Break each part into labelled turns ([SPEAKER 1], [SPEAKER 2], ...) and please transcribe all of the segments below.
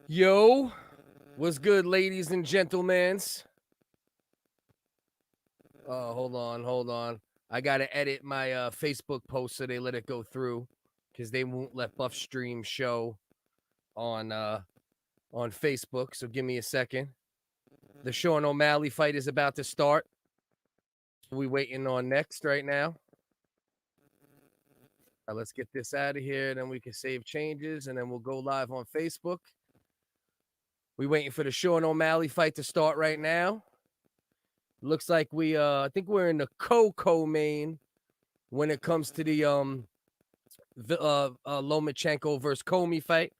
[SPEAKER 1] Yo, what's good, ladies and gentlemen? Hold on. I gotta edit my Facebook post so they let it go through because they won't let Buff Stream show on Facebook. So give me a second. The Sean O'Malley fight is about to start. We waiting on next right now. All right, let's get this out of here, then we can save changes, and then we'll go live on Facebook. We waiting for the Sean O'Malley fight to start right now. Looks like we I think we're in the co-main when it comes to the Lomachenko versus Commey fight.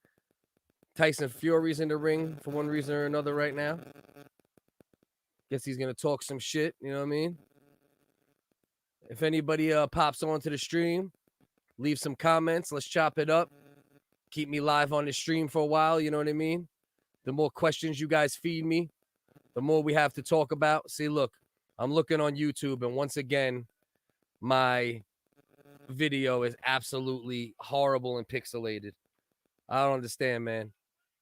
[SPEAKER 1] Tyson Fury's in the ring for one reason or another right now. Guess he's gonna talk some shit, you know what I mean? If anybody pops onto the stream, leave some comments. Let's chop it up. Keep me live on the stream for a while, you know what I mean? The more questions you guys feed me, the more we have to talk about. See, look, I'm looking on YouTube, and once again, my video is absolutely horrible and pixelated. I don't understand, man.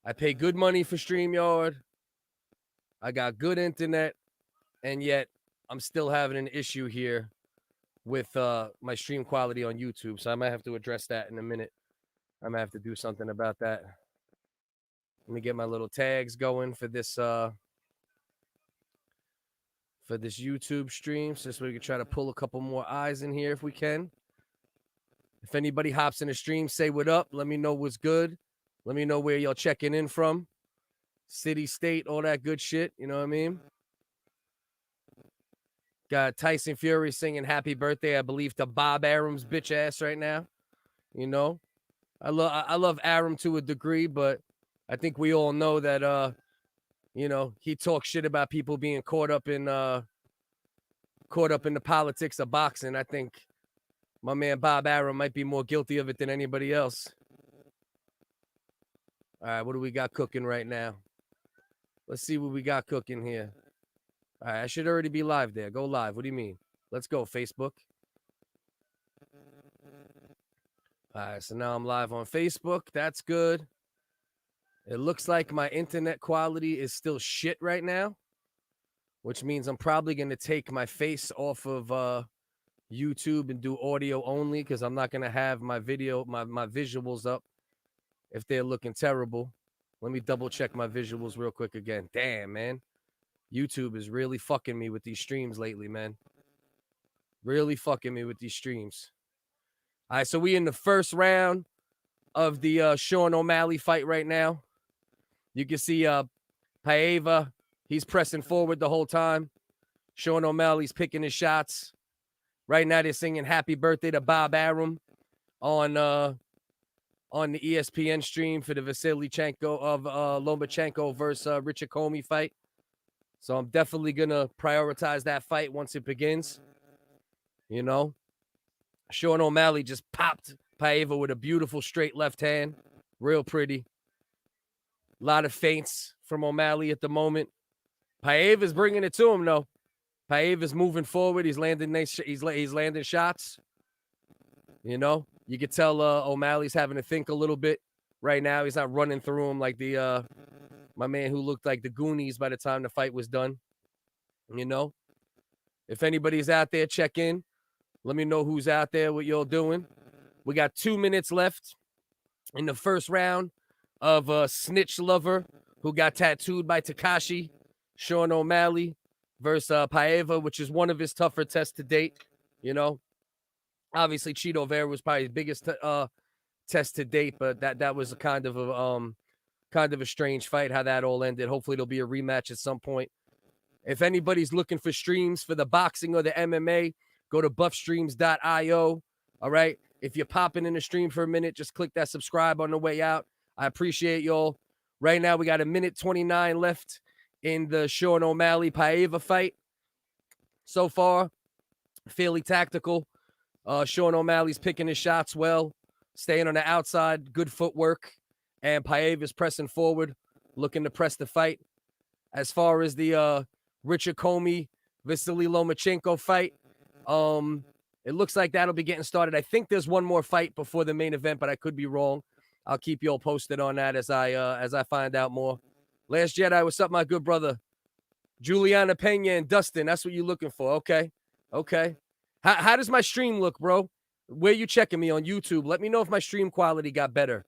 [SPEAKER 1] I pay good money for StreamYard. I got good internet, and yet I'm still having an issue here with my stream quality on YouTube. So I might have to address that in a minute. I might have to do something about that. Let me get my little tags going for this YouTube stream, so we can try to pull a couple more eyes in here if we can. If anybody hops in the stream, say what up. Let me know what's good. Let me know where y'all checking in from. City, state, all that good shit. You know what I mean? Got Tyson Fury singing happy birthday, I believe, to Bob Arum's bitch ass right now. You know? I love Arum to a degree, but I think we all know that you know, he talks shit about people being caught up in the politics of boxing. I think my man Bob Arum might be more guilty of it than anybody else. All right, what do we got cooking right now? Let's see what we got cooking here. All right, I should already be live there. Go live. What do you mean? Let's go, Facebook. All right, so now I'm live on Facebook. That's good. It looks like my internet quality is still shit right now, which means I'm probably going to take my face off of YouTube and do audio only because I'm not going to have my video, my visuals up if they're looking terrible. Let me double check my visuals real quick again. Damn, man. YouTube is really fucking me with these streams lately, man. Really fucking me with these streams. All right, so we in the first round of the Sean O'Malley fight right now. You can see Paiva, he's pressing forward the whole time. Sean O'Malley's picking his shots. Right now they're singing happy birthday to Bob Arum on the ESPN stream for the Vasyl of Lomachenko versus Richard Commey fight. So I'm definitely going to prioritize that fight once it begins. You know, Sean O'Malley just popped Paiva with a beautiful straight left hand. Real pretty. A lot of feints from O'Malley at the moment. Paiva's bringing it to him, though. Paiva's moving forward. He's landing nice. He's landing shots. You know, you could tell O'Malley's having to think a little bit right now. He's not running through him like the my man who looked like the Goonies by the time the fight was done. You know, if anybody's out there, check in. Let me know who's out there, what y'all doing. We got 2 minutes left in the first round of a snitch lover who got tattooed by Tekashi, Sean O'Malley versus Paiva, which is one of his tougher tests to date. You know, obviously Cheeto Vera was probably his biggest test to date, but that was a kind of a strange fight how that all ended. Hopefully there'll be a rematch at some point. If anybody's looking for streams for the boxing or the MMA, go to buffstreams.io. All right. If you're popping in the stream for a minute, just click that subscribe on the way out. I appreciate y'all. Right now, we got 1:29 left in the Sean O'Malley-Paiva fight. So far, fairly tactical. Sean O'Malley's picking his shots well, staying on the outside, good footwork, and Paiva's pressing forward, looking to press the fight. As far as the Richard Commey, Vasyl Lomachenko fight, it looks like that'll be getting started. I think there's one more fight before the main event, but I could be wrong. I'll keep you all posted on that as I find out more. Last Jedi, what's up, my good brother? Julianna, Pena, and Dustin. That's what you're looking for. Okay. How does my stream look, bro? Where you checking me on YouTube? Let me know if my stream quality got better.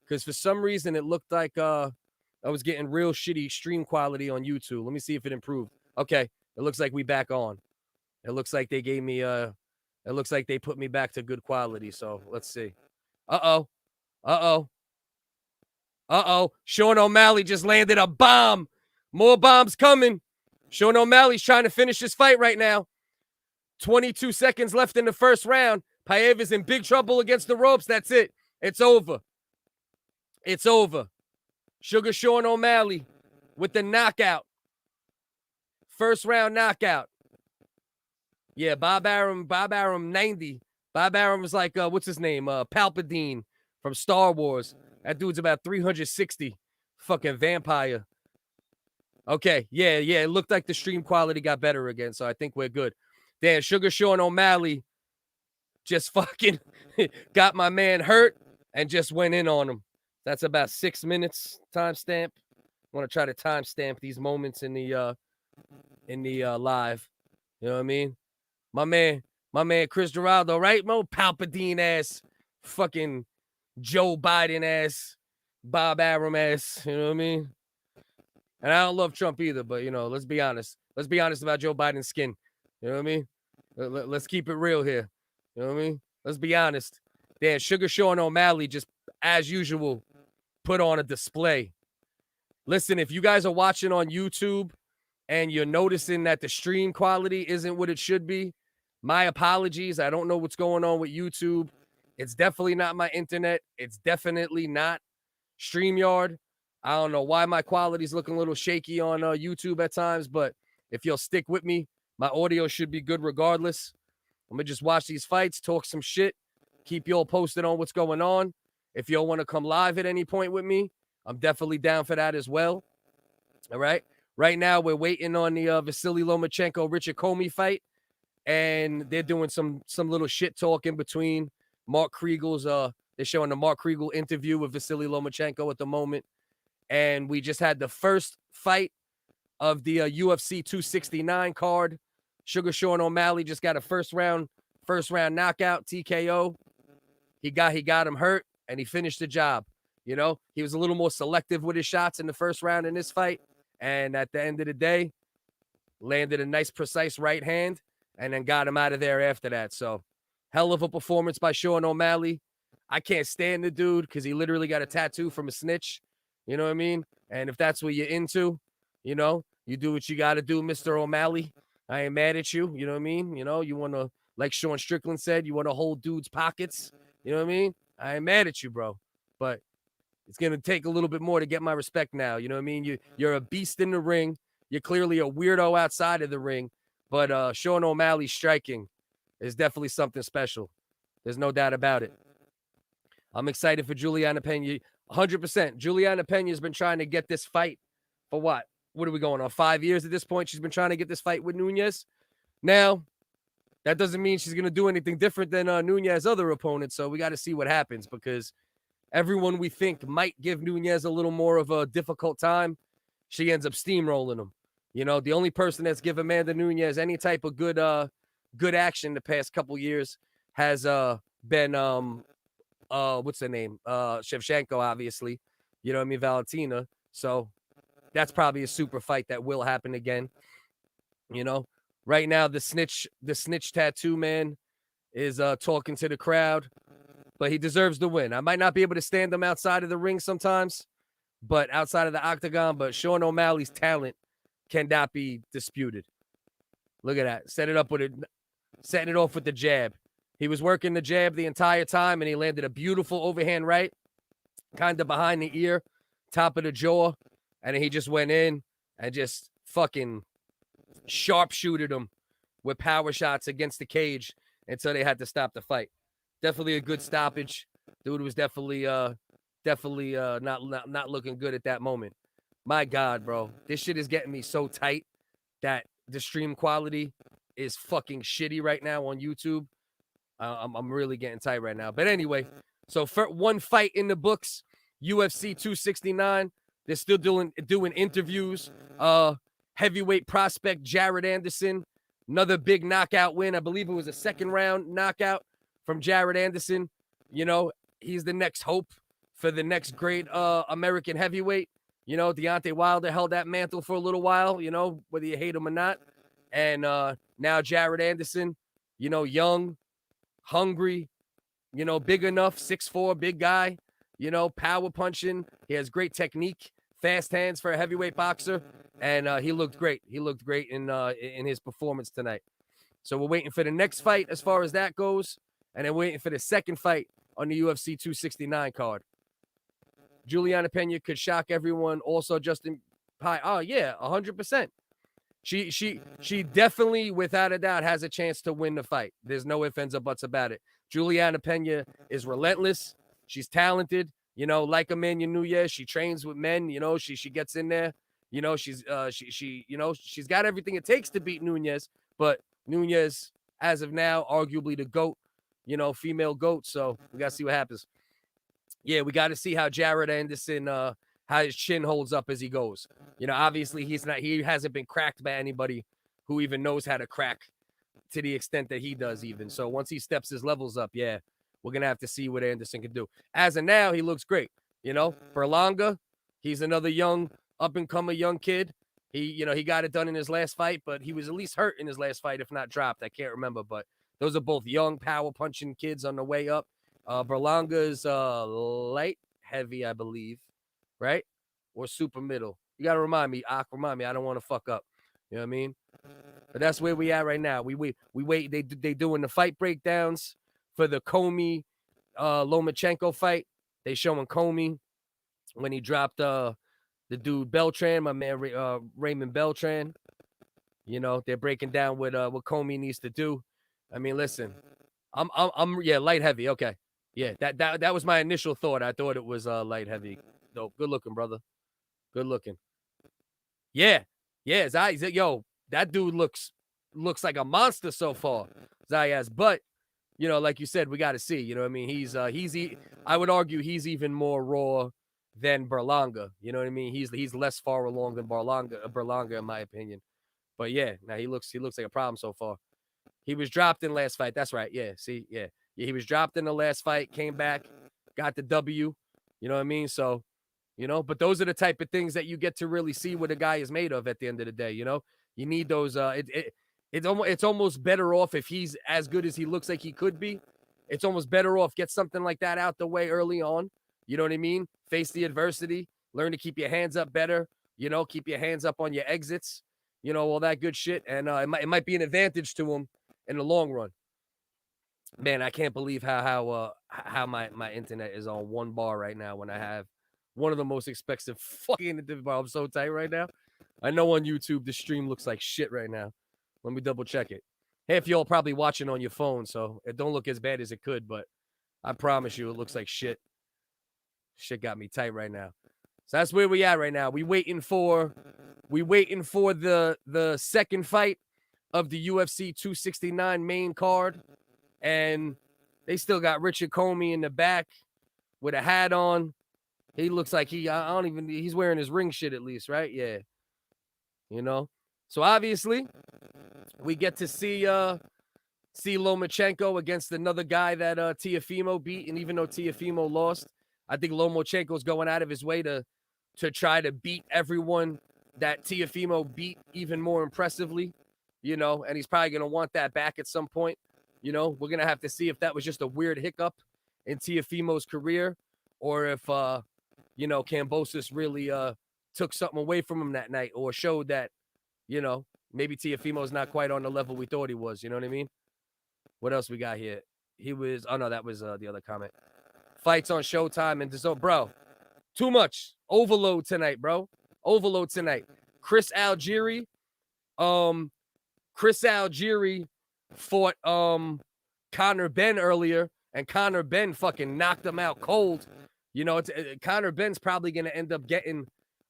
[SPEAKER 1] Because for some reason, it looked like I was getting real shitty stream quality on YouTube. Let me see if it improved. Okay. It looks like we back on. It looks like they gave me it looks like they put me back to good quality. So let's see. Uh-oh. Sean O'Malley just landed a bomb. More bombs coming. Sean O'Malley's trying to finish this fight right now. 22 seconds left in the first round. Paiva's in big trouble against the ropes. That's it. It's over. Sugar Sean O'Malley with the knockout. First round knockout. Yeah, Bob Arum 90. Bob Arum was like, what's his name? Palpatine from Star Wars. That dude's about 360. Fucking vampire. Okay, yeah. It looked like the stream quality got better again, so I think we're good. Damn, Sugar Sean O'Malley just fucking got my man hurt and just went in on him. That's about 6 minutes timestamp. I want to try to timestamp these moments in the live. You know what I mean? My man Chris Geraldo, right, Mo? Palpatine ass, fucking Joe Biden ass, Bob Arum ass. You know what I mean? And I don't love Trump either, but, you know, let's be honest. Let's be honest about Joe Biden's skin. You know what I mean? Let's keep it real here. You know what I mean? Let's be honest. Damn, Sugar Sean O'Malley just, as usual, put on a display. Listen, if you guys are watching on YouTube and you're noticing that the stream quality isn't what it should be, my apologies. I don't know what's going on with YouTube. It's definitely not my internet. It's definitely not StreamYard. I don't know why my quality's looking a little shaky on YouTube at times, but if you'll stick with me, my audio should be good regardless. I'm going to just watch these fights, talk some shit, keep you all posted on what's going on. If y'all want to come live at any point with me, I'm definitely down for that as well. All right? Right now, we're waiting on the Vasyl Lomachenko-Richard Commey fight, and they're doing some little shit talk in between. Mark Kriegel's, they're showing the Mark Kriegel interview with Vasyl Lomachenko at the moment. And we just had the first fight of the UFC 269 card. Sugar Sean O'Malley just got a first round knockout, TKO. He got him hurt, and he finished the job. You know, he was a little more selective with his shots in the first round in this fight. And at the end of the day, landed a nice, precise right hand, and then got him out of there after that. So, hell of a performance by Sean O'Malley. I can't stand the dude because he literally got a tattoo from a snitch. You know what I mean? And if that's what you're into, you know, you do what you got to do, Mr. O'Malley. I ain't mad at you. You know what I mean? You know, you want to, like Sean Strickland said, you want to hold dudes' pockets. You know what I mean? I ain't mad at you, bro. But it's going to take a little bit more to get my respect now. You know what I mean? You're a beast in the ring. You're clearly a weirdo outside of the ring. But Sean O'Malley striking is definitely something special. There's no doubt about it. I'm excited for Julianna Pena. 100%. Julianna Pena has been trying to get this fight for what? What are we going on? 5 years at this point? She's been trying to get this fight with Nunes. Now, that doesn't mean she's going to do anything different than Nunes' other opponents. So we got to see what happens because everyone we think might give Nunes a little more of a difficult time, she ends up steamrolling them. You know, the only person that's given Amanda Nunes any type of good action the past couple years has been what's the name? Shevchenko, obviously. You know what I mean? Valentina. So that's probably a super fight that will happen again. You know, right now the snitch tattoo man is talking to the crowd, but he deserves the win. I might not be able to stand him outside of the ring sometimes, but outside of the octagon. But Sean O'Malley's talent cannot be disputed. Look at that. Setting it off with the jab. He was working the jab the entire time, and he landed a beautiful overhand right, kind of behind the ear, top of the jaw, and he just went in and just fucking sharpshooted him with power shots against the cage until they had to stop the fight. Definitely a good stoppage. Dude was definitely not looking good at that moment. My God, bro, this shit is getting me so tight that the stream quality is fucking shitty right now on YouTube. I'm really getting tight right now. But anyway, So for one fight in the books, UFC 269. They're still doing interviews. Heavyweight prospect Jared Anderson, another big knockout win. I believe it was a second round knockout from Jared Anderson. You know, he's the next hope for the next great American heavyweight. You know, Deontay Wilder held that mantle for a little while, you know, whether you hate him or not. And now Jared Anderson, you know, young, hungry, you know, big enough, 6'4", big guy, you know, power punching. He has great technique, fast hands for a heavyweight boxer. And he looked great. He looked great in his performance tonight. So we're waiting for the next fight as far as that goes. And then waiting for the second fight on the UFC 269 card. Julianna Pena could shock everyone. Also, Justin Pie. Oh, yeah, 100%. She definitely, without a doubt, has a chance to win the fight. There's no ifs, ands, or buts about it. Julianna Pena is relentless. She's talented. You know, like Amanda Nunes, she trains with men. You know, she gets in there. You know, she's got everything it takes to beat Nunes. But Nunes, as of now, arguably the GOAT. You know, female GOAT. So we gotta see what happens. Yeah, we got to see how Jared Anderson, how his chin holds up as he goes. You know, obviously he hasn't been cracked by anybody who even knows how to crack to the extent that he does even. So once he steps his levels up, yeah, we're going to have to see what Anderson can do. As of now, he looks great. You know, Berlanga, he's another young, up-and-comer young kid. He got it done in his last fight, but he was at least hurt in his last fight, if not dropped. I can't remember, but those are both young, power-punching kids on the way up. Berlanga's light heavy, I believe, right? Or super middle. You gotta remind me. I don't want to fuck up. You know what I mean? But that's where we at right now. We wait. They doing the fight breakdowns for the Commey Lomachenko fight. They showing Commey when he dropped the dude Beltran, my man Raymond Beltran. You know, they're breaking down what Commey needs to do. I mean, listen, I'm light heavy. Okay. Yeah, that was my initial thought. I thought it was light heavy. Dope. Good looking, brother. Good looking. Yeah. Yeah, yo, that dude looks like a monster so far, Zayas. But, you know, like you said, we got to see. You know what I mean? I would argue he's even more raw than Berlanga. You know what I mean? He's less far along than Berlanga, in my opinion. But yeah, now he looks like a problem so far. He was dropped in last fight. That's right. Yeah. See, yeah. Yeah, he was dropped in the last fight, came back, got the W. You know what I mean? So, you know, but those are the type of things that you get to really see what a guy is made of at the end of the day. You know, you need those. It's almost better off if he's as good as he looks like he could be. It's almost better off get something like that out the way early on. You know what I mean? Face the adversity, learn to keep your hands up better. You know, keep your hands up on your exits. You know, all that good shit, and it might be an advantage to him in the long run. Man, I can't believe how my internet is on 1 bar right now when I have one of the most expensive fucking internet bar. I'm so tight right now. I know on YouTube the stream looks like shit right now. Let me double check it. Half y'all probably watching on your phone, so it don't look as bad as it could, but I promise you it looks like shit. Shit got me tight right now. So that's where we at right now. We waiting for the second fight of the UFC 269 main card. And they still got Richard Commey in the back with a hat on. He looks like he's wearing his ring shit at least, right? Yeah. You know? So obviously, we get to see Lomachenko against another guy that Teofimo beat. And even though Teofimo lost, I think Lomachenko's going out of his way to try to beat everyone that Teofimo beat even more impressively, you know, and he's probably going to want that back at some point. You know, we're going to have to see if that was just a weird hiccup in Teofimo's career or if, you know, Kambosos really took something away from him that night or showed that, you know, maybe Teofimo's not quite on the level we thought he was. You know what I mean? What else we got here? That was the other comment. Fights on Showtime and DAZN. Bro, too much. Overload tonight, bro. Overload tonight. Chris Algieri fought Conor Benn earlier, and Conor Benn fucking knocked him out cold. You know, Conor Benn's probably going to end up getting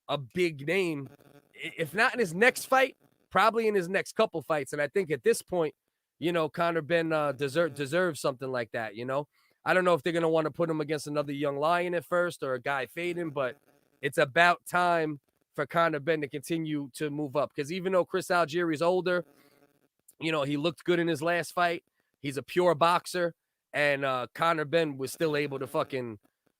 [SPEAKER 1] a big name, if not in his next fight, probably in his next couple fights. And I think at this point, you know, Conor Benn deserves something like that, you know. I don't know if they're going to want to put him against another young lion at first or a guy fading, but it's about time for Conor Benn to continue to move up. Because even though Chris Algieri is older, you know, he looked good in his last fight. He's a pure boxer. And Conor Benn was still able to fucking,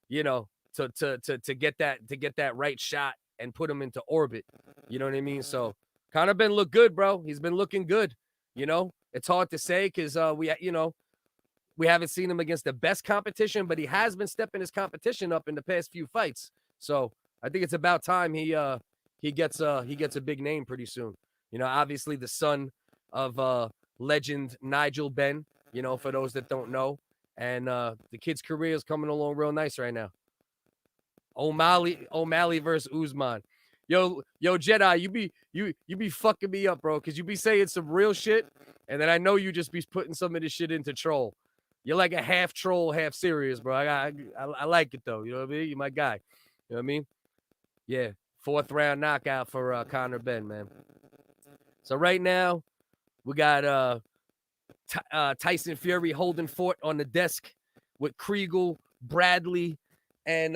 [SPEAKER 1] you know, to get that right shot and put him into orbit. You know what I mean? So Conor Benn looked good, bro. He's been looking good. You know, it's hard to say because we haven't seen him against the best competition, but he has been stepping his competition up in the past few fights. So I think it's about time he gets a big name pretty soon. You know, obviously the son of legend Nigel Benn, you know, for those that don't know. And the kid's career is coming along real nice right now. O'Malley versus Usman. Yo, Jedi, you be fucking me up, bro, because you be saying some real shit, and then I know you just be putting some of this shit into troll. You're like a half troll, half serious, bro. I like it, though. You know what I mean? You're my guy. You know what I mean? Yeah, 4th round knockout for Conor Benn, man. So right now, we got Tyson Fury holding fort on the desk with Kriegel, Bradley, and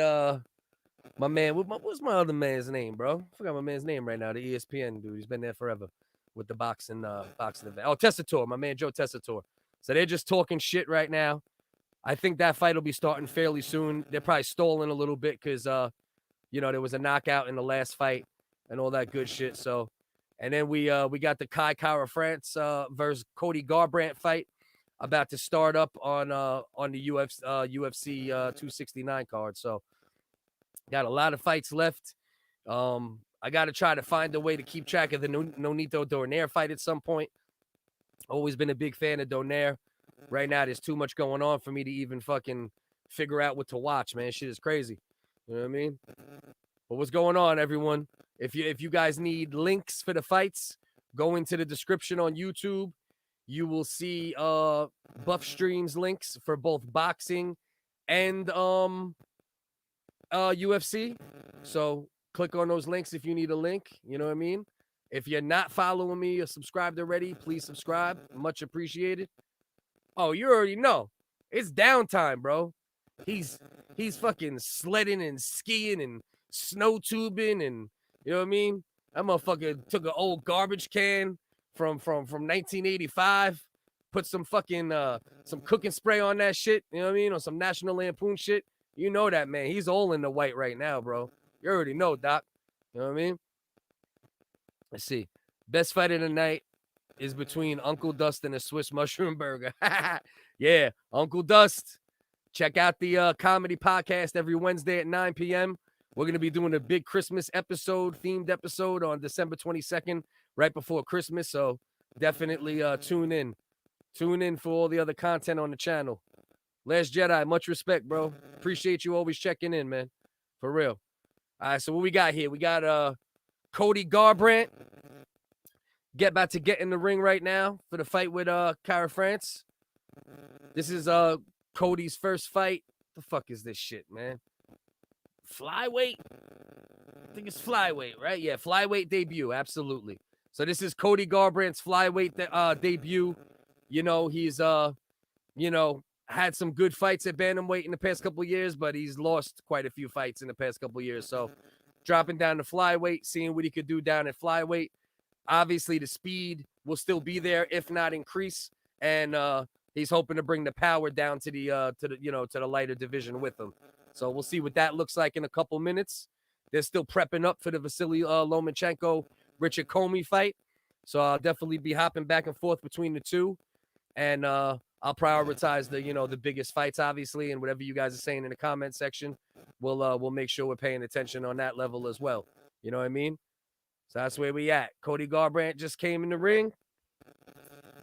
[SPEAKER 1] my man. What's my other man's name, bro? I forgot my man's name right now. The ESPN dude. He's been there forever with the boxing event. Oh, Tessitore, my man Joe Tessitore. So they're just talking shit right now. I think that fight will be starting fairly soon. They're probably stalling a little bit because, you know, there was a knockout in the last fight and all that good shit. So, and then we got the Kai Kara France versus Cody Garbrandt fight about to start up on the UFC 269 card. So, got a lot of fights left. I got to try to find a way to keep track of the Nonito Donaire fight at some point. Always been a big fan of Donaire. Right now, there's too much going on for me to even fucking figure out what to watch, man. Shit is crazy. You know what I mean? But what's going on, everyone? If you guys need links for the fights, go into the description on YouTube. You will see Buff Streams links for both boxing and UFC. So click on those links if you need a link. You know what I mean? If you're not following me or subscribed already, please subscribe. Much appreciated. Oh, you already know. It's downtime, bro. He's fucking sledding and skiing and snow tubing and, you know what I mean? That motherfucker took an old garbage can from 1985, put some fucking some cooking spray on that shit, you know what I mean? Or some National Lampoon shit. You know that, man. He's all in the white right now, bro. You already know, Doc. You know what I mean? Let's see. Best fight of the night is between Uncle Dust and a Swiss mushroom burger. Yeah, Uncle Dust. Check out the comedy podcast every Wednesday at 9 p.m. We're going to be doing a big Christmas themed episode on December 22nd, right before Christmas. So definitely tune in. Tune in for all the other content on the channel. Last Jedi, much respect, bro. Appreciate you always checking in, man. For real. All right, so what we got here? We got Cody Garbrandt about to get in the ring right now for the fight with Kara France. This is Cody's first fight. The fuck is this shit, man? Flyweight? I think it's flyweight, right? Yeah, flyweight debut, absolutely. So this is Cody Garbrandt's flyweight debut. You know, he's had some good fights at bantamweight in the past couple of years, but he's lost quite a few fights in the past couple of years. So dropping down to flyweight, seeing what he could do down at flyweight. Obviously, the speed will still be there, if not increase. And he's hoping to bring the power down to the lighter division with him. So we'll see what that looks like in a couple minutes. They're still prepping up for the Vasyl Lomachenko Richard Comey fight. So I'll definitely be hopping back and forth between the two. And I'll prioritize the biggest fights, obviously, and whatever you guys are saying in the comment section, we'll make sure we're paying attention on that level as well. You know what I mean? So that's where we at. Cody Garbrandt just came in the ring.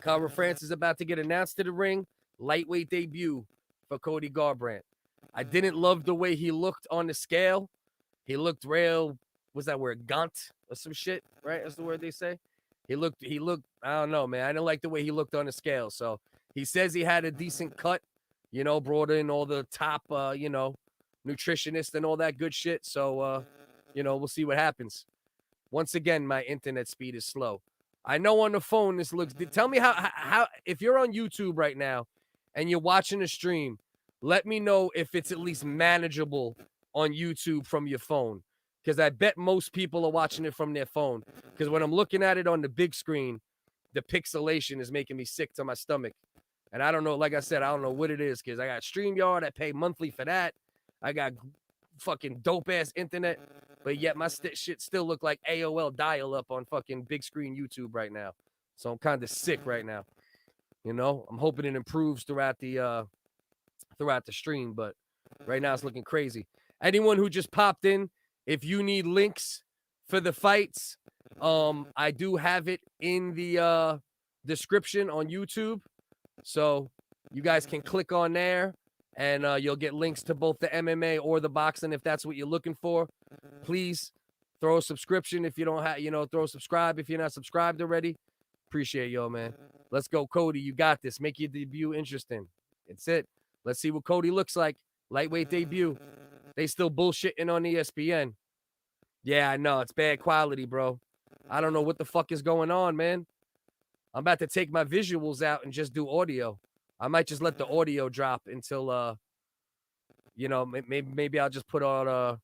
[SPEAKER 1] Kara France is about to get announced to the ring. Lightweight debut for Cody Garbrandt. I didn't love the way he looked on the scale. He looked real, what's that word, gaunt or some shit, right? That's the word they say. He looked, I don't know, man. I didn't like the way he looked on the scale. So he says he had a decent cut, brought in all the top, nutritionists and all that good shit. So, we'll see what happens. Once again, my internet speed is slow. I know on the phone this looks. Tell me how if you're on YouTube right now and you're watching the stream, let me know if it's at least manageable on YouTube from your phone. Because I bet most people are watching it from their phone. Because when I'm looking at it on the big screen, the pixelation is making me sick to my stomach. And I don't know, like I said, I don't know what it is. Because I got StreamYard, I pay monthly for that. I got fucking dope-ass internet. But yet my shit still look like AOL dial-up on fucking big screen YouTube right now. So I'm kind of sick right now. You know, I'm hoping it improves throughout the stream, but right now it's looking crazy. Anyone who just popped in, if you need links for the fights, I do have it in the description on YouTube. So you guys can click on there and you'll get links to both the MMA or the boxing if that's what you're looking for. Please throw a subscription if you don't have, throw a subscribe if you're not subscribed already. Appreciate y'all, man. Let's go, Cody. You got this. Make your debut interesting. It's it. Let's see what Cody looks like. Lightweight debut. They still bullshitting on ESPN. Yeah, I know. It's bad quality, bro. I don't know what the fuck is going on, man. I'm about to take my visuals out and just do audio. I might just let the audio drop until, maybe I'll just put on,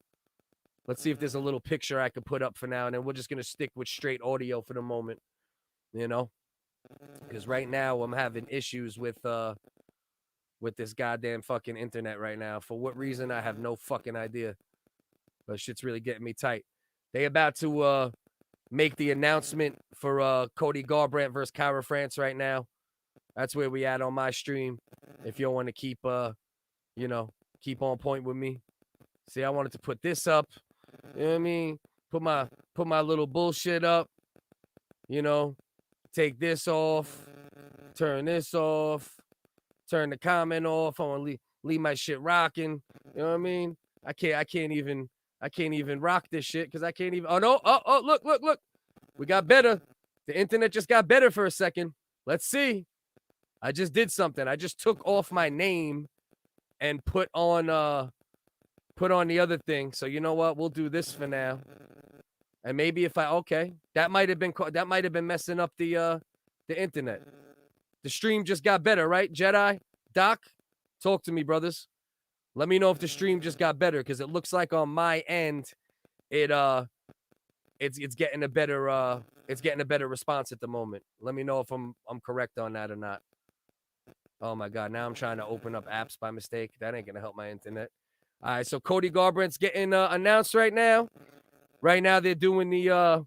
[SPEAKER 1] let's see if there's a little picture I could put up for now, and then we're just going to stick with straight audio for the moment, because right now I'm having issues with this goddamn fucking internet right now. For what reason, I have no fucking idea. But shit's really getting me tight. They about to make the announcement for Cody Garbrandt versus Kara France right now. That's where we at on my stream. If you want to keep keep on point with me. See, I wanted to put this up. You know what I mean? Put my little bullshit up. Take this off. Turn this off. Turn the comment off. I want to leave my shit rocking. You know what I mean? I can't even rock this shit because I can't even. Oh no! Oh look! We got better. The internet just got better for a second. Let's see. I just did something. I just took off my name and put on the other thing. So you know what? We'll do this for now. And maybe if that might have been messing up the internet. The stream just got better, right? Jedi, Doc, talk to me, brothers. Let me know if the stream just got better, because it looks like on my end, it's getting a better response at the moment. Let me know if I'm correct on that or not. Oh my God! Now I'm trying to open up apps by mistake. That ain't gonna help my internet. All right, so Cody Garbrandt's getting announced right now. Right now they're doing the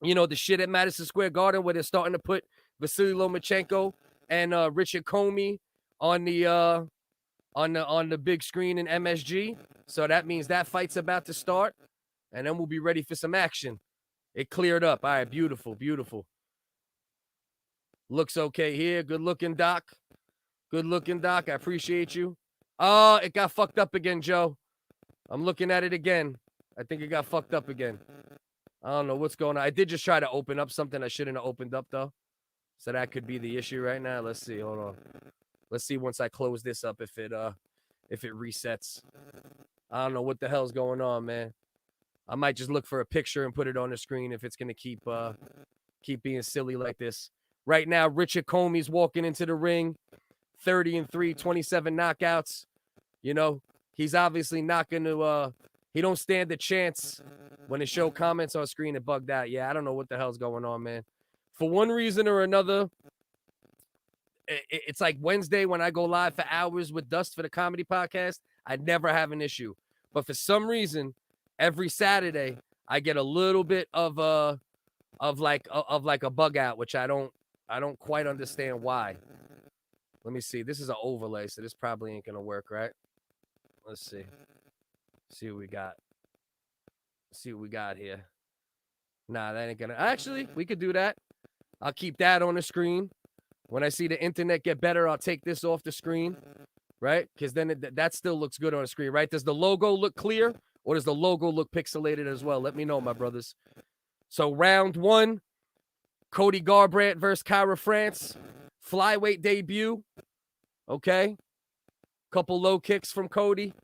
[SPEAKER 1] the shit at Madison Square Garden where they're starting to put Vasyl Lomachenko and Richard Comey on the big screen in MSG. So that means that fight's about to start, and then we'll be ready for some action. It cleared up. All right, beautiful, beautiful. Looks okay here. Good looking, Doc. Good looking, Doc. I appreciate you. Oh, it got fucked up again, Joe. I'm looking at it again. I think it got fucked up again. I don't know what's going on. I did just try to open up something I shouldn't have opened up, though. So that could be the issue right now. Let's see. Hold on. Let's see once I close this up if it resets. I don't know what the hell's going on, man. I might just look for a picture and put it on the screen if it's gonna keep being silly like this. Right now, Richard Comey's walking into the ring, 30-3, 27 knockouts. He's obviously not gonna. He don't stand a chance. When it show comments on screen, it bugged out. Yeah, I don't know what the hell's going on, man. For one reason or another, it's like Wednesday when I go live for hours with Dust for the comedy podcast. I never have an issue, but for some reason, every Saturday I get a little bit of a bug out, which I don't quite understand why. Let me see. This is an overlay, so this probably ain't gonna work, right? Let's see. See what we got. See what we got here. Nah, that ain't gonna. Actually, we could do that. I'll keep that on the screen. When I see the internet get better, I'll take this off the screen, right? Because then that still looks good on the screen, right? Does the logo look clear, or does the logo look pixelated as well? Let me know, my brothers. So round one, Cody Garbrandt versus Kara France. Flyweight debut. Okay. Couple low kicks from Cody.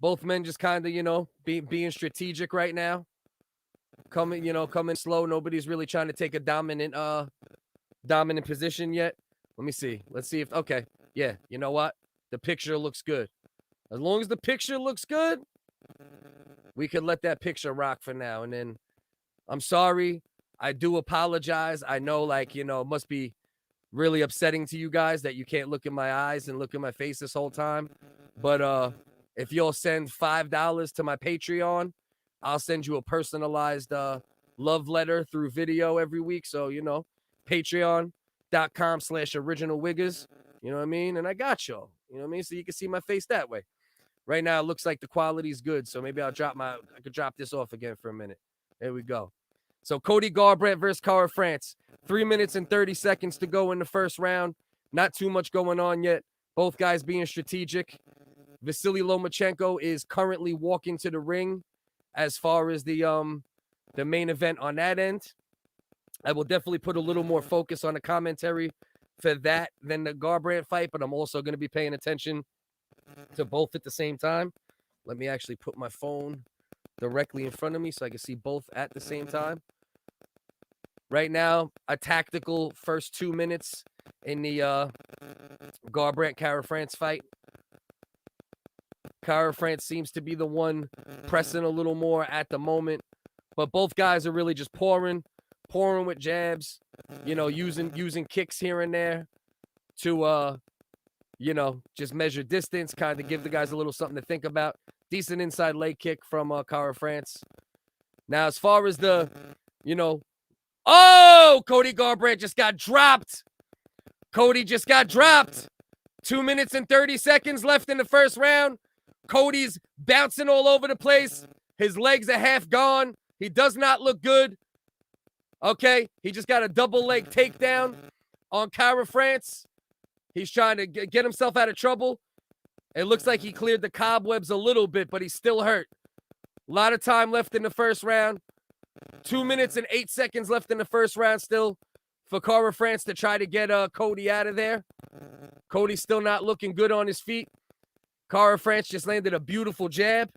[SPEAKER 1] Both men just kind of, being strategic right now. Coming slow. Nobody's really trying to take a dominant position yet. Let me see. Let's see if, okay. yeah, you know what? The picture looks good. As long as the picture looks good, we could let that picture rock for now. And then I'm sorry. I do apologize. I know, like, you know, it must be really upsetting to you guys that you can't look in my eyes and look in my face this whole time. But if you'll send $5 to my Patreon, I'll send you a personalized love letter through video every week. So, you know, patreon.com/originalwiggers. You know what I mean? And I got y'all. You know what I mean? So you can see my face that way. Right now, it looks like the quality's good. So maybe I could drop this off again for a minute. There we go. So Cody Garbrandt versus Cara France. 3 minutes and 30 seconds to go in the first round. Not too much going on yet. Both guys being strategic. Vasyl Lomachenko is currently walking to the ring as far as the main event on that end. I will definitely put a little more focus on the commentary for that than the Garbrandt fight, but I'm also going to be paying attention to both at the same time. Let me actually put my phone directly in front of me so I can see both at the same time. Right now, a tactical first 2 minutes in the Garbrandt-Cara France fight. Cara France seems to be the one pressing a little more at the moment, but both guys are really just pouring with jabs, you know, using kicks here and there to you know, just measure distance, kind of give the guys a little something to think about. Decent inside leg kick from Cara France. Now, as far as the, you know, oh, Cody Garbrandt just got dropped. Cody just got dropped. 2 minutes and 30 seconds left in the first round. Cody's bouncing all over the place. His legs are half gone. He does not look good. Okay, he just got a double leg takedown on Cara France. He's trying to get himself out of trouble. It looks like he cleared the cobwebs a little bit, but he's still hurt. A lot of time left in the first round. 2 minutes and 8 seconds left in the first round still for Cara France to try to get Cody out of there. Cody's still not looking good on his feet. Cara France just landed a beautiful jab.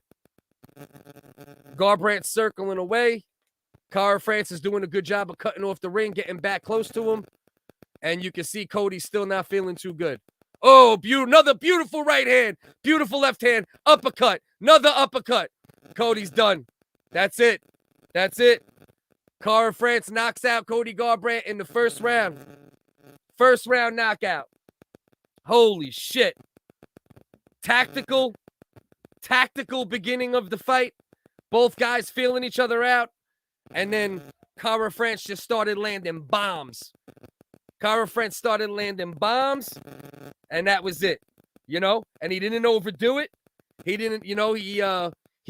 [SPEAKER 1] Garbrandt circling away. Cara France is doing a good job of cutting off the ring, getting back close to him. And you can see Cody's still not feeling too good. Oh, another beautiful right hand. Beautiful left hand. Uppercut. Another uppercut. Cody's done. That's it. That's it. Cara France knocks out Cody Garbrandt in the first round. First round knockout. Holy shit. Tactical beginning of the fight. Both guys feeling each other out. And then Cara France just started landing bombs. Cara France started landing bombs, and that was it, you know. And he didn't overdo it. He didn't, you know. He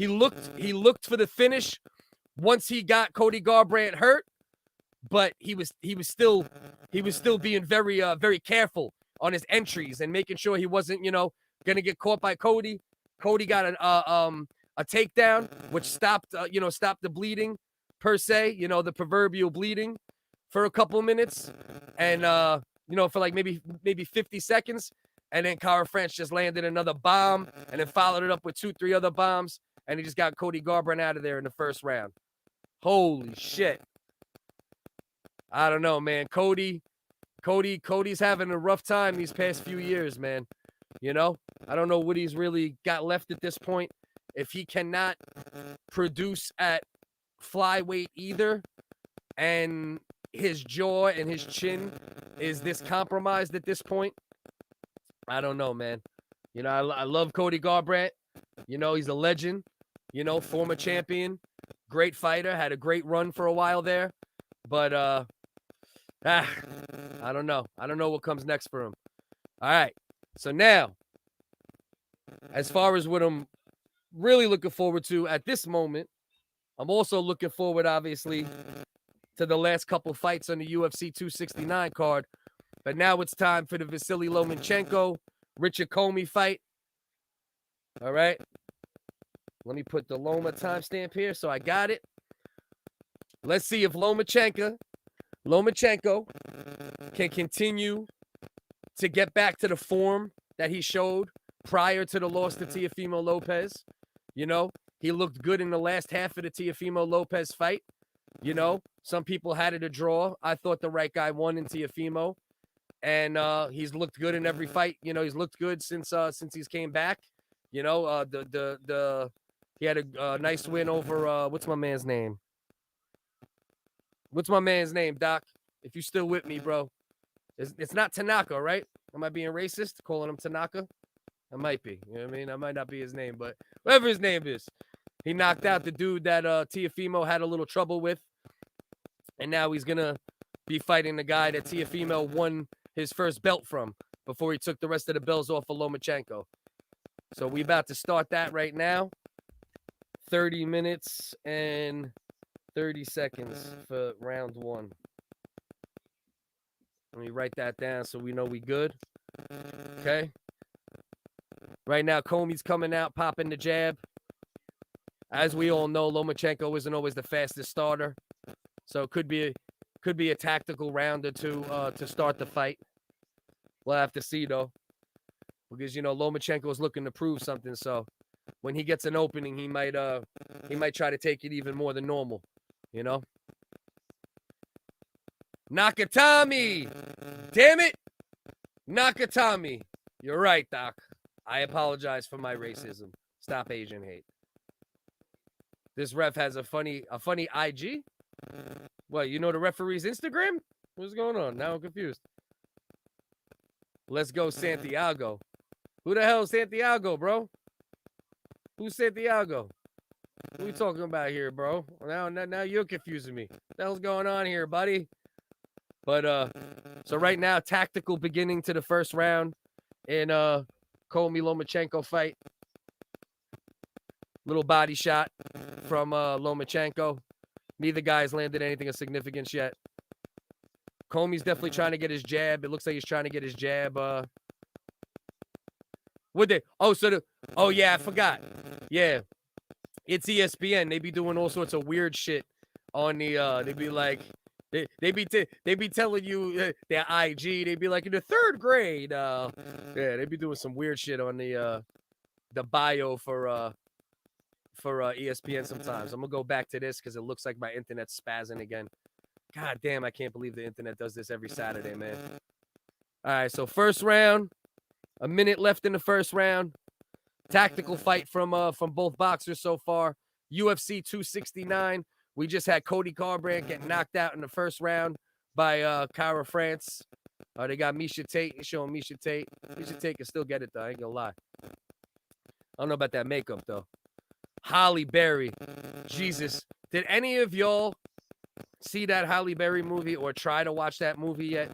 [SPEAKER 1] looked for the finish once he got Cody Garbrandt hurt, but he was still being very careful on his entries and making sure he wasn't, you know, gonna get caught by Cody. Cody got a takedown, which stopped the bleeding per se, you know, the proverbial bleeding, for a couple minutes, and you know, for like maybe 50 seconds, and then Cara France just landed another bomb, and then followed it up with 2-3 other bombs, and he just got Cody Garbrandt out of there in the first round. Holy shit! I don't know, man. Cody's having a rough time these past few years, man. You know, I don't know what he's really got left at this point. If he cannot produce at flyweight either, and his jaw and his chin is this compromised at this point, I don't know, man. You know, I love Cody Garbrandt. You know, he's a legend. You know, former champion, great fighter, had a great run for a while there. But I don't know. I don't know what comes next for him. All right. So now, as far as what I'm really looking forward to at this moment, I'm also looking forward, obviously, to the last couple fights on the UFC 269 card. But now it's time for the Vasyl Lomachenko, Richard Commey fight. All right. Let me put the Loma timestamp here so I got it. Let's see if Lomachenko can continue to get back to the form that he showed prior to the loss to Teofimo Lopez. You know, he looked good in the last half of the Teofimo Lopez fight. You know, some people had it a draw. I thought the right guy won in Teofimo. and he's looked good in every fight. You know, he's looked good since he's came back. You know, he had a nice win over what's my man's name? What's my man's name, Doc? If you still with me, bro. It's not Tanaka, right? Am I being racist calling him Tanaka? I might be. You know what I mean? That might not be his name, but whatever his name is. He knocked out the dude that Teofimo had a little trouble with. And now he's going to be fighting the guy that Teofimo won his first belt from before he took the rest of the belts off of Lomachenko. So we about to start that right now. 30 minutes and 30 seconds for round one. Let me write that down so we know we good. Okay. Right now, Commey's coming out, popping the jab. As we all know, Lomachenko isn't always the fastest starter. So it could be a tactical round or two to start the fight. We'll have to see, though. Because, you know, Lomachenko is looking to prove something. So when he gets an opening, he might try to take it even more than normal, you know? Nakatami! Damn it! Nakatami. You're right, Doc. I apologize for my racism. Stop Asian hate. This ref has a funny IG? What, you know the referee's Instagram? What's going on? Now I'm confused. Let's go Santiago. Who the hell is Santiago, bro? Who's Santiago? What are we talking about here, bro? Now you're confusing me. What the hell's going on here, buddy? But so right now, tactical beginning to the first round in Commey Lomachenko fight. Little body shot from Lomachenko. Neither guy's landed anything of significance yet. Commey's definitely trying to get his jab. It looks like he's trying to get his jab. Would they? Oh yeah, I forgot. Yeah, it's ESPN. They be doing all sorts of weird shit on the. They be like, they be telling you their IG. They be like in the third grade. Yeah, they be doing some weird shit on the bio for ESPN sometimes. I'm gonna go back to this because it looks like my internet's spazzing again. God damn, I can't believe the internet does this every Saturday, man. All right, so first round, a minute left in the first round. Tactical fight from both boxers so far. UFC 269. We just had Cody Garbrandt get knocked out in the first round by Cara France. They got Misha Tate. It's showing Misha Tate. Misha Tate can still get it, though. I ain't gonna lie. I don't know about that makeup, though. Halle Berry. Jesus. Did any of y'all see that Halle Berry movie or try to watch that movie yet?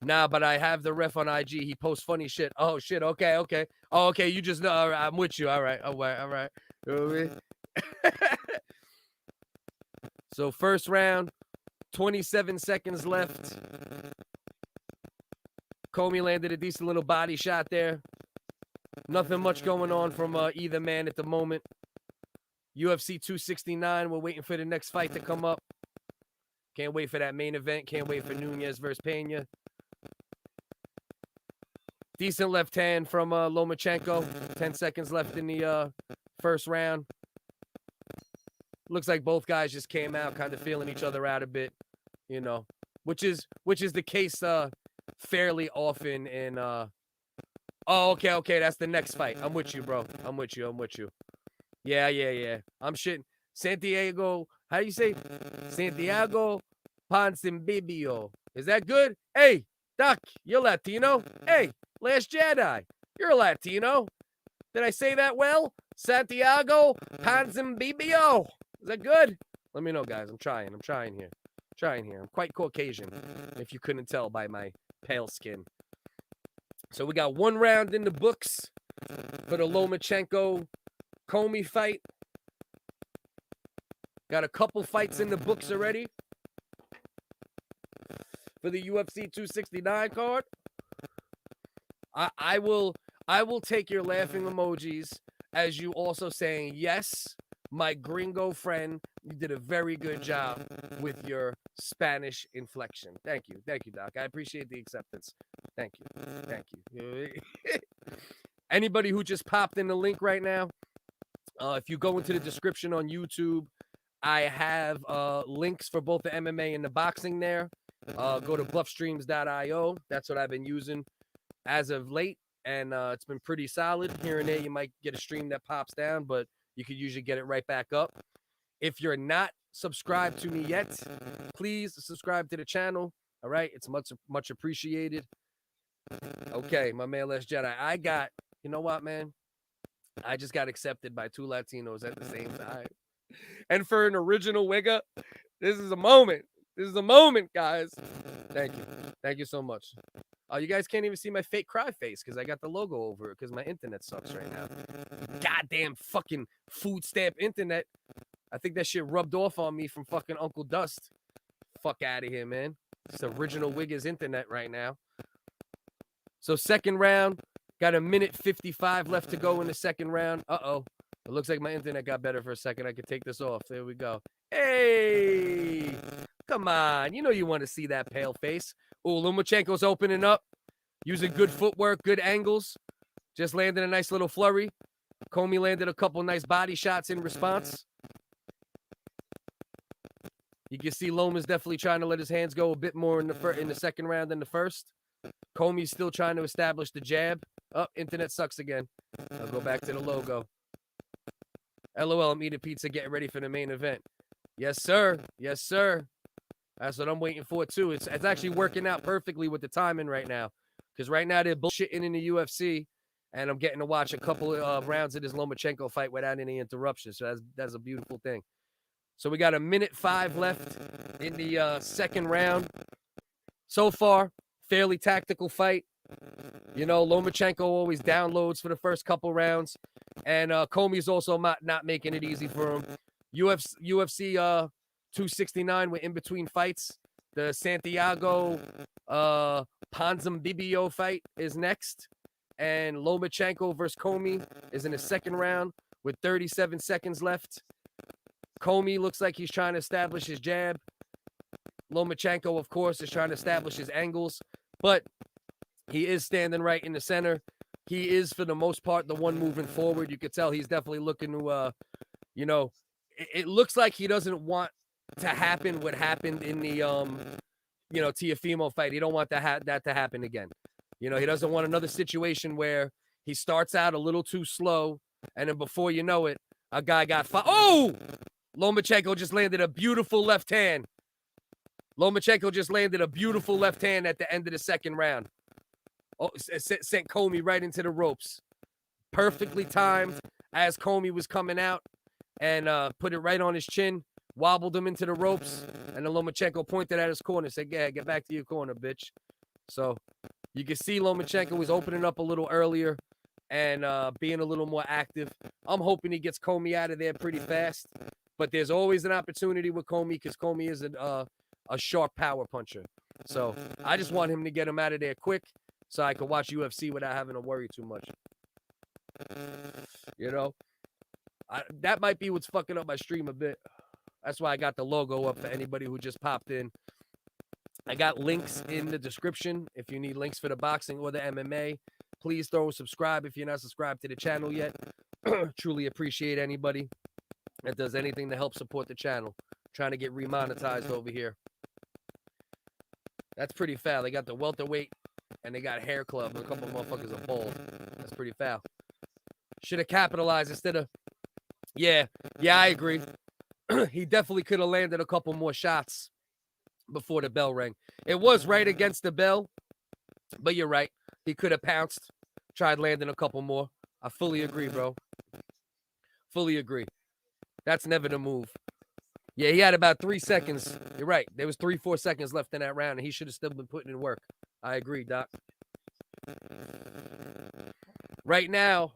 [SPEAKER 1] Nah, but I have the ref on IG. He posts funny shit. Oh, shit. Okay. Oh, okay. You just know. All right, I'm with you. All right. All right. You know what I mean? So first round, 27 seconds left. Commey landed a decent little body shot there. Nothing much going on from either man at the moment. UFC 269, we're waiting for the next fight to come up. Can't wait for that main event. Can't wait for Nunes versus Pena. Decent left hand from Lomachenko. 10 seconds left in the first round. Looks like both guys just came out kind of feeling each other out a bit, you know, which is the case fairly often in Oh, okay, that's the next fight. I'm with you, bro. I'm with you. Yeah. I'm shitting. Santiago, how do you say? Santiago Ponzinibbio. Is that good? Hey, Doc, you're Latino. Hey, Last Jedi, you're a Latino. Did I say that well? Santiago Ponzinibbio. Is that good? Let me know, guys. I'm trying here. I'm quite Caucasian, if you couldn't tell by my pale skin. So we got one round in the books for the Lomachenko-Commey fight. Got a couple fights in the books already for the UFC 269 card. I will take your laughing emojis as you also saying, yes, my gringo friend, you did a very good job with your Spanish inflection. Thank you, Doc. I appreciate the acceptance. Thank you. Anybody who just popped in the link right now, if you go into the description on YouTube, I have links for both the MMA and the boxing there. Go to bluffstreams.io. That's what I've been using as of late, and it's been pretty solid. Here and there, you might get a stream that pops down, but you could usually get it right back up. If you're not subscribed to me yet, please subscribe to the channel. All right, it's much appreciated. Okay, my man Les Jedi. You know what, man? I just got accepted by 2 Latinos at the same time. And for an original wigger, this is a moment. This is a moment, guys. Thank you. Thank you so much. You guys can't even see my fake cry face because I got the logo over it because my internet sucks right now. Goddamn fucking food stamp internet. I think that shit rubbed off on me from fucking Uncle Dust. Fuck out of here, man. It's original Wiggers internet right now. So second round, got a minute 55 left to go in the second round. Uh-oh. It looks like my internet got better for a second. I could take this off. There we go. Hey! Come on. You know you want to see that pale face. Oh, Lomachenko's opening up. Using good footwork, good angles. Just landed a nice little flurry. Commey landed a couple nice body shots in response. You can see Loma's definitely trying to let his hands go a bit more in the second round than the first. Commey's still trying to establish the jab. Oh, internet sucks again. I'll go back to the logo. LOL, I'm eating pizza, getting ready for the main event. Yes, sir. Yes, sir. That's what I'm waiting for, too. It's actually working out perfectly with the timing right now. Because right now they're bullshitting in the UFC, and I'm getting to watch a couple of rounds of this Lomachenko fight without any interruptions. So that's a beautiful thing. So we got a minute 5 left in the second round. So far, fairly tactical fight. You know, Lomachenko always downloads for the first couple rounds. And Commey's also not making it easy for him. UFC 269, we're in between fights. The Santiago Ponzinibbio fight is next. And Lomachenko versus Commey is in the second round with 37 seconds left. Commey looks like he's trying to establish his jab. Lomachenko, of course, is trying to establish his angles. But he is standing right in the center. He is, for the most part, the one moving forward. You could tell he's definitely looking to, you know, it looks like he doesn't want to happen what happened in the, you know, Teofimo fight. He don't want that to happen again. You know, he doesn't want another situation where he starts out a little too slow, and then before you know it, a guy got fired. Oh! Lomachenko just landed a beautiful left hand. Lomachenko just landed a beautiful left hand at the end of the second round. Oh, sent Commey right into the ropes. Perfectly timed as Commey was coming out and put it right on his chin, wobbled him into the ropes, and then Lomachenko pointed at his corner, said, yeah, get back to your corner, bitch. So you can see Lomachenko was opening up a little earlier and being a little more active. I'm hoping he gets Commey out of there pretty fast, but there's always an opportunity with Commey because Commey is a sharp power puncher. So I just want him to get him out of there quick so I can watch UFC without having to worry too much. You know, that might be what's fucking up my stream a bit. That's why I got the logo up for anybody who just popped in. I got links in the description if you need links for the boxing or the MMA. Please throw a subscribe if you're not subscribed to the channel yet. Truly appreciate anybody that does anything to help support the channel. Trying to get remonetized over here. That's pretty foul. They got the welterweight and they got hair club and a couple motherfuckers are bald. That's pretty foul. Should have capitalized instead of... Yeah, I agree. He definitely could have landed a couple more shots before the bell rang. It was right against the bell, but you're right. He could have pounced, tried landing a couple more. I fully agree, bro. Fully agree. That's never the move. Yeah, he had about 3 seconds. You're right. There was 3-4 seconds left in that round, and he should have still been putting in work. I agree, Doc. Right now,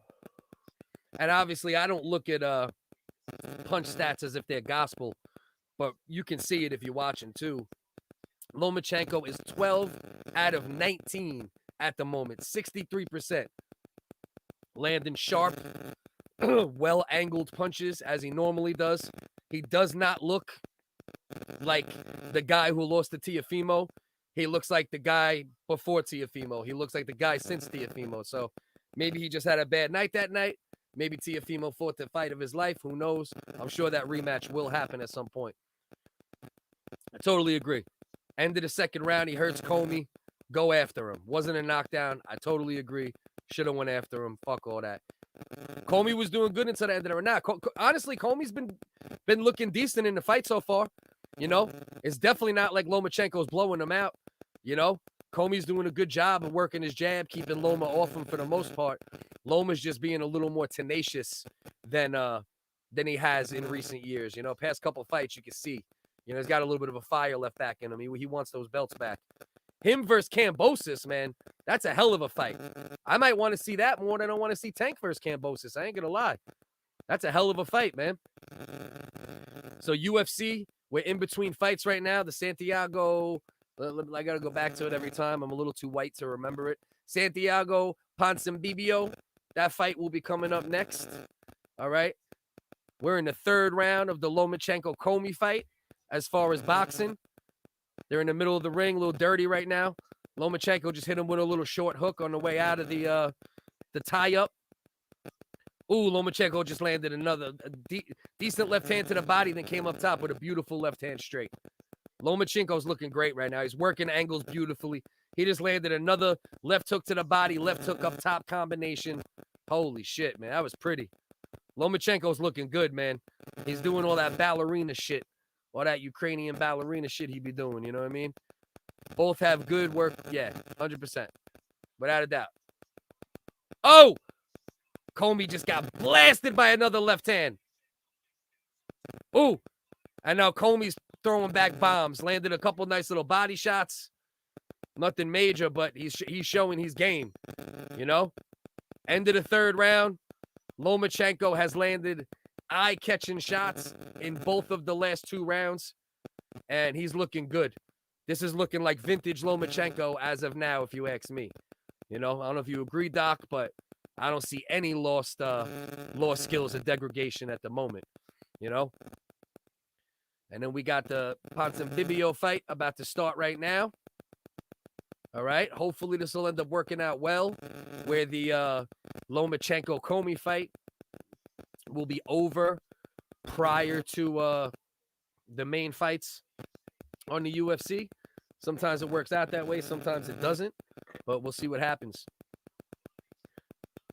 [SPEAKER 1] and obviously I don't look at punch stats as if they're gospel, but you can see it if you're watching too. Lomachenko is 12 out of 19 at the moment, 63%. Landing sharp, well-angled punches as he normally does. He does not look like the guy who lost to Teofimo. He looks like the guy before Teofimo. He looks like the guy since Teofimo. So maybe he just had a bad night that night. Maybe Teofimo fought the fight of his life. Who knows? I'm sure that rematch will happen at some point. I totally agree. End of the second round, he hurts Commey. Go after him. Wasn't a knockdown. I totally agree. Should have went after him. Fuck all that. Commey was doing good until the end of the round. Nah, honestly, Commey's been looking decent in the fight so far. You know, it's definitely not like Lomachenko's blowing him out. You know, Commey's doing a good job of working his jab, keeping Loma off him for the most part. Loma's just being a little more tenacious than he has in recent years. You know, past couple fights, you can see, you know, he's got a little bit of a fire left back in him. He wants those belts back. Him versus Kambosos, man, that's a hell of a fight. I might want to see that more than I want to see Tank versus Kambosos. I ain't gonna lie. That's a hell of a fight, man. So UFC, we're in between fights right now. The Santiago, I gotta go back to it every time. I'm a little too white to remember it. Santiago Ponzinibbio, that fight will be coming up next. All right. We're in the third round of the Lomachenko-Commey fight as far as boxing. They're in the middle of the ring, a little dirty right now. Lomachenko just hit him with a little short hook on the way out of the tie-up. Ooh, Lomachenko just landed another decent left hand to the body, then came up top with a beautiful left hand straight. Lomachenko's looking great right now. He's working angles beautifully. He just landed another left hook to the body, left hook up top combination. Holy shit, man. That was pretty. Lomachenko's looking good, man. He's doing all that ballerina shit. All that Ukrainian ballerina shit he be doing, you know what I mean? Both have good work. Yeah, 100%. Without a doubt. Oh! Commey just got blasted by another left hand. Ooh. And now Commey's throwing back bombs. Landed a couple nice little body shots. Nothing major, but he's showing his game, you know? End of the third round. Lomachenko has landed eye-catching shots in both of the last two rounds, and he's looking good. This is looking like vintage Lomachenko as of now, if you ask me. You know, I don't know if you agree, Doc, but I don't see any lost skills or degradation at the moment, you know? And then we got the Ponzinibbio fight about to start right now. All right, hopefully this will end up working out well, where the Lomachenko-Commey fight will be over prior to the main fights on the UFC. Sometimes it works out that way, sometimes it doesn't, but we'll see what happens.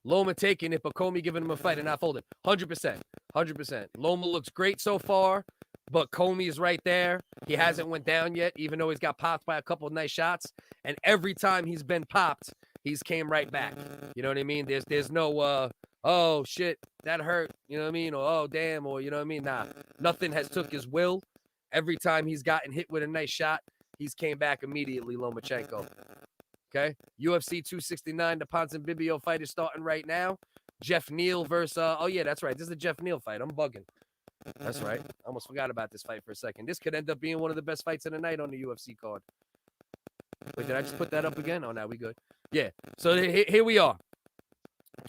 [SPEAKER 1] Loma taking it, but Commey giving him a fight and not folding. 100%. 100%. Loma looks great so far, but Commey is right there. He hasn't went down yet, even though he's got popped by a couple of nice shots. And every time he's been popped, he's came right back. You know what I mean? There's no, oh, shit, that hurt. You know what I mean? Or, oh, damn, or, you know what I mean? Nah, nothing has took his will. Every time he's gotten hit with a nice shot, he's came back immediately, Lomachenko. Okay? UFC 269, the Ponzinibbio fight is starting right now. Jeff Neal versus, oh, yeah, that's right. This is a Jeff Neal fight. I'm bugging. That's right. I almost forgot about this fight for a second. This could end up being one of the best fights of the night on the UFC card. Wait, did I just put that up again? Oh, no, we good. Yeah. So here we are.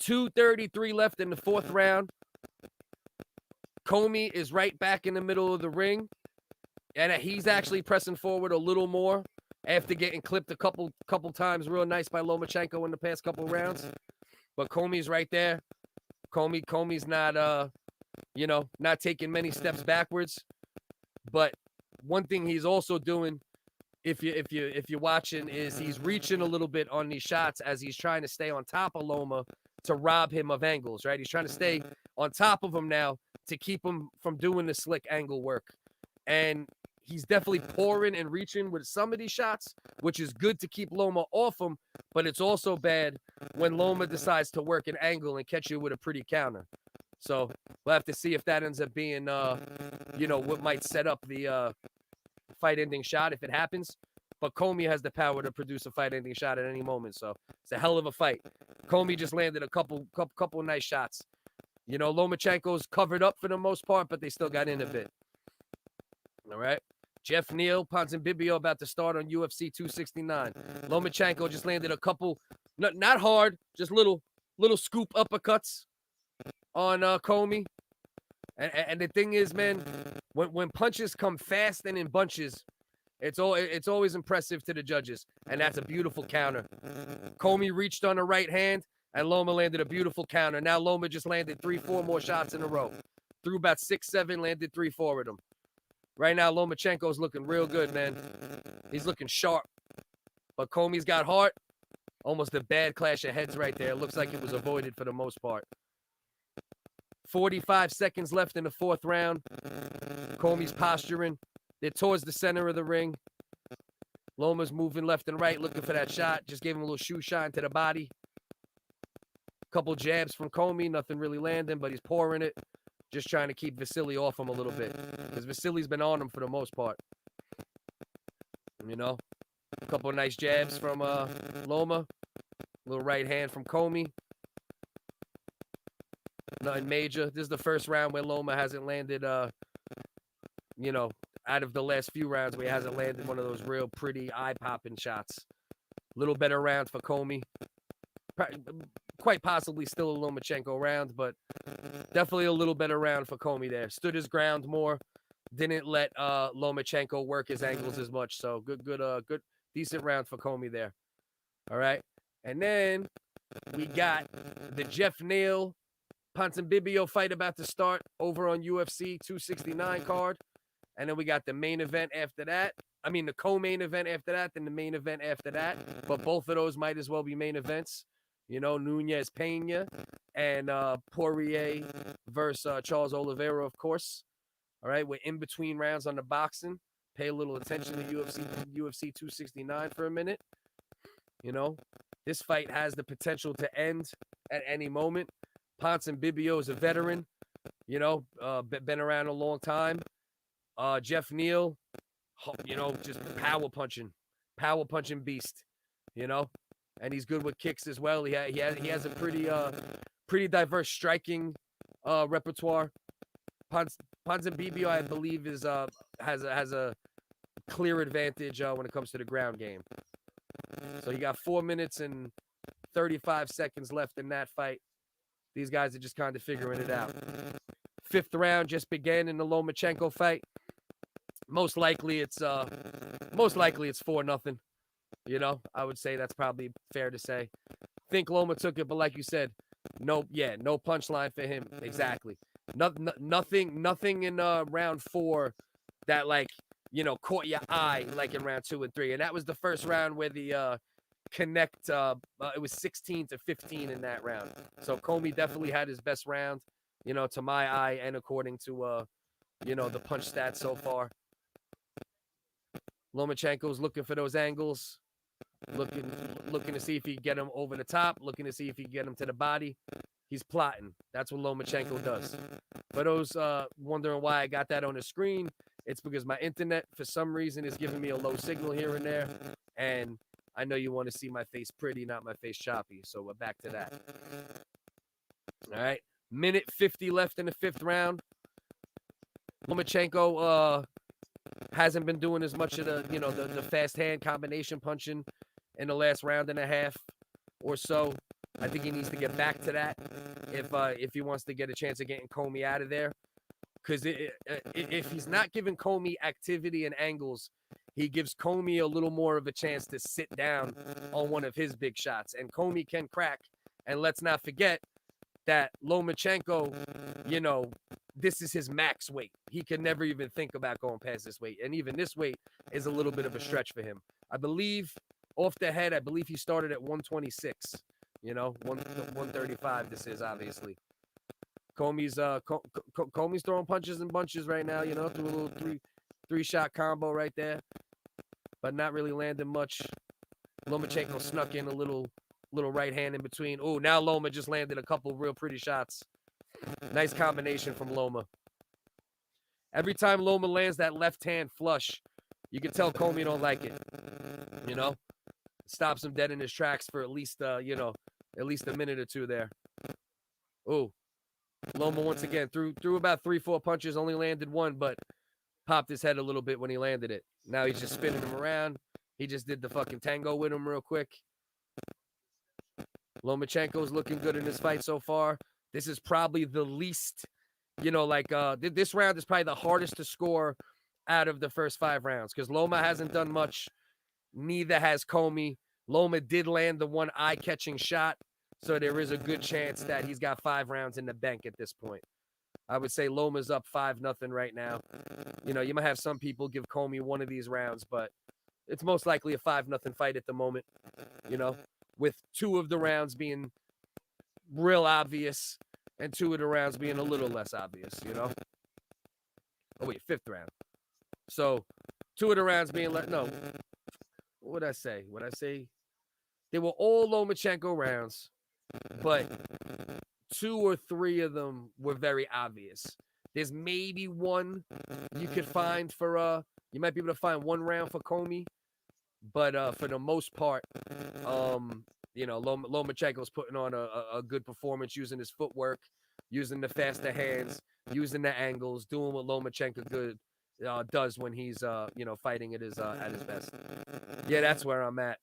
[SPEAKER 1] 2:33 left in the fourth round. Commey is right back in the middle of the ring. And he's actually pressing forward a little more after getting clipped a couple times real nice by Lomachenko in the past couple rounds. But Commey's right there. Commey's not you know, not taking many steps backwards. But one thing he's also doing, if you're watching, is he's reaching a little bit on these shots as he's trying to stay on top of Loma to rob him of angles, right? He's trying to stay on top of him now to keep him from doing the slick angle work. And he's definitely pouring and reaching with some of these shots, which is good to keep Loma off him, but it's also bad when Loma decides to work an angle and catch you with a pretty counter. So we'll have to see if that ends up being, you know, what might set up the fight-ending shot if it happens. But Commey has the power to produce a fight-ending shot at any moment, so it's a hell of a fight. Commey just landed a couple nice shots. You know, Lomachenko's covered up for the most part, but they still got in a bit. All right. Jeff Neal, Ponzinibbio about to start on UFC 269. Lomachenko just landed a couple, not hard, just little scoop uppercuts on Commey. And the thing is, man, when punches come fast and in bunches, it's always impressive to the judges, and that's a beautiful counter. Commey reached on the right hand, and Loma landed a beautiful counter. Now Loma just landed 3-4 more shots in a row. Threw about 6-7, landed 3-4 of them. Right now, Lomachenko's looking real good, man. He's looking sharp. But Commey's got heart. Almost a bad clash of heads right there. Looks like it was avoided for the most part. 45 seconds left in the fourth round. Commey's posturing. They're towards the center of the ring. Loma's moving left and right, looking for that shot. Just gave him a little shoe shot into the body. Couple jabs from Commey. Nothing really landing, but he's pouring it. Just trying to keep Vasyl off him a little bit. Because Vasyly's been on him for the most part. You know? A couple of nice jabs from Loma. Little right hand from Commey. Nothing major. This is the first round where Loma hasn't landed, you know, out of the last few rounds where he hasn't landed one of those real pretty eye-popping shots. A little better round for Commey. Quite possibly still a Lomachenko round, but definitely a little better round for Commey there. Stood his ground more. Didn't let Lomachenko work his angles as much. So good, decent round for Commey there. All right. And then we got the Jeff Neal Ponzinibbio fight about to start over on UFC 269 card. And then we got the main event after that. I mean, the co-main event after that, then the main event after that. But both of those might as well be main events. You know, Nunes Pena and Poirier versus Charles Oliveira, of course. All right, we're in between rounds on the boxing. Pay a little attention to UFC 269 for a minute. You know, this fight has the potential to end at any moment. Ponzinibbio is a veteran, you know, been around a long time. Jeff Neal, you know, just power punching beast, you know, and he's good with kicks as well. He has a pretty diverse striking repertoire. Ponzinibbio, I believe, has a clear advantage when it comes to the ground game. So you got 4 minutes and 35 seconds left in that fight. These guys are just kind of figuring it out. Fifth round just began in the Lomachenko fight. Most likely it's 4-0. You know, I would say that's probably fair to say. Think Loma took it, but like you said, no punchline for him. Exactly. Nothing in round 4 that, like, you know, caught your eye like in round 2 and 3. And that was the first round where the connect, it was 16-15 in that round. So Commey definitely had his best round, you know, to my eye and according to, you know, the punch stats so far. Lomachenko's looking for those angles, looking to see if he can get him over the top, looking to see if he can get him to the body. He's plotting. That's what Lomachenko does. For those wondering why I got that on the screen, it's because my internet, for some reason, is giving me a low signal here and there. And I know you want to see my face pretty, not my face choppy. So we're back to that. All right. Minute 50 left in the fifth round. Lomachenko hasn't been doing as much of the, you know, the fast hand combination punching in the last round and a half or so. I think he needs to get back to that if he wants to get a chance of getting Commey out of there. Because if he's not giving Commey activity and angles, he gives Commey a little more of a chance to sit down on one of his big shots. And Commey can crack. And let's not forget that Lomachenko, you know, this is his max weight. He can never even think about going past this weight. And even this weight is a little bit of a stretch for him. I believe, off the head, I believe he started at 126. You know, 135 this is, obviously. Commey's throwing punches and bunches right now, you know, through a little three-shot combo right there. But not really landing much. Lomachenko snuck in a little right hand in between. Oh, now Loma just landed a couple real pretty shots. Nice combination from Loma. Every time Loma lands that left hand flush, you can tell Commey don't like it. You know? Stops him dead in his tracks for at least, you know, at least a minute or two there. Oh, Loma once again threw about 3-4 punches, only landed one, but popped his head a little bit when he landed it. Now he's just spinning him around. He just did the fucking tango with him real quick. Lomachenko's looking good in this fight so far. This is probably the least, you know, like, this round is probably the hardest to score out of the first 5 rounds because Loma hasn't done much. Neither has Commey. Loma did land the one eye-catching shot, so there is a good chance that he's got 5 rounds in the bank at this point. I would say Loma's up 5-0 right now. You know, you might have some people give Commey one of these rounds, but it's most likely a 5-0 fight at the moment, you know, with 2 of the rounds being real obvious and 2 of the rounds being a little less obvious, you know? Oh, wait, 5th round. So 2 of the rounds being no. What would I say? Would I say they were all Lomachenko rounds, but 2 or 3 of them were very obvious. There's maybe one you could find for you might be able to find 1 round for Commey, but for the most part, you know, Lomachenko's putting on a good performance using his footwork, using the faster hands, using the angles, doing what Lomachenko good does when he's you know, fighting at his best. Yeah, that's where I'm at.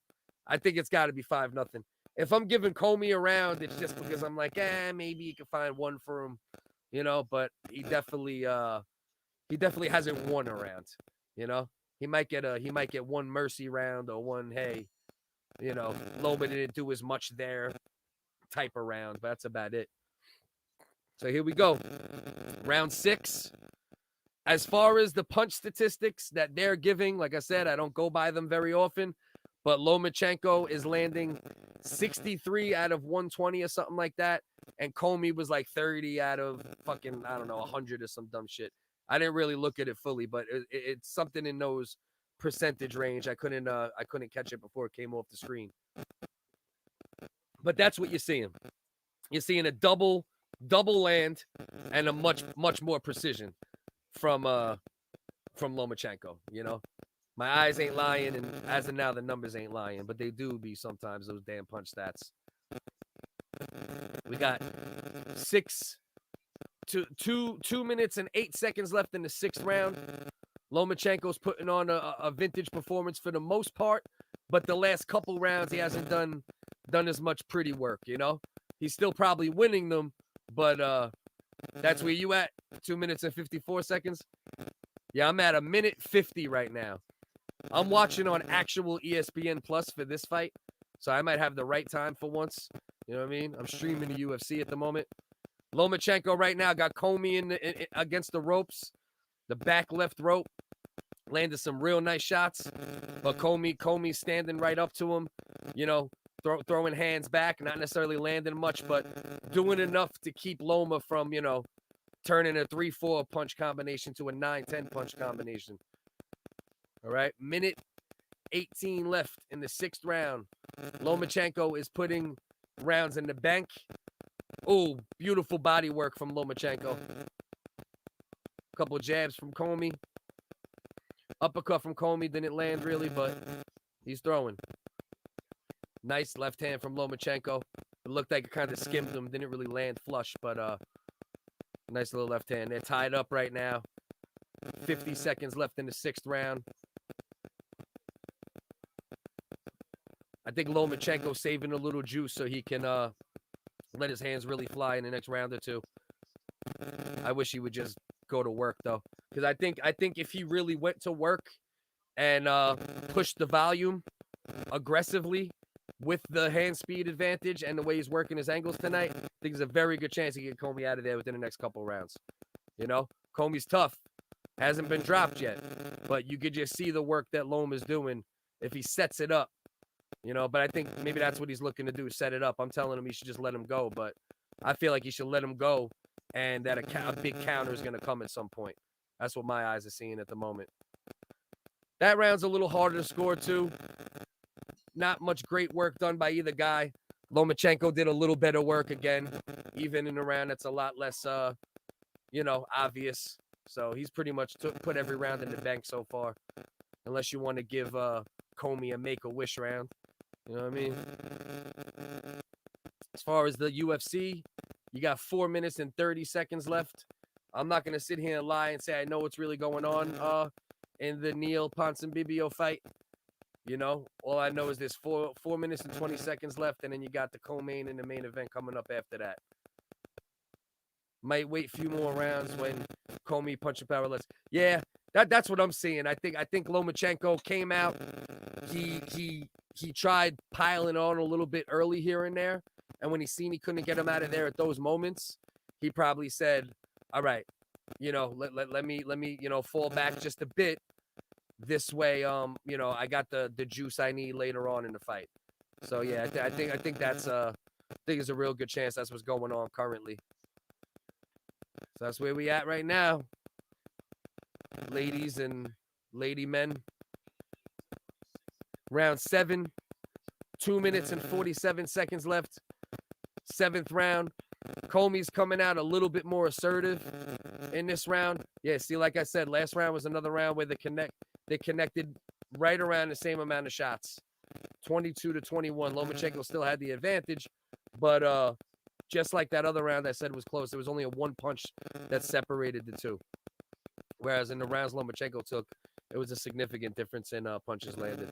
[SPEAKER 1] I think it's got to be 5-0. If I'm giving Commey a round, it's just because I'm like, maybe you can find one for him, you know. But he definitely hasn't won a round, you know. He might get one mercy round or one, hey, you know, Loma didn't do as much there type of round, but that's about it. So here we go, round 6. As far as the punch statistics that they're giving, like I said, I don't go by them very often, but Lomachenko is landing 63 out of 120 or something like that, and Commey was like 30 out of fucking, I don't know, 100 or some dumb shit. I didn't really look at it fully, but it's something in those percentage range. I couldn't catch it before it came off the screen. But that's what you're seeing. You're seeing a double land and a much more precision from Lomachenko, you know. My eyes ain't lying, and as of now, the numbers ain't lying, but they do be sometimes, those damn punch stats. We got 2 minutes and 8 seconds left in the 6th round. Lomachenko's putting on a vintage performance for the most part, but the last couple rounds he hasn't done as much pretty work, you know. He's still probably winning them, but that's where you at. 2 minutes and 54 seconds. Yeah, I'm at 1:50 right now. I'm watching on actual ESPN Plus for this fight, so I might have the right time for once. You know what I mean? I'm streaming the UFC at the moment. Lomachenko right now got Commey in against the ropes, the back left rope. Landed some real nice shots, but Commey's standing right up to him, you know, throwing hands back, not necessarily landing much, but doing enough to keep Loma from, you know, turning a 3-4 punch combination to a 9-10 punch combination. All right, 1:18 left in the 6th round. Lomachenko is putting rounds in the bank. Oh, beautiful body work from Lomachenko. Couple jabs from Commey. Uppercut from Commey didn't land really, but he's throwing. Nice left hand from Lomachenko. It looked like it kind of skimmed him. Didn't really land flush, but nice little left hand. They're tied up right now. 50 seconds left in the 6th round. I think Lomachenko's saving a little juice so he can let his hands really fly in the next round or two. I wish he would just go to work though, because I think if he really went to work and pushed the volume aggressively with the hand speed advantage and the way he's working his angles tonight, I think there's a very good chance he can get Commey out of there within the next couple rounds. You know, Commey's tough, hasn't been dropped yet, but you could just see the work that Loma's doing if he sets it up. You know, but I think maybe that's what he's looking to do, set it up. I'm telling him he should just let him go, but I feel like he should let him go, and that a big counter is going to come at some point. That's what my eyes are seeing at the moment. That round's a little harder to score, too. Not much great work done by either guy. Lomachenko did a little better work again, even in a round that's a lot less, you know, obvious. So he's pretty much put every round in the bank so far, unless you want to give Commey a make-a-wish round. You know what I mean? As far as the UFC, you got 4 minutes and 30 seconds left. I'm not going to sit here and lie and say I know what's really going on in the Neil Ponzinibbio fight. You know, all I know is there's 4 minutes and 20 seconds left, and then you got the co-main and the main event coming up after that. Might wait a few more rounds when Commey punching powerless. Yeah, that's what I'm seeing. I think Lomachenko came out. He tried piling on a little bit early here and there, and when he seen he couldn't get him out of there at those moments, he probably said, all right, you know, let me, you know, fall back just a bit. This way, you know, I got the juice I need later on in the fight. So yeah, I think that's I think it's a real good chance that's what's going on currently. So that's where we at right now, ladies and lady men. Round 7, 2 minutes and 47 seconds left. 7th round. Commey's coming out a little bit more assertive in this round. Yeah, see, like I said, last round was another round where they connected right around the same amount of shots. 22-21. Lomachenko still had the advantage, but just like that other round I said was close, there was only a 1 punch that separated the two. Whereas in the rounds Lomachenko took, it was a significant difference in punches landed.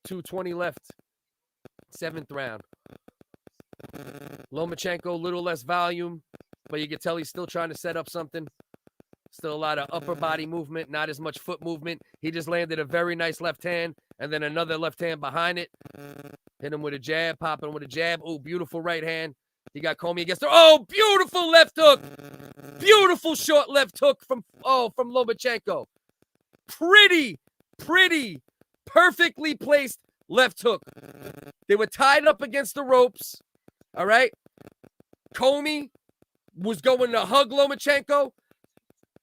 [SPEAKER 1] 2:20 left. 7th round. Lomachenko, a little less volume, but you can tell he's still trying to set up something. Still a lot of upper body movement, not as much foot movement. He just landed a very nice left hand, and then another left hand behind it. Hit him with a jab, popping with a jab. Oh, beautiful right hand. He got Commey against the... Oh, beautiful left hook. Beautiful short left hook from Lomachenko. Pretty, perfectly placed left hook. They were tied up against the ropes. All right. Commey was going to hug Lomachenko.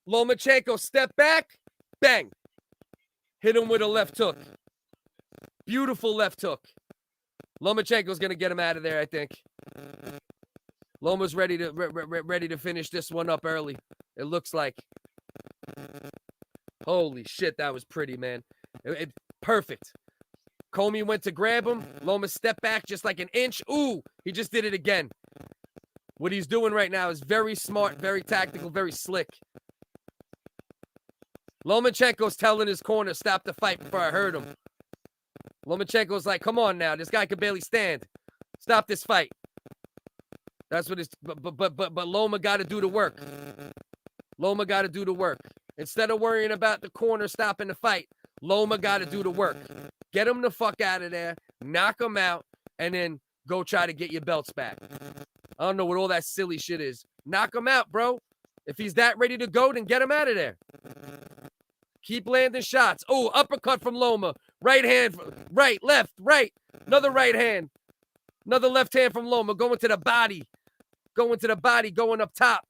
[SPEAKER 1] Lomachenko stepped back. Bang. Hit him with a left hook. Beautiful left hook. Lomachenko's going to get him out of there, I think. Loma's ready to finish this one up early. It looks like. Holy shit, that was pretty, man. Perfect. Commey went to grab him. Loma stepped back just like an inch. Ooh, he just did it again. What he's doing right now is very smart, very tactical, very slick. Lomachenko's telling his corner, stop the fight before I hurt him. Lomachenko's like, come on now, this guy can barely stand. Stop this fight. That's what it's, but Loma got to do the work. Loma got to do the work. Instead of worrying about the corner stopping the fight, Loma got to do the work. Get him the fuck out of there, knock him out, and then go try to get your belts back. I don't know what all that silly shit is. Knock him out, bro. If he's that ready to go, then get him out of there. Keep landing shots. Oh, uppercut from Loma. Right hand, right, left, right. Another right hand. Another left hand from Loma. Going to the body. Going to the body, going up top.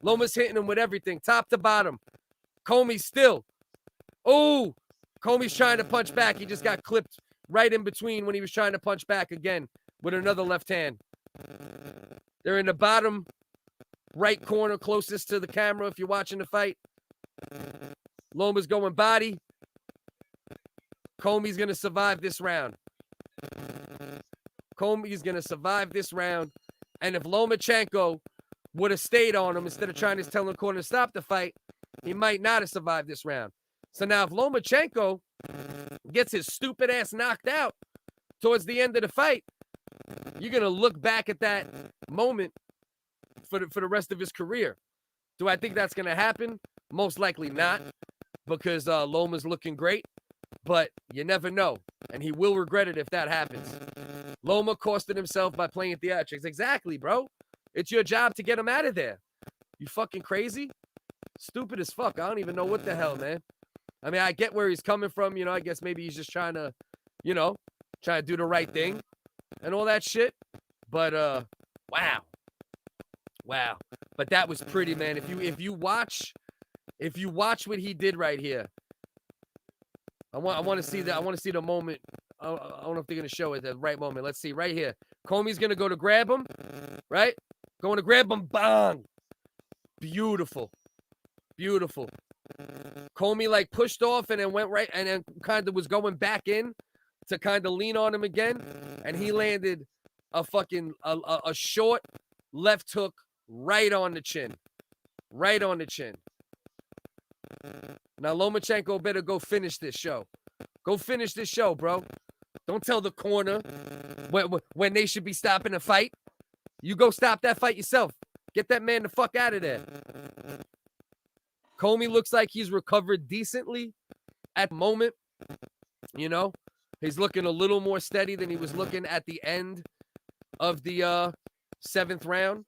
[SPEAKER 1] Loma's hitting him with everything, top to bottom. Commey still. Oh, Commey's trying to punch back. He just got clipped right in between when he was trying to punch back again with another left hand. They're in the bottom right corner closest to the camera if you're watching the fight. Loma's going body. Commey's going to survive this round. Commey's going to survive this round. And if Lomachenko would have stayed on him instead of trying to tell the corner to stop the fight, he might not have survived this round. So now if Lomachenko gets his stupid ass knocked out towards the end of the fight, you're going to look back at that moment for the rest of his career. Do I think that's going to happen? Most likely not, because Loma's looking great, but you never know, and he will regret it if that happens. Loma costed himself by playing theatrics. Exactly, bro. It's your job to get him out of there. You fucking crazy? Stupid as fuck. I don't even know what the hell, man. I mean, I get where he's coming from. You know, I guess maybe he's just trying to, you know, try to do the right thing and all that shit. But, wow. Wow. But that was pretty, man. If you watch what he did right here, I want to see that. I want to see the moment. I don't know if they're going to show it at the right moment. Let's see right here. Commey's going to go to grab him, right? Going to grab him. Bang. Beautiful. Beautiful. Commey like pushed off and then went right and then kind of was going back in to kind of lean on him again. And he landed a fucking a short left hook right on the chin. Right on the chin. Now Lomachenko better go finish this show. Go finish this show, bro. Don't tell the corner when they should be stopping a fight. You go stop that fight yourself. Get that man the fuck out of there. Commey looks like he's recovered decently at the moment. You know, he's looking a little more steady than he was looking at the end of the 7th round.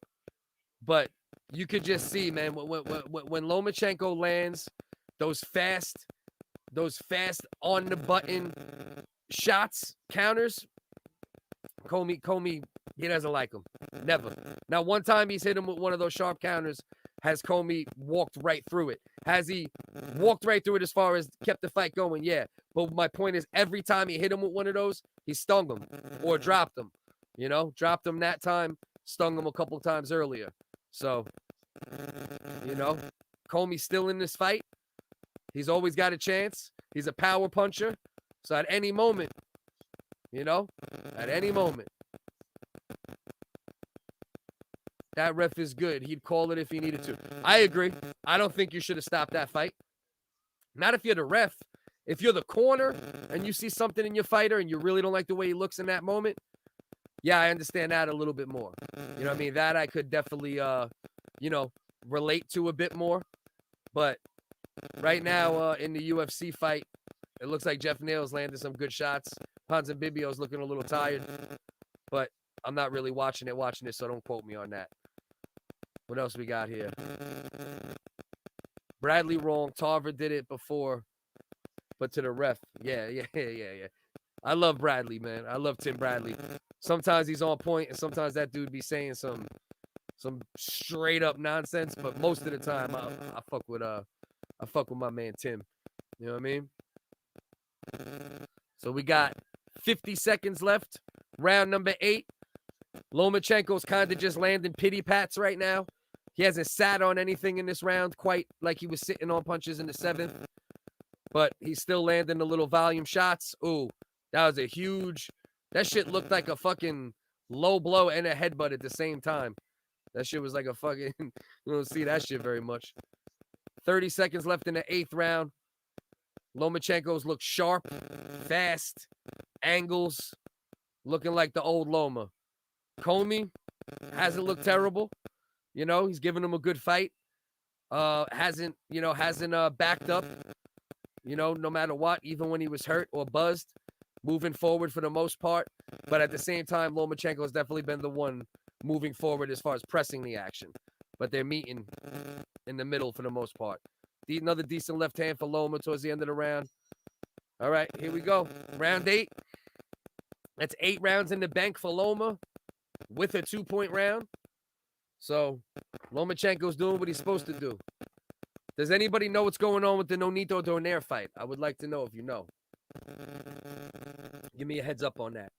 [SPEAKER 1] But you could just see, man, when Lomachenko lands those fast on the button shots, counters, Comey, he doesn't like him. Never. Now, one time he's hit him with one of those sharp counters. Has Comey walked right through it? Has he walked right through it as far as kept the fight going? Yeah. But my point is, every time he hit him with one of those, he stung him or dropped him. You know, dropped him that time, stung him a couple times earlier. So, you know, Comey's still in this fight. He's always got a chance. He's a power puncher. So at any moment, you know, at any moment, that ref is good. He'd call it if he needed to. I agree. I don't think you should have stopped that fight. Not if you're the ref. If you're the corner and you see something in your fighter and you really don't like the way he looks in that moment, yeah, I understand that a little bit more. You know what I mean? That I could definitely, you know, relate to a bit more. But right now in the UFC fight, it looks like Jeff Nail's landed some good shots. Ponzinibbio's looking a little tired. But I'm not really watching it, so don't quote me on that. What else we got here? Bradley wrong. Tarver did it before, but to the ref. Yeah. I love Bradley, man. I love Tim Bradley. Sometimes he's on point, and sometimes that dude be saying some straight up nonsense. But most of the time, I fuck with my man Tim. You know what I mean? So we got 50 seconds left. Round number 8. Lomachenko's kind of just landing pity pats right now. He hasn't sat on anything in this round quite like he was sitting on punches in the 7th. But he's still landing the little volume shots. Ooh, that was a huge... That shit looked like a fucking low blow and a headbutt at the same time. That shit was like a fucking... You don't see that shit very much. 30 seconds left in the 8th round. Lomachenko's look sharp, fast, angles, looking like the old Loma. Comey hasn't looked terrible. You know, he's giving him a good fight. Hasn't backed up, you know, no matter what, even when he was hurt or buzzed, moving forward for the most part. But at the same time, Lomachenko has definitely been the one moving forward as far as pressing the action. But they're meeting in the middle for the most part. Another decent left hand for Loma towards the end of the round. All right, here we go. Round 8. That's 8 rounds in the bank for Loma with a 2-point round. So Lomachenko's doing what he's supposed to do. Does anybody know what's going on with the Nonito Donaire fight? I would like to know if you know. Give me a heads up on that.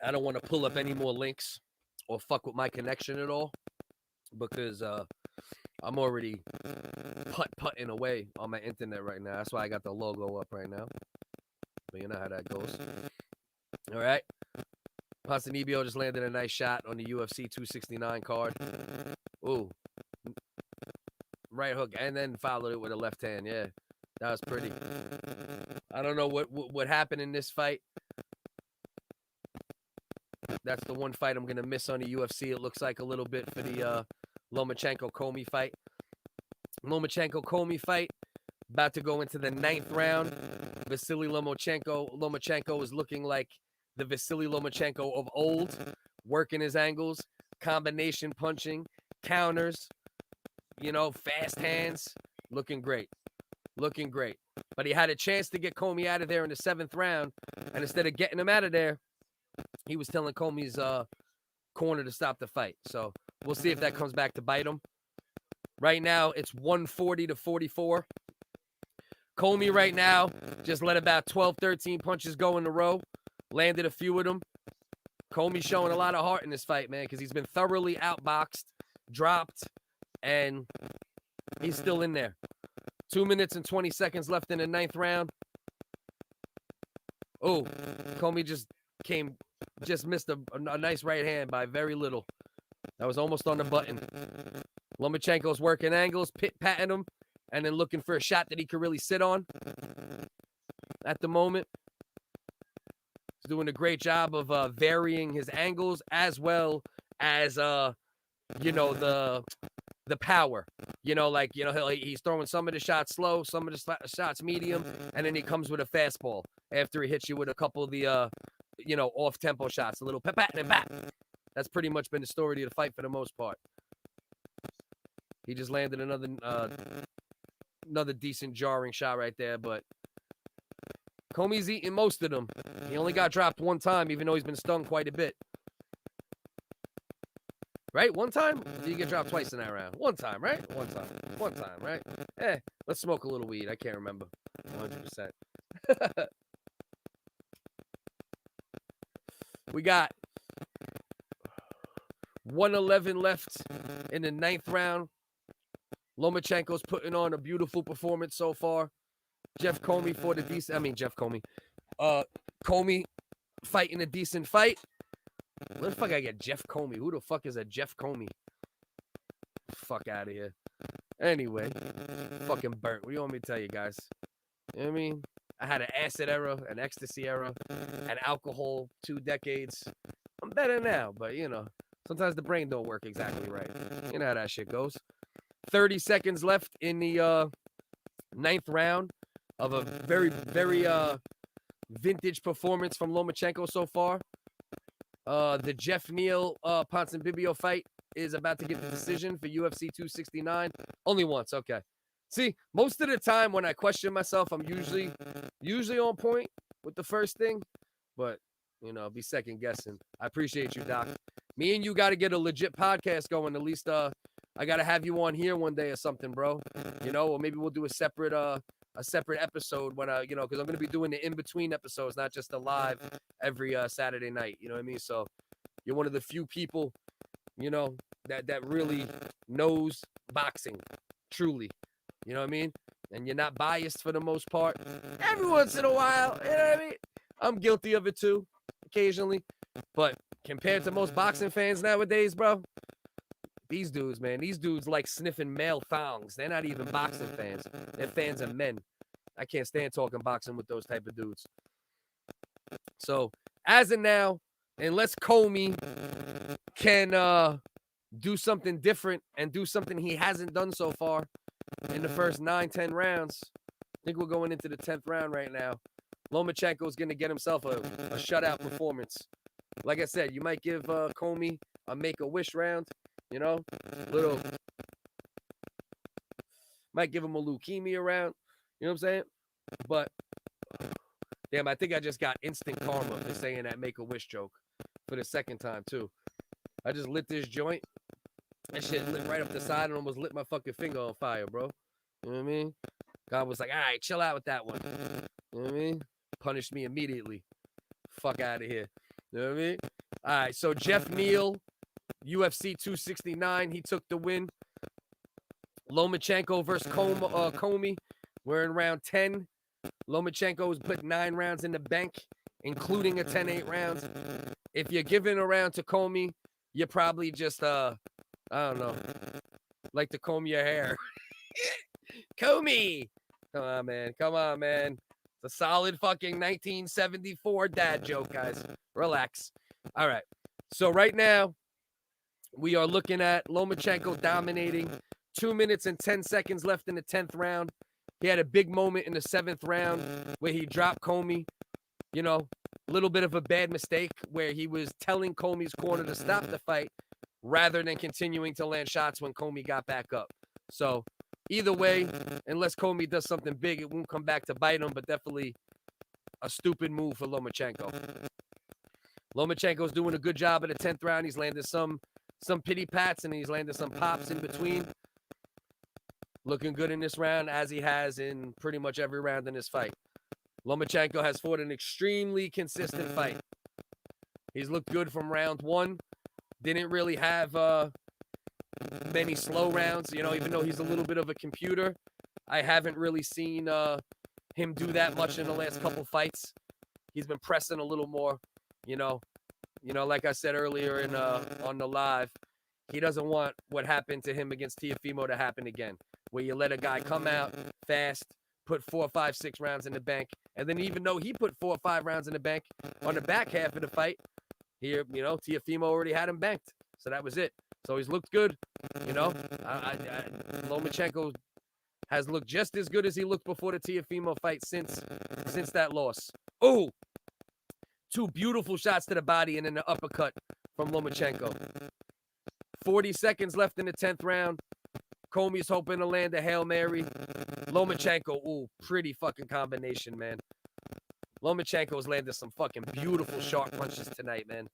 [SPEAKER 1] I don't want to pull up any more links or fuck with my connection at all because I'm already putting away on my internet right now. That's why I got the logo up right now. But you know how that goes. All right. Ponzinibbio just landed a nice shot on the UFC 269 card. Ooh. Right hook. And then followed it with a left hand. Yeah. That was pretty. I don't know what happened in this fight. That's the one fight I'm going to miss on the UFC. It looks like a little bit for the Lomachenko-Comey fight. Lomachenko-Comey fight. About to go into the 9th round. Vasyl Lomachenko. Lomachenko is looking like the Vasyl Lomachenko of old. Working his angles. Combination punching. Counters. You know, fast hands. Looking great. Looking great. But he had a chance to get Comey out of there in the 7th round. And instead of getting him out of there, he was telling Comey's corner to stop the fight. So we'll see if that comes back to bite him. Right now, it's 140-44. Comey right now just let about 12, 13 punches go in a row. Landed a few of them. Comey's showing a lot of heart in this fight, man, because he's been thoroughly outboxed, dropped, and he's still in there. 2 minutes and 20 seconds left in the 9th round. Oh, Comey just missed a nice right hand by very little. That was almost on the button. Lomachenko's working angles, patting him, and then looking for a shot that he could really sit on. At the moment, he's doing a great job of varying his angles as well as you know, the power. You know, like, you know, he's throwing some of the shots slow, some of the shots medium, and then he comes with a fastball after he hits you with a couple of the you know, off-tempo shots, a little pat and bat. That's pretty much been the story of the fight for the most part. He just landed another decent jarring shot right there, but Commey's eating most of them. He only got dropped one time, even though he's been stung quite a bit. Right? One time? Did you get dropped twice in that round? One time, right? One time, right? Let's smoke a little weed. I can't remember. 100%. We got 1:11 left in the 9th round. Lomachenko's putting on a beautiful performance so far. Commey fighting a decent fight. Where the fuck I get Jeff Commey? Who the fuck is a Jeff Commey? Fuck out of here. Anyway, fucking burnt. What do you want me to tell you guys? You know what I mean? I had an acid era, an ecstasy era, an alcohol 2 decades. I'm better now, but you know, sometimes the brain don't work exactly right. You know how that shit goes. 30 seconds left in the 9th round of a very, very vintage performance from Lomachenko so far. The Jeff Neal Ponzinibbio fight is about to get the decision for UFC 269. Only once, okay. See, most of the time when I question myself, I'm usually on point with the first thing, but you know, I'll be second guessing. I appreciate you, Doc. Me and you got to get a legit podcast going. At least I got to have you on here one day or something, bro. You know, or maybe we'll do a separate episode when you know, because I'm gonna be doing the in-between episodes, not just the live every Saturday night. You know what I mean? So you're one of the few people, you know, that really knows boxing, truly. You know what I mean? And you're not biased for the most part. Every once in a while, you know what I mean? I'm guilty of it too, occasionally. But compared to most boxing fans nowadays, bro, these dudes, man, these dudes like sniffing male thongs. They're not even boxing fans. They're fans of men. I can't stand talking boxing with those type of dudes. So, as of now, unless Commey can do something different and do something he hasn't done so far in the first 9-10 rounds, I think we're going into the 10th round right now. Lomachenko's going to get himself a shutout performance. Like I said, you might give Commey a make-a-wish round. You know, might give him a leukemia round. You know what I'm saying? But, damn, I think I just got instant karma for saying that make-a-wish joke for the second time, too. I just lit this joint. That shit lit right up the side and almost lit my fucking finger on fire, bro. You know what I mean? God was like, all right, chill out with that one. You know what I mean? Punished me immediately. Fuck out of here. You know what I mean? All right, so Jeff Neal, UFC 269, he took the win. Lomachenko versus Commey. We're in round 10. Lomachenko's put 9 rounds in the bank, including a 10-8 rounds. If you're giving a round to Commey, you're probably just, I don't know, like to comb your hair. Commey! Come on, man. Come on, man. It's a solid fucking 1974 dad joke, guys. Relax. All right. So right now, we are looking at Lomachenko dominating. 2 minutes and 10 seconds left in the 10th round. He had a big moment in the 7th round where he dropped Commey. You know, a little bit of a bad mistake where he was telling Commey's corner to stop the fight rather than continuing to land shots when Commey got back up. So either way, unless Commey does something big, it won't come back to bite him, but definitely a stupid move for Lomachenko. Lomachenko's doing a good job at the 10th round. He's landed some pity pats and he's landed some pops in between. Looking good in this round as he has in pretty much every round in this fight. Lomachenko has fought an extremely consistent fight. He's looked good from round 1. Didn't really have many slow rounds, you know, even though he's a little bit of a computer. I haven't really seen him do that much in the last couple fights. He's been pressing a little more, you know, like I said earlier in on the live, he doesn't want what happened to him against Teofimo to happen again, where you let a guy come out fast, put 4, 5, 6 rounds in the bank, and then even though he put 4 or 5 rounds in the bank on the back half of the fight, here, you know, Teofimo already had him banked, so that was it. So he's looked good, you know. Lomachenko has looked just as good as he looked before the Teofimo fight since that loss. Oh, 2 beautiful shots to the body and then the uppercut from Lomachenko. 40 seconds left in the 10th round. Commey's hoping to land a Hail Mary. Lomachenko, ooh, pretty fucking combination, man. Lomachenko's landed some fucking beautiful sharp punches tonight, man.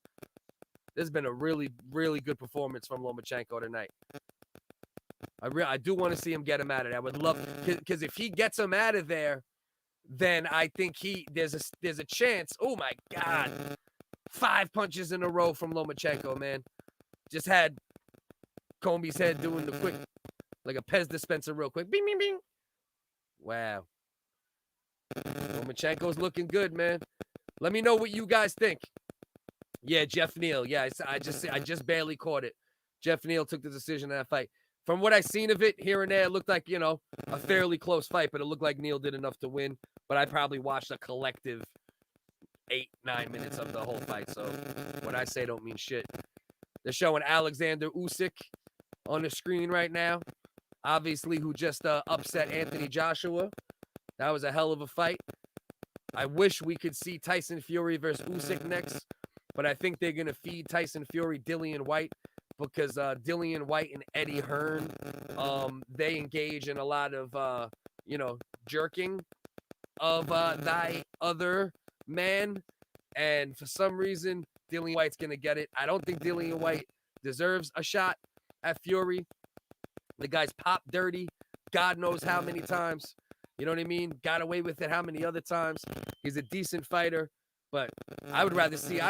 [SPEAKER 1] This has been a really, really good performance from Lomachenko tonight. I do want to see him get him out of there. I would love, because if he gets him out of there, then I think there's a chance. Oh my God. 5 punches in a row from Lomachenko, man. Just had Commey's head doing the quick, like a Pez dispenser real quick. Bing, bing, bing. Wow. Lomachenko's looking good, man. Let me know what you guys think. Yeah, Jeff Neal. Yeah, I just barely caught it. Jeff Neal took the decision in that fight. From what I've seen of it, here and there, it looked like, you know, a fairly close fight, but it looked like Neal did enough to win. But I probably watched a collective 8-9 minutes of the whole fight. So what I say don't mean shit. They're showing Alexander Usyk on the screen right now. Obviously, who just upset Anthony Joshua. That was a hell of a fight. I wish we could see Tyson Fury versus Usyk next, but I think they're going to feed Tyson Fury Dillian White because Dillian White and Eddie Hearn, they engage in a lot of, you know, jerking of thy other man. And for some reason, Dillian White's going to get it. I don't think Dillian White deserves a shot at Fury. The guy's popped dirty God knows how many times. You know what I mean? Got away with it how many other times? He's a decent fighter, but I would rather see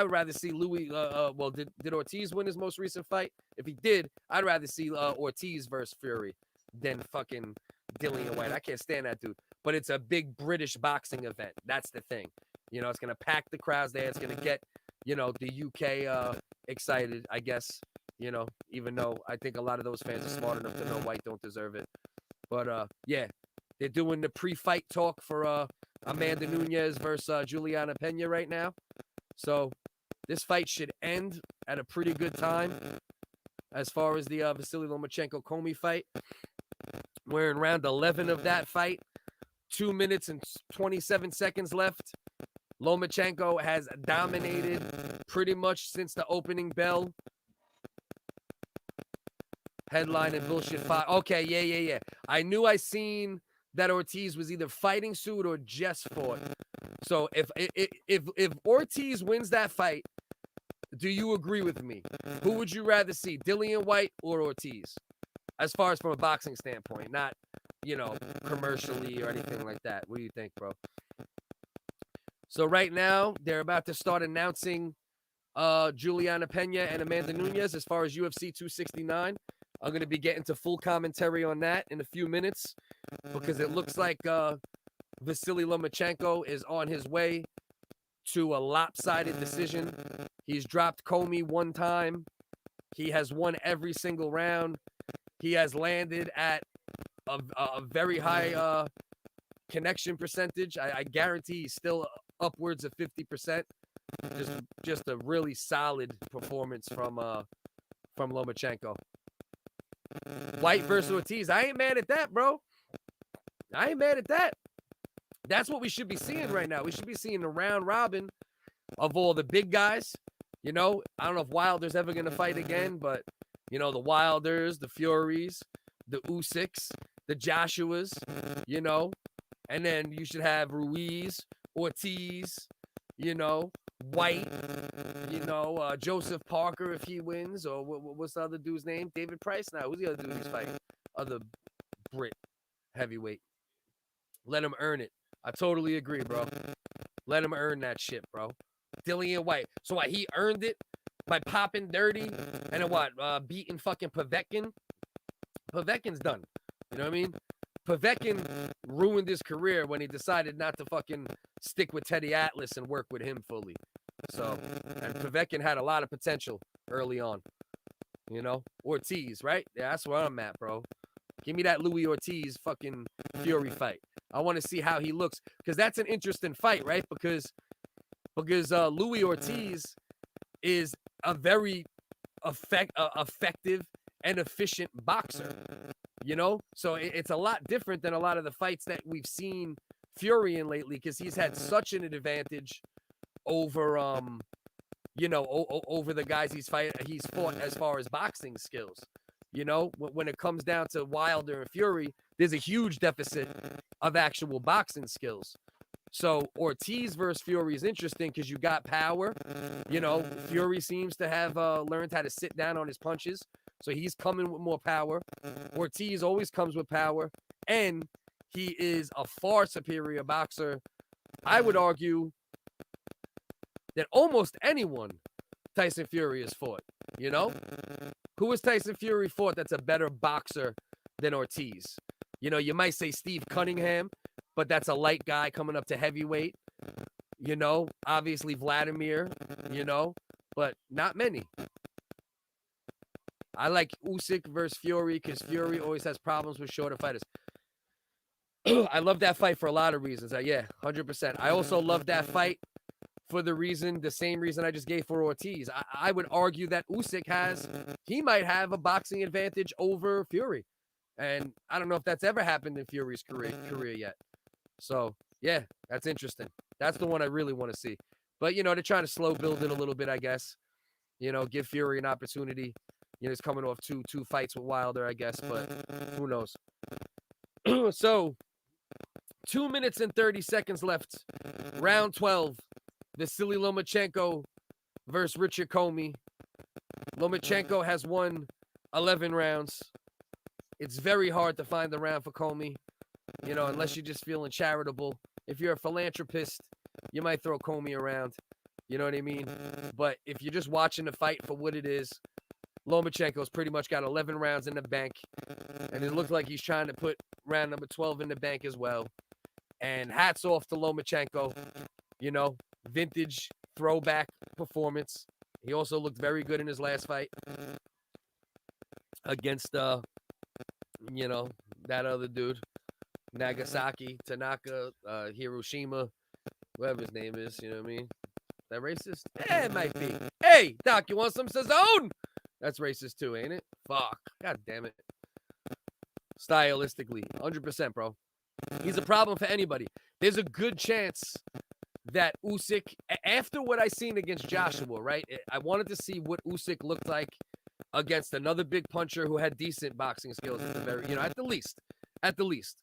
[SPEAKER 1] Louis. Well, did Ortiz win his most recent fight? If he did, I'd rather see Ortiz versus Fury than fucking Dillian White. I can't stand that dude. But it's a big British boxing event. That's the thing. You know, it's gonna pack the crowds there. It's gonna get, you know, the UK excited, I guess. You know, even though I think a lot of those fans are smart enough to know White don't deserve it. But yeah. They're doing the pre-fight talk for Amanda Nunes versus Julianna Pena right now. So this fight should end at a pretty good time as far as the Vasyl Lomachenko Commey fight. We're in round 11 of that fight. 2 minutes and 27 seconds left. Lomachenko has dominated pretty much since the opening bell. Headline and bullshit fight. Okay, yeah. I knew I seen that Ortiz was either fighting suit or just fought. So if Ortiz wins that fight, do you agree with me? Who would you rather see, Dillian White or Ortiz? As far as from a boxing standpoint, not, you know, commercially or anything like that. What do you think, bro? So right now, they're about to start announcing Julianna Pena and Amanda Nunes as far as UFC 269. I'm going to be getting to full commentary on that in a few minutes because it looks like Vasyl Lomachenko is on his way to a lopsided decision. He's dropped Commey one time. He has won every single round. He has landed at a very high connection percentage. I guarantee he's still upwards of 50%. Just a really solid performance from Lomachenko. White versus Ortiz. I ain't mad at that, bro. I ain't mad at that. That's what we should be seeing right now. We should be seeing a round robin of all the big guys. You know, I don't know if Wilder's ever going to fight again, but, you know, the Wilders, the Furies, the Usyks, the Joshuas, you know, and then you should have Ruiz, Ortiz, you know, White, you know, Joseph Parker if he wins, or what's the other dude's name? David Price? Now, who's the other dude he's fighting? Other Brit heavyweight. Let him earn it. I totally agree, bro. Let him earn that shit, bro. Dillian White. So what? He earned it by popping dirty and then what? Beating fucking Povetkin. Povetkin's done. You know what I mean? Povetkin ruined his career when he decided not to fucking stick with Teddy Atlas and work with him fully. So, and Povetkin had a lot of potential early on. You know? Ortiz, right? Yeah, that's where I'm at, bro. Give me that Louis Ortiz fucking Fury fight. I want to see how he looks. Because that's an interesting fight, right? Because Louis Ortiz is a very effective and efficient boxer. You know? So it's a lot different than a lot of the fights that we've seen Fury in lately, because he's had such an advantage over you know, over the guys he's fought as far as boxing skills. You know, when it comes down to Wilder and Fury, there's a huge deficit of actual boxing skills. So Ortiz versus Fury is interesting because you got power. You know, Fury seems to have learned how to sit down on his punches. So he's coming with more power. Ortiz always comes with power. And he is a far superior boxer. I would argue that almost anyone Tyson Fury has fought, you know? Who has Tyson Fury fought that's a better boxer than Ortiz? You know, you might say Steve Cunningham, but that's a light guy coming up to heavyweight. You know, obviously Vladimir, you know, but not many. I like Usyk versus Fury because Fury always has problems with shorter fighters. I love that fight for a lot of reasons. Yeah, 100%. I also love that fight for the same reason I just gave for Ortiz. I would argue that Usyk he might have a boxing advantage over Fury. And I don't know if that's ever happened in Fury's career yet. So, yeah, that's interesting. That's the one I really want to see. But, you know, they're trying to slow build it a little bit, I guess. You know, give Fury an opportunity. You know, he's coming off two fights with Wilder, I guess, but who knows. So, 2 minutes and 30 seconds left. Round 12. Vasyl Lomachenko versus Richard Commey. Lomachenko has won 11 rounds. It's very hard to find the round for Commey, you know, unless you're just feeling charitable. If you're a philanthropist, you might throw Commey around. You know what I mean? But if you're just watching the fight for what it is, Lomachenko's pretty much got 11 rounds in the bank. And it looks like he's trying to put round number 12 in the bank as well. And hats off to Lomachenko. You know, vintage throwback performance. He also looked very good in his last fight against, you know, that other dude. Nagasaki, Tanaka, Hiroshima, whatever his name is, you know what I mean? That racist? It might be. Hey, Doc, you want some Sazone? That's racist too, ain't it? Fuck. God damn it. Stylistically, 100%, bro. He's a problem for anybody. There's a good chance that Usyk, after what I seen against Joshua, right? I wanted to see what Usyk looked like against another big puncher who had decent boxing skills at the very, you know, at the least,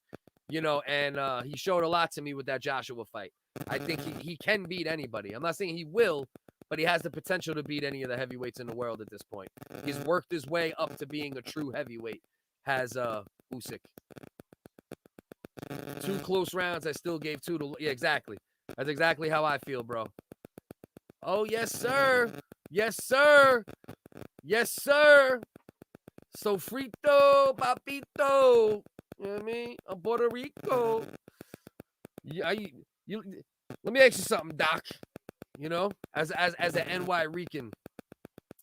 [SPEAKER 1] you know, and he showed a lot to me with that Joshua fight. I think he can beat anybody. I'm not saying he will, but he has the potential to beat any of the heavyweights in the world at this point. He's worked his way up to being a true heavyweight, has Usyk. 2 close rounds, I still gave 2 to, yeah, exactly. That's exactly how I feel, bro. Oh, yes, sir. Yes, sir. Yes, sir. Sofrito, papito. You know what I mean? I'm Puerto Rico. Let me ask you something, Doc. You know, as an NY Rican,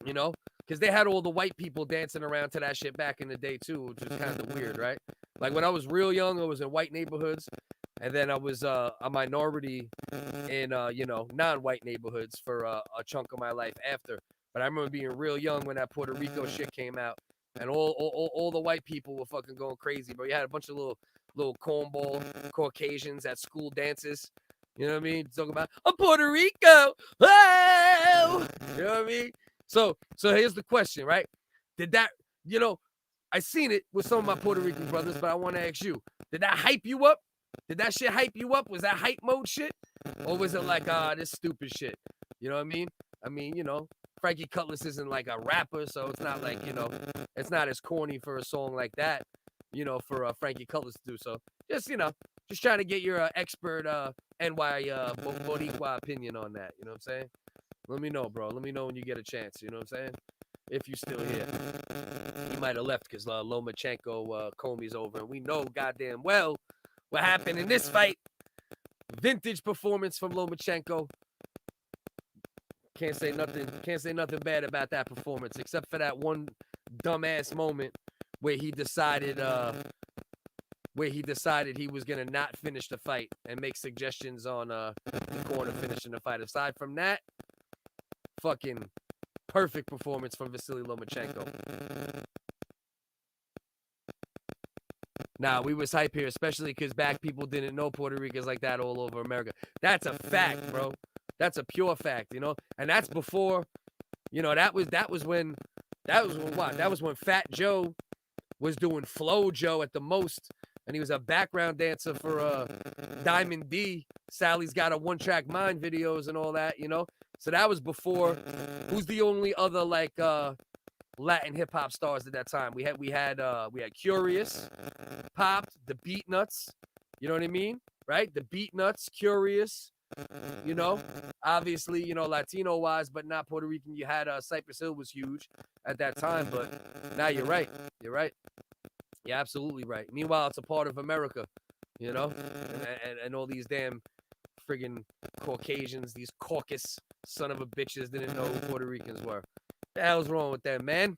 [SPEAKER 1] you know, because they had all the white people dancing around to that shit back in the day too, which was kind of weird, right? Like when I was real young, I was in white neighborhoods, and then I was a minority in you know, non-white neighborhoods for a chunk of my life after. But I remember being real young when that Puerto Rico shit came out, and all the white people were fucking going crazy. But you had a bunch of little cornball Caucasians at school dances. You know what I mean? Talking about Puerto Rico. Whoa! You know what I mean? So here's the question, right? Did that, you know, I seen it with some of my Puerto Rican brothers, but I want to ask you, did that hype you up? Did that shit hype you up? Was that hype mode shit? Or was it like, this stupid shit? You know what I mean? I mean, you know, Frankie Cutlass isn't like a rapper, so it's not like, you know, it's not as corny for a song like that, you know, for Frankie Cutlass to do. So just, you know, just trying to get your expert NY Boricua opinion on that. You know what I'm saying? Let me know, bro. Let me know when you get a chance. You know what I'm saying? If you're still here. He might have left because Lomachenko Commey's over. And we know goddamn well what happened in this fight. Vintage performance from Lomachenko. Can't say nothing bad about that performance, except for that one dumbass moment where he decided he was gonna not finish the fight and make suggestions on the corner finishing the fight. Aside from that, fucking perfect performance from Vasyl Lomachenko. Nah, we was hype here, especially because black people didn't know Puerto Ricans like that all over America. That's a fact, bro. That's a pure fact, you know. And that's before, you know, that was when what? That was when Fat Joe was doing Flow Joe at the most, and he was a background dancer for Diamond D, Sally's Got a One Track Mind videos and all that, you know. So that was before. Who's the only other like Latin hip hop stars at that time? We had Curious, Popped, the Beat Nuts. You know what I mean, right? The Beat Nuts, Curious. You know, obviously, you know, Latino wise, but not Puerto Rican. You had Cypress Hill was huge at that time, but now you're right. You're right. You're absolutely right. Meanwhile, it's a part of America, you know, and all these damn friggin' Caucasians, these caucus son of a bitches didn't know who Puerto Ricans were. What the hell's wrong with them, man?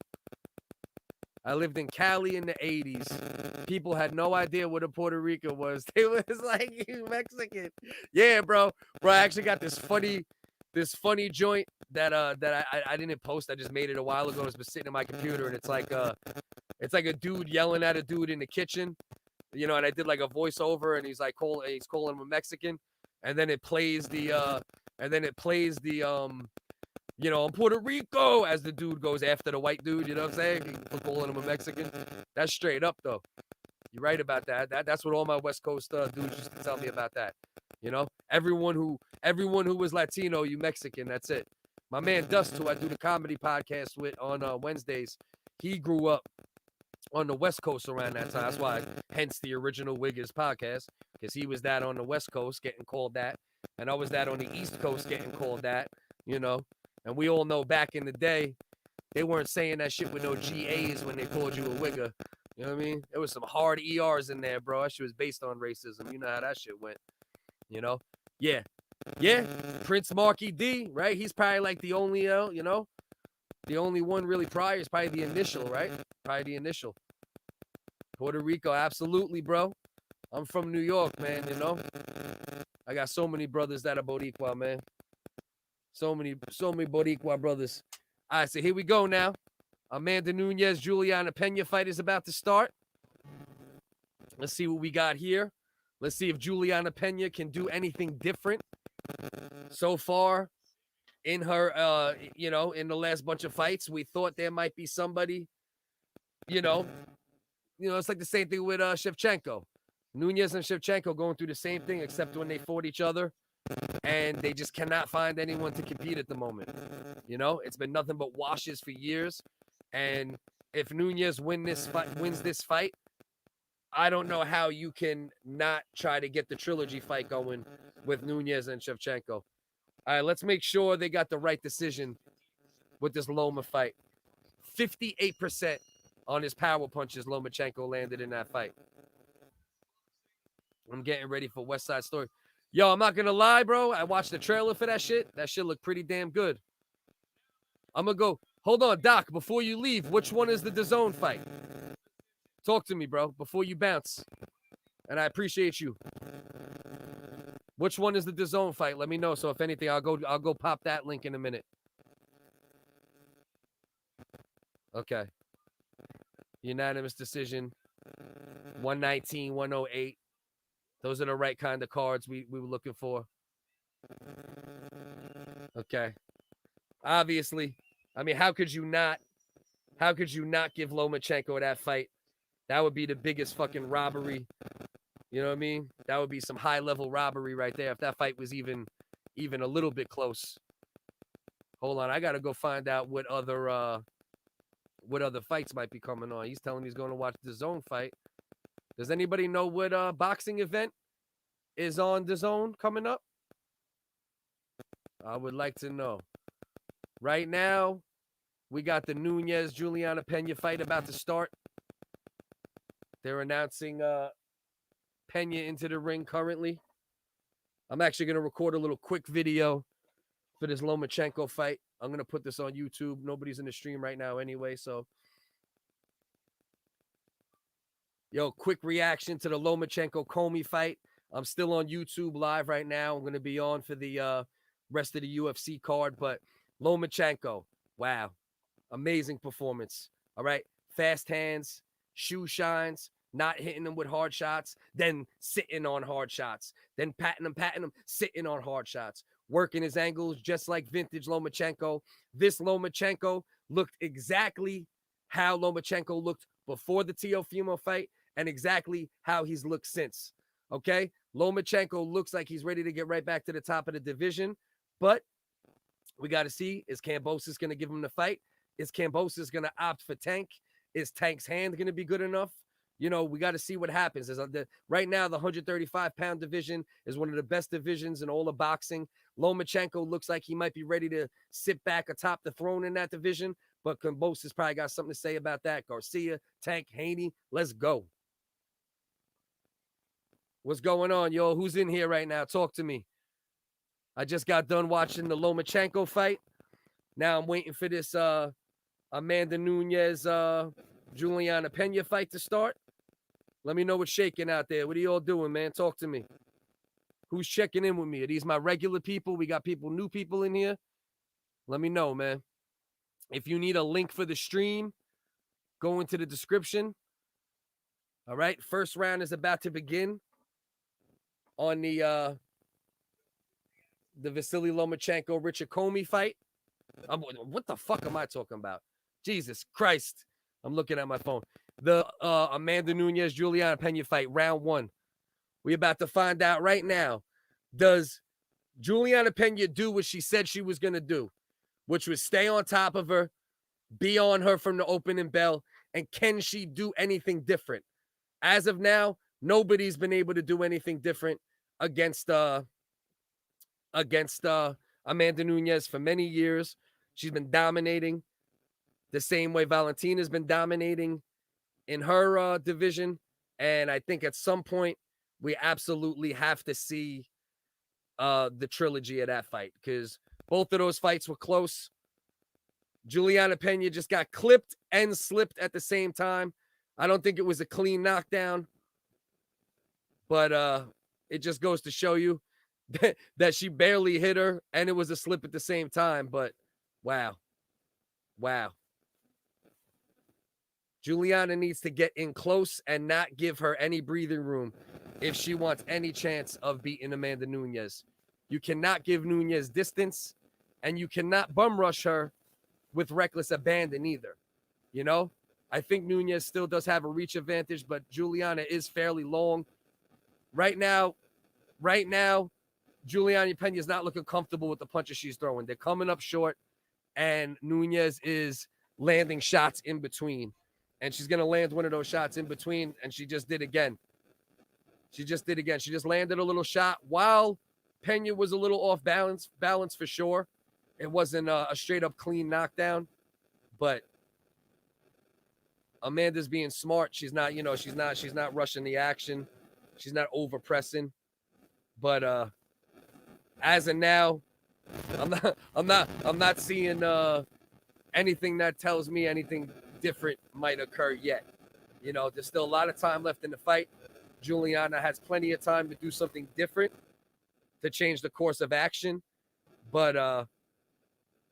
[SPEAKER 1] I lived in Cali in the 80s. People had no idea what a Puerto Rican was. They was like, you Mexican. Yeah, bro. Bro, I actually got this funny joint that I didn't post. I just made it a while ago. It's been sitting in my computer, and it's like a dude yelling at a dude in the kitchen. You know, and I did like a voiceover, and he's calling him a Mexican. And then it plays the you know, Puerto Rico, as the dude goes after the white dude, you know what I'm saying? For calling him a Mexican. That's straight up, though. You're right about that. That's what all my West Coast dudes used to tell me about that. You know, everyone who was Latino, you Mexican. That's it. My man Dust, who I do the comedy podcast with on Wednesdays, he grew up on the West Coast around that time. That's why, hence the original Wiggers podcast, because he was that on the West Coast getting called that, and I was that on the East Coast getting called that, you know. And we all know back in the day, they weren't saying that shit with no GAs when they called you a wigger. You know what I mean? There was some hard ERs in there, bro. That shit was based on racism. You know how that shit went. You know? Yeah. Yeah. Prince Marky D, right? He's probably like the only, you know, the only one really prior is probably the initial, right? Probably the initial. Puerto Rico, absolutely, bro. I'm from New York, man, you know? I got so many brothers that are Boricua, man. So many Boricua brothers. All right, so here we go now. Amanda Nunes, Julianna Pena fight is about to start. Let's see what we got here. Let's see if Julianna Pena can do anything different so far in her, you know, in the last bunch of fights. We thought there might be somebody, you know, it's like the same thing with Shevchenko. Nunes and Shevchenko going through the same thing, except when they fought each other. And they just cannot find anyone to compete at the moment. You know, it's been nothing but washes for years. And if Nunes wins this fight, I don't know how you can not try to get the trilogy fight going with Nunes and Shevchenko. All right, let's make sure they got the right decision with this Loma fight. 58% on his power punches Lomachenko landed in that fight. I'm getting ready for West Side Story. Yo, I'm not going to lie, bro. I watched the trailer for that shit. That shit looked pretty damn good. I'm going to go. Hold on, Doc. Before you leave, which one is the DAZN fight? Talk to me, bro, before you bounce. And I appreciate you. Which one is the DAZN fight? Let me know. So if anything, I'll go pop that link in a minute. Okay. Unanimous decision. 119, 108. Those are the right kind of cards we were looking for. Okay. Obviously, I mean, how could you not give Lomachenko that fight? That would be the biggest fucking robbery. You know what I mean? That would be some high-level robbery right there if that fight was even a little bit close. Hold on, I got to go find out what other fights might be coming on. He's telling me he's going to watch the DAZN fight. Does anybody know what boxing event is on DAZN coming up? I would like to know. Right now, we got the Nunes Julianna Pena fight about to start. They're announcing Pena into the ring currently. I'm actually going to record a little quick video for this Lomachenko fight. I'm going to put this on YouTube. Nobody's in the stream right now anyway, so. Yo, quick reaction to the Lomachenko Commey fight. I'm still on YouTube live right now. I'm going to be on for the rest of the UFC card, but Lomachenko, wow. Amazing performance. All right. Fast hands, shoe shines, not hitting them with hard shots, then sitting on hard shots, then patting them, sitting on hard shots. working his angles just like vintage Lomachenko. This Lomachenko looked exactly how Lomachenko looked before the Teofimo fight and exactly how he's looked since. Okay? Lomachenko looks like he's ready to get right back to the top of the division, but we got to see, is Kambosos going to give him the fight? Is Kambosos going to opt for Tank? Is Tank's hand going to be good enough? You know, we got to see what happens. Right now, the 135-pound division is one of the best divisions in all of boxing. Lomachenko looks like he might be ready to sit back atop the throne in that division, but Kambosos probably got something to say about that. Garcia, Tank, Haney, let's go. What's going on, yo? Who's in here right now? Talk to me. I just got done watching the Lomachenko fight. Now I'm waiting for this Amanda Nunes, Julianna Pena fight to start. Let me know what's shaking out there. What are you all doing, man? Talk to me. Who's checking in with me? Are these my regular people? We got new people in here. Let me know, man. If you need a link for the stream, go into the description. All right, first round is about to begin on the Vasyl Lomachenko Richard Comey fight. What the fuck am I talking about? Jesus Christ. I'm looking at my phone. The Amanda Nunes Julianna Pena fight, round 1. We about to find out right now. Does Julianna Pena do what she said she was going to do, which was stay on top of her, be on her from the opening bell, and can she do anything different? As of now, nobody's been able to do anything different against Amanda Nunes for many years. She's been dominating the same way Valentina's been dominating in her division. And I think at some point we absolutely have to see the trilogy of that fight, because both of those fights were close. Julianna Pena just got clipped and slipped at the same time. I don't think it was a clean knockdown, but it just goes to show you that she barely hit her and it was a slip at the same time. But wow. Julianna needs to get in close and not give her any breathing room if she wants any chance of beating Amanda Nunes. You cannot give Nunes distance, and you cannot bum rush her with reckless abandon either. You know, I think Nunes still does have a reach advantage, but Julianna is fairly long. Right now, Julianna Pena is not looking comfortable with the punches she's throwing. They're coming up short, and Nunes is landing shots in between. And she's going to land one of those shots in between, and she just did again. She just landed a little shot while Pena was a little off balance for sure. It wasn't a straight-up clean knockdown, but Amanda's being smart. She's not rushing the action. She's not over-pressing. But as of now, I'm not seeing anything that tells me anything different might occur yet. You know, there's still a lot of time left in the fight. Julianna has plenty of time to do something different to change the course of action. But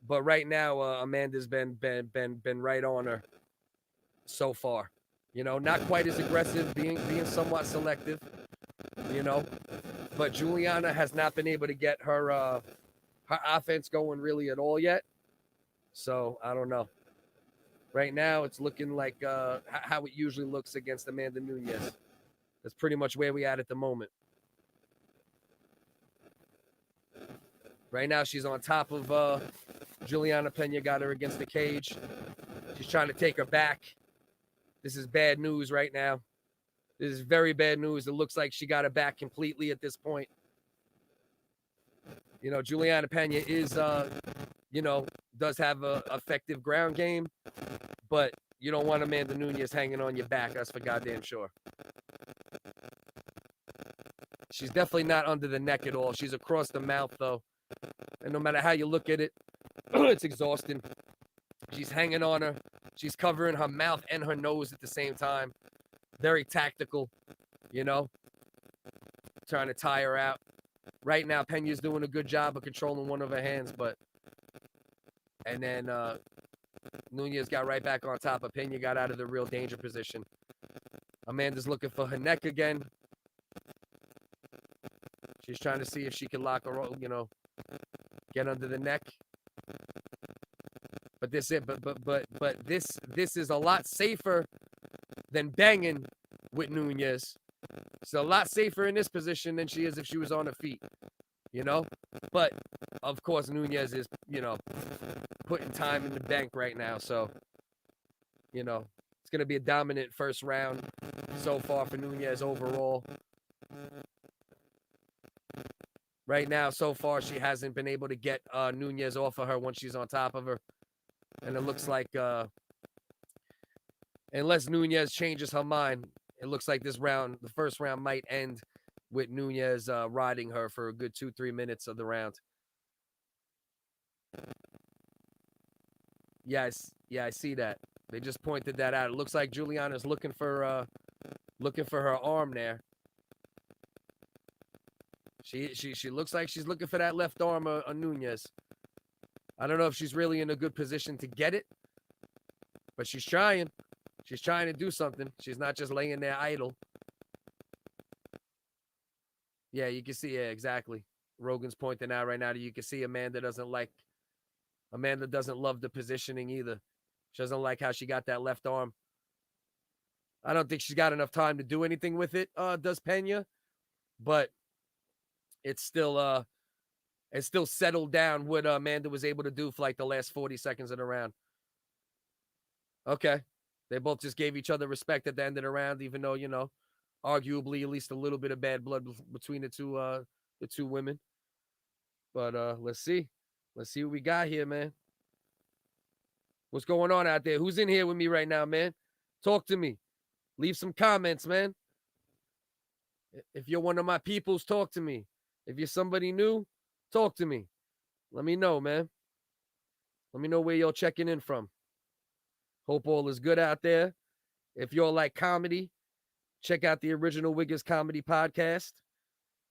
[SPEAKER 1] right now, Amanda's been right on her so far. You know, not quite as aggressive, being somewhat selective. You know, but Julianna has not been able to get her offense going really at all yet. So I don't know. Right now, it's looking like how it usually looks against Amanda Nunes. That's pretty much where we at the moment. Right now, she's on top of Julianna Pena, got her against the cage. She's trying to take her back. This is bad news right now. This is very bad news. It looks like she got her back completely at this point. You know, Julianna Pena is, does have a effective ground game, but you don't want Amanda Nunes hanging on your back. That's for goddamn sure. She's definitely not under the neck at all. She's across the mouth, though. And no matter how you look at it, it's exhausting. She's hanging on her. She's covering her mouth and her nose at the same time. Very tactical, you know, trying to tie her out. Right now, Pena's doing a good job of controlling one of her hands, and then Nunes got right back on top of Pena, got out of the real danger position. Amanda's looking for her neck again. She's trying to see if she can lock her, Get under the neck. But this this is a lot safer than banging with Nunes. She's a lot safer in this position than she is if she was on her feet, you know? But, of course, Nunes is, you know, putting time in the bank right now. So, you know, it's going to be a dominant first round so far for Nunes overall. Right now, so far, she hasn't been able to get Nunes off of her once she's on top of her. And it looks like, unless Nunes changes her mind, it looks like this round, the first round, might end with Nunes riding her for a good 2-3 minutes of the round. Yes, yeah, I see that. They just pointed that out. It looks like Julianna's looking for her arm there. She looks like she's looking for that left arm of Nunes. I don't know if she's really in a good position to get it, but she's trying. She's trying to do something. She's not just laying there idle. Yeah, you can see, yeah, exactly. Rogan's pointing out right now that you can see Amanda doesn't love the positioning either. She doesn't like how she got that left arm. I don't think she's got enough time to do anything with it, does Pena. But it's still settled down what Amanda was able to do for like the last 40 seconds of the round. Okay. They both just gave each other respect at the end of the round, even though, you know, arguably at least a little bit of bad blood between the two women. But let's see. Let's see what we got here, man. What's going on out there? Who's in here with me right now, man? Talk to me. Leave some comments, man. If you're one of my peoples, talk to me. If you're somebody new, talk to me. Let me know, man. Let me know where you're checking in from. Hope all is good out there. If you're like comedy, check out the Original Wiggers Comedy Podcast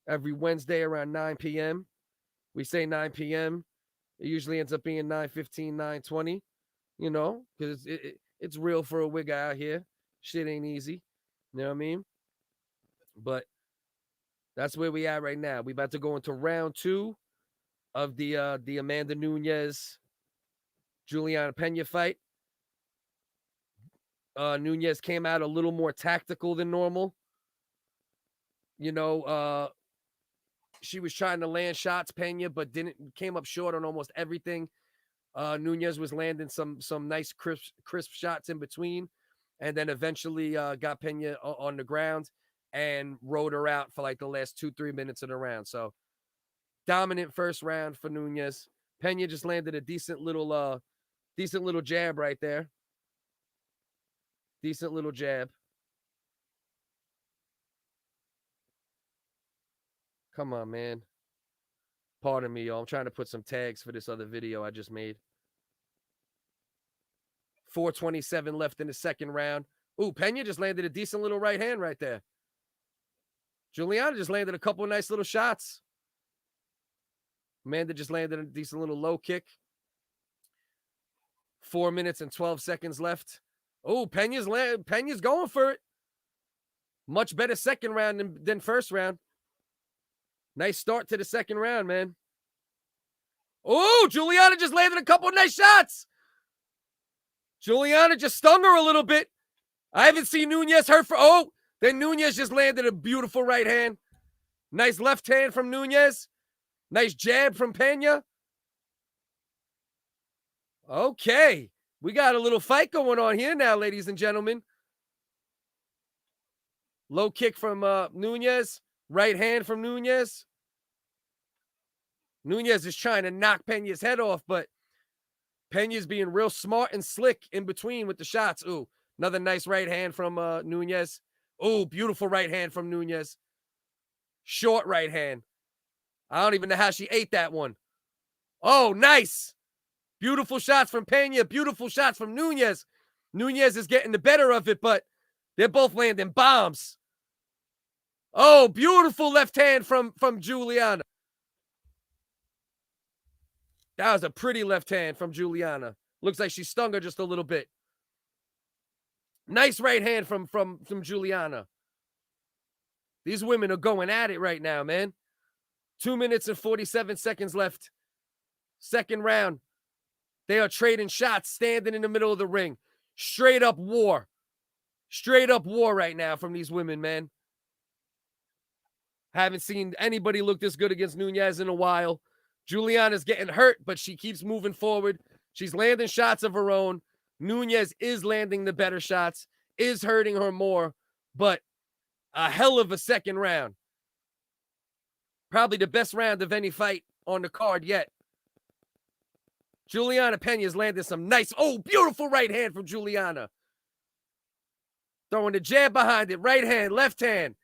[SPEAKER 1] every Wednesday around 9 p.m. We say 9 p.m. It usually ends up being 9:15, 9:20, you know, because it's real for a wigger out here. Shit ain't easy. You know what I mean? But that's where we at right now. We about to go into round 2 of the Amanda Nunes Julianna Pena fight. Nunes came out a little more tactical than normal. You know, she was trying to land shots, Pena, but came up short on almost everything. Nunes was landing some nice crisp shots in between, and then eventually got Pena on the ground and rode her out for like the last 2-3 minutes of the round. So dominant first round for Nunes. Pena just landed a decent little jab right there. Decent little jab. Come on, man. Pardon me, y'all. I'm trying to put some tags for this other video I just made. 4:27 left in the second round. Ooh, Pena just landed a decent little right hand right there. Julianna just landed a couple of nice little shots. Amanda just landed a decent little low kick. 4 minutes and 12 seconds left. Oh, Pena's going for it. Much better second round than first round. Nice start to the second round, man. Oh, Julianna just landed a couple of nice shots. Julianna just stung her a little bit. I haven't seen Nunes hurt for... Oh, then Nunes just landed a beautiful right hand. Nice left hand from Nunes. Nice jab from Pena. Okay. We got a little fight going on here now, ladies and gentlemen. Low kick from Nunes. Right hand from Nunes. Nunes is trying to knock Pena's head off, but Pena's being real smart and slick in between with the shots. Ooh, another nice right hand from Nunes. Ooh, beautiful right hand from Nunes. Short right hand. I don't even know how she ate that one. Oh, nice. Beautiful shots from Pena. Beautiful shots from Nunes. Nunes is getting the better of it, but they're both landing bombs. Oh, beautiful left hand from Julianna. That was a pretty left hand from Julianna. Looks like she stung her just a little bit. Nice right hand from Julianna. These women are going at it right now, man. 2 minutes and 47 seconds left. Second round. They are trading shots, standing in the middle of the ring. Straight up war. Straight up war right now from these women, man. Haven't seen anybody look this good against Nunes in a while. Julianna's getting hurt, but she keeps moving forward. She's landing shots of her own. Nunes is landing the better shots, is hurting her more, but a hell of a second round. Probably the best round of any fight on the card yet. Julianna Pena's landed some nice, beautiful right hand from Julianna. Throwing the jab behind it, right hand, left hand.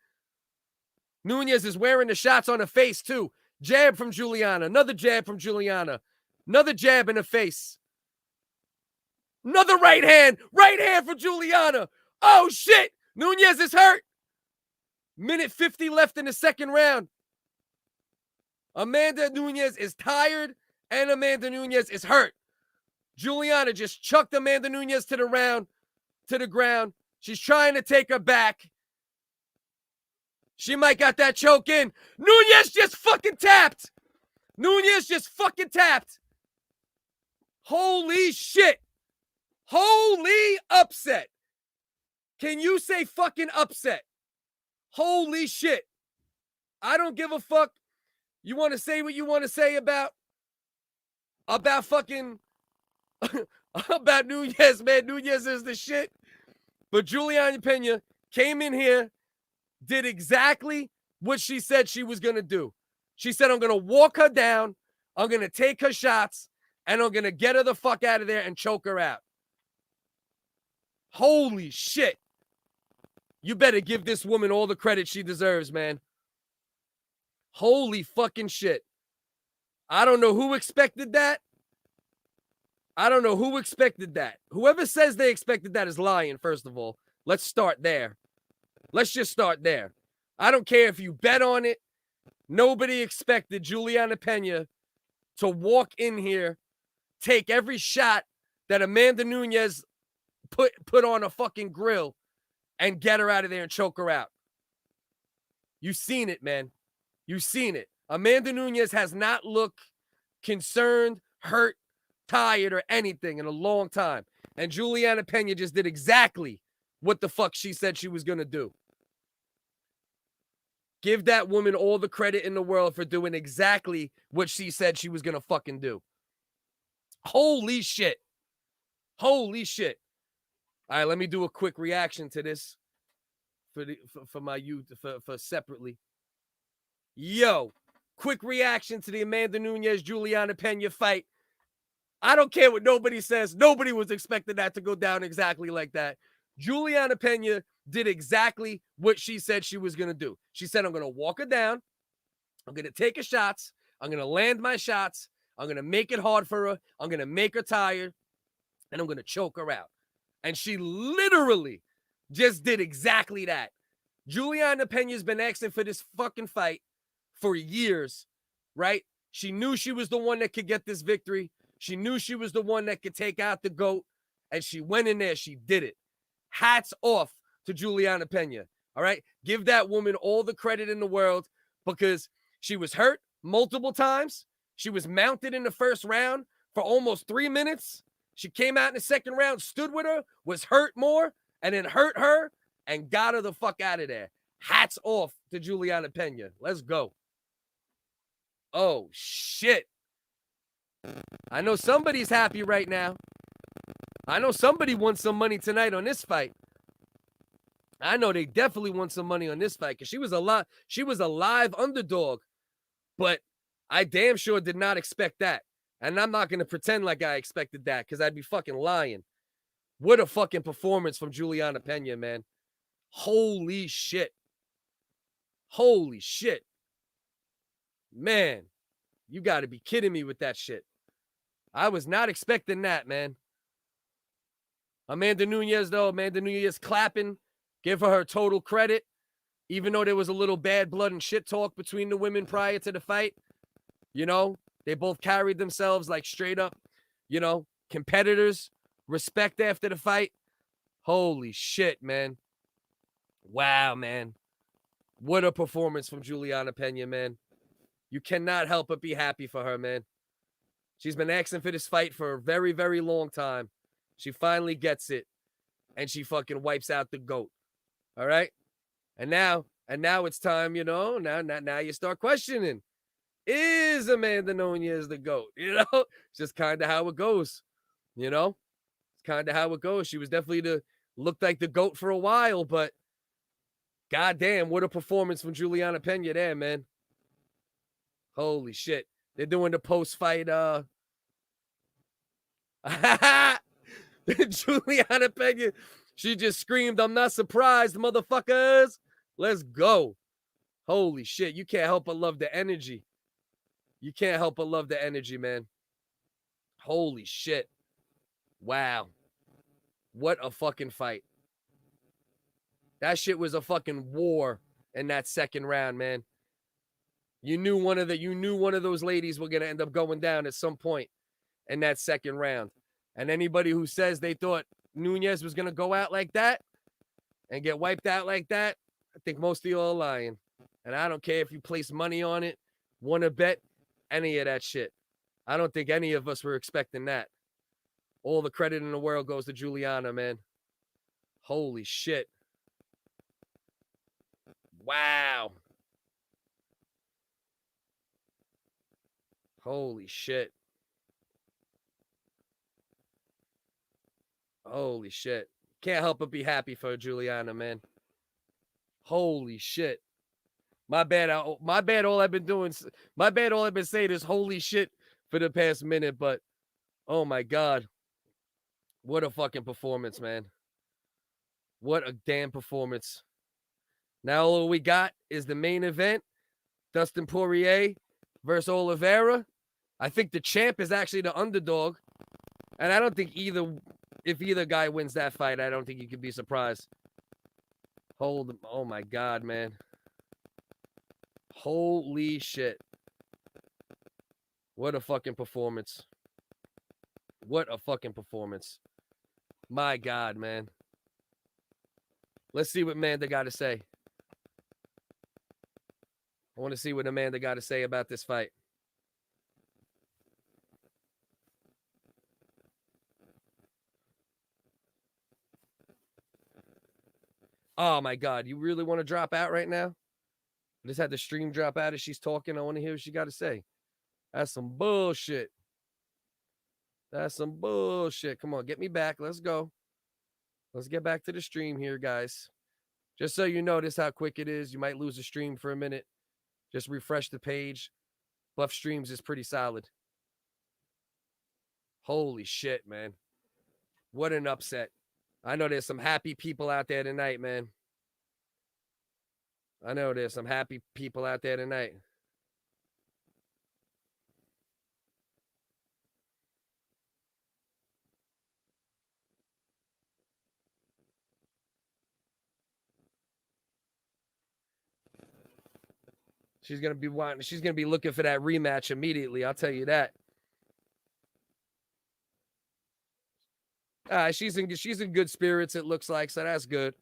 [SPEAKER 1] Nunes is wearing the shots on the face too. Jab from Julianna, another jab from Julianna, another jab in the face. Another right hand from Julianna. Oh shit, Nunes is hurt. Minute 50 left in the second round. Amanda Nunes is tired and Amanda Nunes is hurt. Julianna just chucked Amanda Nunes to the ground. She's trying to take her back. She might got that choke in. Nunes just fucking tapped. Nunes just fucking tapped. Holy shit. Holy upset. Can you say fucking upset? Holy shit. I don't give a fuck. You want to say what you want to say about fucking about Nunes, man. Nunes is the shit. But Julianna Pena came in here, did exactly what she said she was going to do. She said, I'm going to walk her down, I'm going to take her shots, and I'm going to get her the fuck out of there and choke her out. Holy shit. You better give this woman all the credit she deserves, man. Holy fucking shit. I don't know who expected that. I don't know who expected that. Whoever says they expected that is lying, first of all. Let's start there. Let's just start there. I don't care if you bet on it. Nobody expected Julianna Pena to walk in here, take every shot that Amanda Nunes put on a fucking grill, and get her out of there and choke her out. You've seen it, man. You've seen it. Amanda Nunes has not looked concerned, hurt, tired, or anything in a long time. And Julianna Pena just did exactly what the fuck she said she was going to do. Give that woman all the credit in the world for doing exactly what she said she was going to fucking do. Holy shit. Holy shit. All right, let me do a quick reaction to this for my youth, for separately. Yo, quick reaction to the Amanda Nunes Julianna Pena fight. I don't care what nobody says. Nobody was expecting that to go down exactly like that. Julianna Pena did exactly what she said she was going to do. She said, I'm going to walk her down. I'm going to take her shots. I'm going to land my shots. I'm going to make it hard for her. I'm going to make her tired. And I'm going to choke her out. And she literally just did exactly that. Julianna Pena's been asking for this fucking fight for years, right? She knew she was the one that could get this victory. She knew she was the one that could take out the GOAT. And she went in there. She did it. Hats off to Julianna Pena. All right? Give that woman all the credit in the world because she was hurt multiple times. She was mounted in the first round for almost 3 minutes. She came out in the second round, stood with her, was hurt more, and then hurt her and got her the fuck out of there. Hats off to Julianna Pena. Let's go. Oh, shit. I know somebody's happy right now. I know somebody won some money tonight on this fight. I know they definitely won some money on this fight because she was a live underdog. But I damn sure did not expect that. And I'm not going to pretend like I expected that because I'd be fucking lying. What a fucking performance from Julianna Pena, man. Holy shit. Holy shit. Man, you got to be kidding me with that shit. I was not expecting that, man. Amanda Nunes clapping. Give her total credit. Even though there was a little bad blood and shit talk between the women prior to the fight. You know, they both carried themselves like straight up, competitors. Respect after the fight. Holy shit, man. Wow, man. What a performance from Julianna Pena, man. You cannot help but be happy for her, man. She's been asking for this fight for a very, very long time. She finally gets it, and she fucking wipes out the GOAT. All right? And now it's time, you know, now you start questioning. Is Amanda Nunes the GOAT? You know? It's just kind of how it goes. You know? It's kind of how it goes. She was definitely looked like the GOAT for a while, but goddamn, what a performance from Julianna Pena there, man. Holy shit. They're doing the post-fight, Julianna Pena, she just screamed, "I'm not surprised, motherfuckers." Let's go. Holy shit. You can't help but love the energy. You can't help but love the energy, man. Holy shit. Wow. What a fucking fight. That shit was a fucking war in that second round, man. You knew one of those ladies were going to end up going down at some point in that second round. And anybody who says they thought Nunes was going to go out like that and get wiped out like that, I think most of you are lying. And I don't care if you place money on it, want to bet, any of that shit. I don't think any of us were expecting that. All the credit in the world goes to Julianna, man. Holy shit. Wow. Holy shit. Holy shit. Can't help but be happy for Julianna, man. Holy shit. My bad. All I've been saying is holy shit for the past minute, but oh my God. What a fucking performance, man. What a damn performance. Now all we got is the main event. Dustin Poirier versus Oliveira. I think the champ is actually the underdog. And I don't think if either guy wins that fight, I don't think you could be surprised. Oh my God, man. Holy shit. What a fucking performance. What a fucking performance. My God, man. Let's see what Amanda got to say. I want to see what Amanda got to say about this fight. Oh my God. You really want to drop out right now? I just had the stream drop out as she's talking. I want to hear what she got to say. That's some bullshit. That's some bullshit. Come on, get me back. Let's go. Let's get back to the stream here, guys. Just so you notice how quick it is. You might lose the stream for a minute. Just refresh the page. Buff Streams is pretty solid. Holy shit, man. What an upset. I know there's some happy people out there tonight, man. I know there's some happy people out there tonight. She's going to be looking for that rematch immediately. I'll tell you that. She's in good spirits, it looks like, so that's good.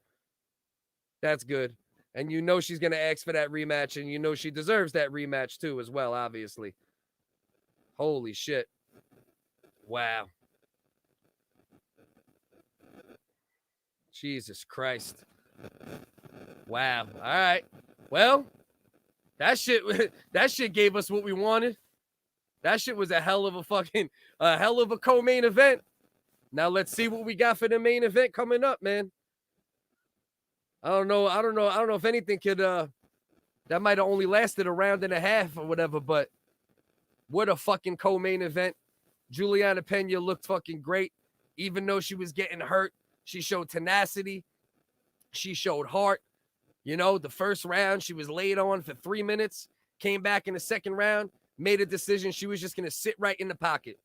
[SPEAKER 1] That's good. And you know she's going to ask for that rematch, and you know she deserves that rematch too as well, obviously. Holy shit. Wow. Jesus Christ. Wow. All right. Well, that shit gave us what we wanted. That shit was a hell of a co-main event. Now let's see what we got for the main event coming up, man. I don't know if anything could that might have only lasted a round and a half or whatever, but what a fucking co-main event. Julianna Pena looked fucking great. Even though she was getting hurt, she showed tenacity. She showed heart. You know, the first round, she was laid on for 3 minutes, came back in the second round, made a decision. She was just going to sit right in the pocket.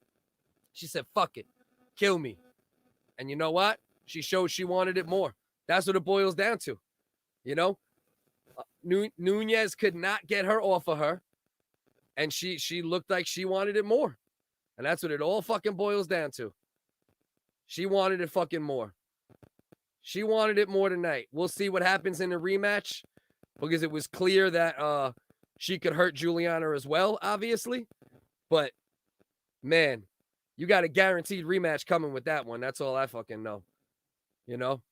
[SPEAKER 1] She said, fuck it, kill me. And you know what? She showed she wanted it more. That's what it boils down to. You know, Nunes could not get her off of her. And she looked like she wanted it more. And that's what it all fucking boils down to. She wanted it fucking more. She wanted it more tonight. We'll see what happens in the rematch, because it was clear that she could hurt Julianna as well, obviously. But, man, you got a guaranteed rematch coming with that one. That's all I fucking know. You know?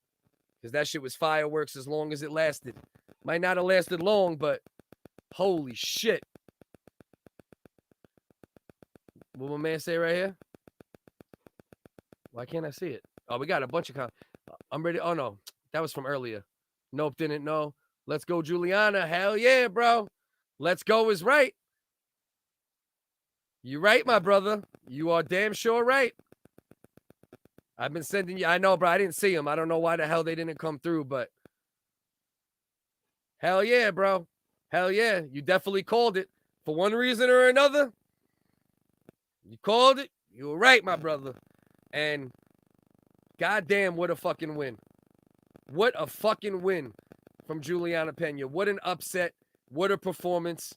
[SPEAKER 1] Because that shit was fireworks as long as it lasted. Might not have lasted long, but holy shit. What my man say right here? Why can't I see it? Oh, we got a bunch of I'm ready. Oh, no. That was from earlier. Nope, didn't know. Let's go, Julianna. Hell yeah, bro. Let's go is right. You right, my brother. You are damn sure right. I've been sending you. I know, bro. I didn't see them. I don't know why the hell they didn't come through, but hell yeah, bro. Hell yeah. You definitely called it. For one reason or another, you called it. You were right, my brother. And goddamn, what a fucking win. What a fucking win from Julianna Pena. What an upset. What a performance.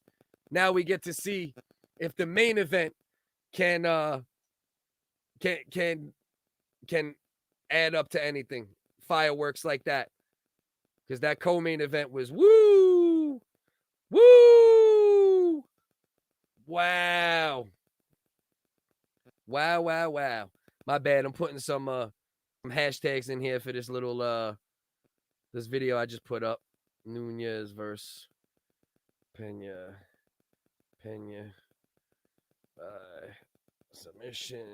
[SPEAKER 1] Now we get to see if the main event can add up to anything. Fireworks like that. Because that co-main event was woo! Woo! Wow. Wow, wow, wow. My bad. I'm putting some hashtags in here for this little this video I just put up. Nunes versus Pena. Submission.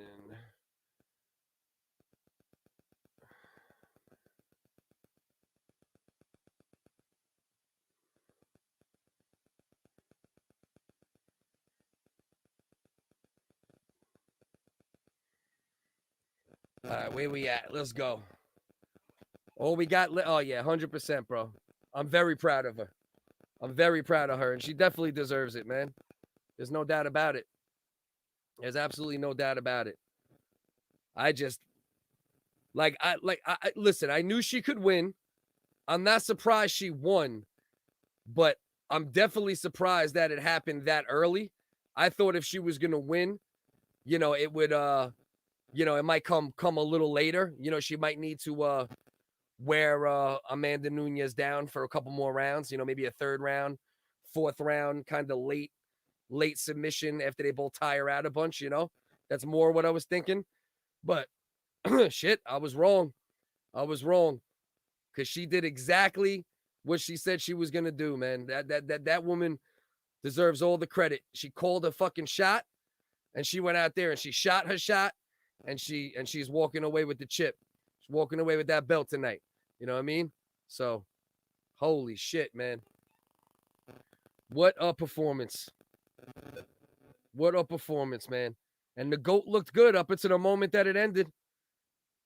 [SPEAKER 1] All right, where we at? Let's go. Oh, we got. Oh yeah, 100%, bro. I'm very proud of her. I'm very proud of her, and she definitely deserves it, man. There's no doubt about it. There's absolutely no doubt about it. I just I listen. I knew she could win. I'm not surprised she won, but I'm definitely surprised that it happened that early. I thought if she was gonna win, it would it might come a little later. She might need to wear Amanda Nunes down for a couple more rounds, maybe a third round, fourth round, kind of late submission after they both tire out a bunch, That's more what I was thinking. But shit, I was wrong. Because she did exactly what she said she was gonna do, man. That woman deserves all the credit. She called a fucking shot, and she went out there and she shot her shot, and she's walking away with the chip. She's walking away with that belt tonight. You know what I mean? So, holy shit, man. What a performance. What a performance, man. And the GOAT looked good up until the moment that it ended.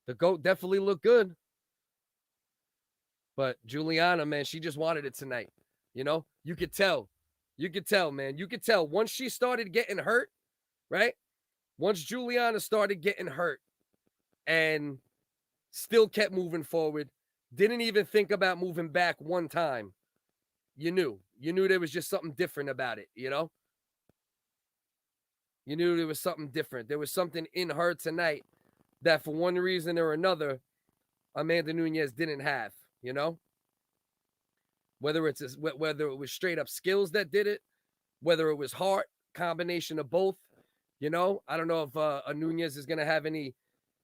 [SPEAKER 1] The GOAT definitely looked good. But Julianna, man, she just wanted it tonight. You could tell. You could tell, man. You could tell. Once she started getting hurt, right? Once Julianna started getting hurt and still kept moving forward, didn't even think about moving back one time, you knew there was just something different about it, You knew there was something different. There was something in her tonight that for one reason or another, Amanda Nunes didn't have, Whether it was straight up skills that did it, whether it was heart, combination of both, I don't know if Nunes is going to have any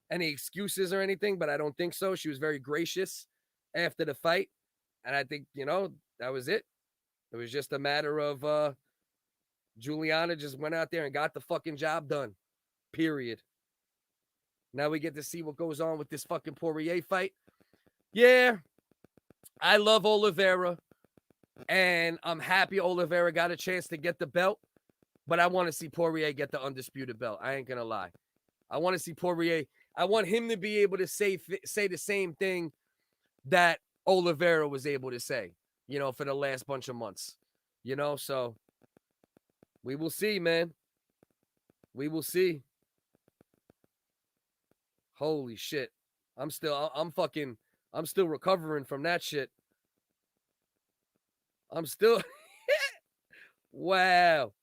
[SPEAKER 1] excuses or anything, but I don't think so. She was very gracious after the fight. And I think, that was it. It was just a matter of Julianna just went out there and got the fucking job done. Period. Now we get to see what goes on with this fucking Poirier fight. Yeah, I love Oliveira, and I'm happy Oliveira got a chance to get the belt, but I want to see Poirier get the undisputed belt. I ain't going to lie. I want to see Poirier. I want him to be able to say the same thing that Oliveira was able to say, for the last bunch of months. So we will see, man. We will see. Holy shit. I'm still recovering from that shit. I'm still wow.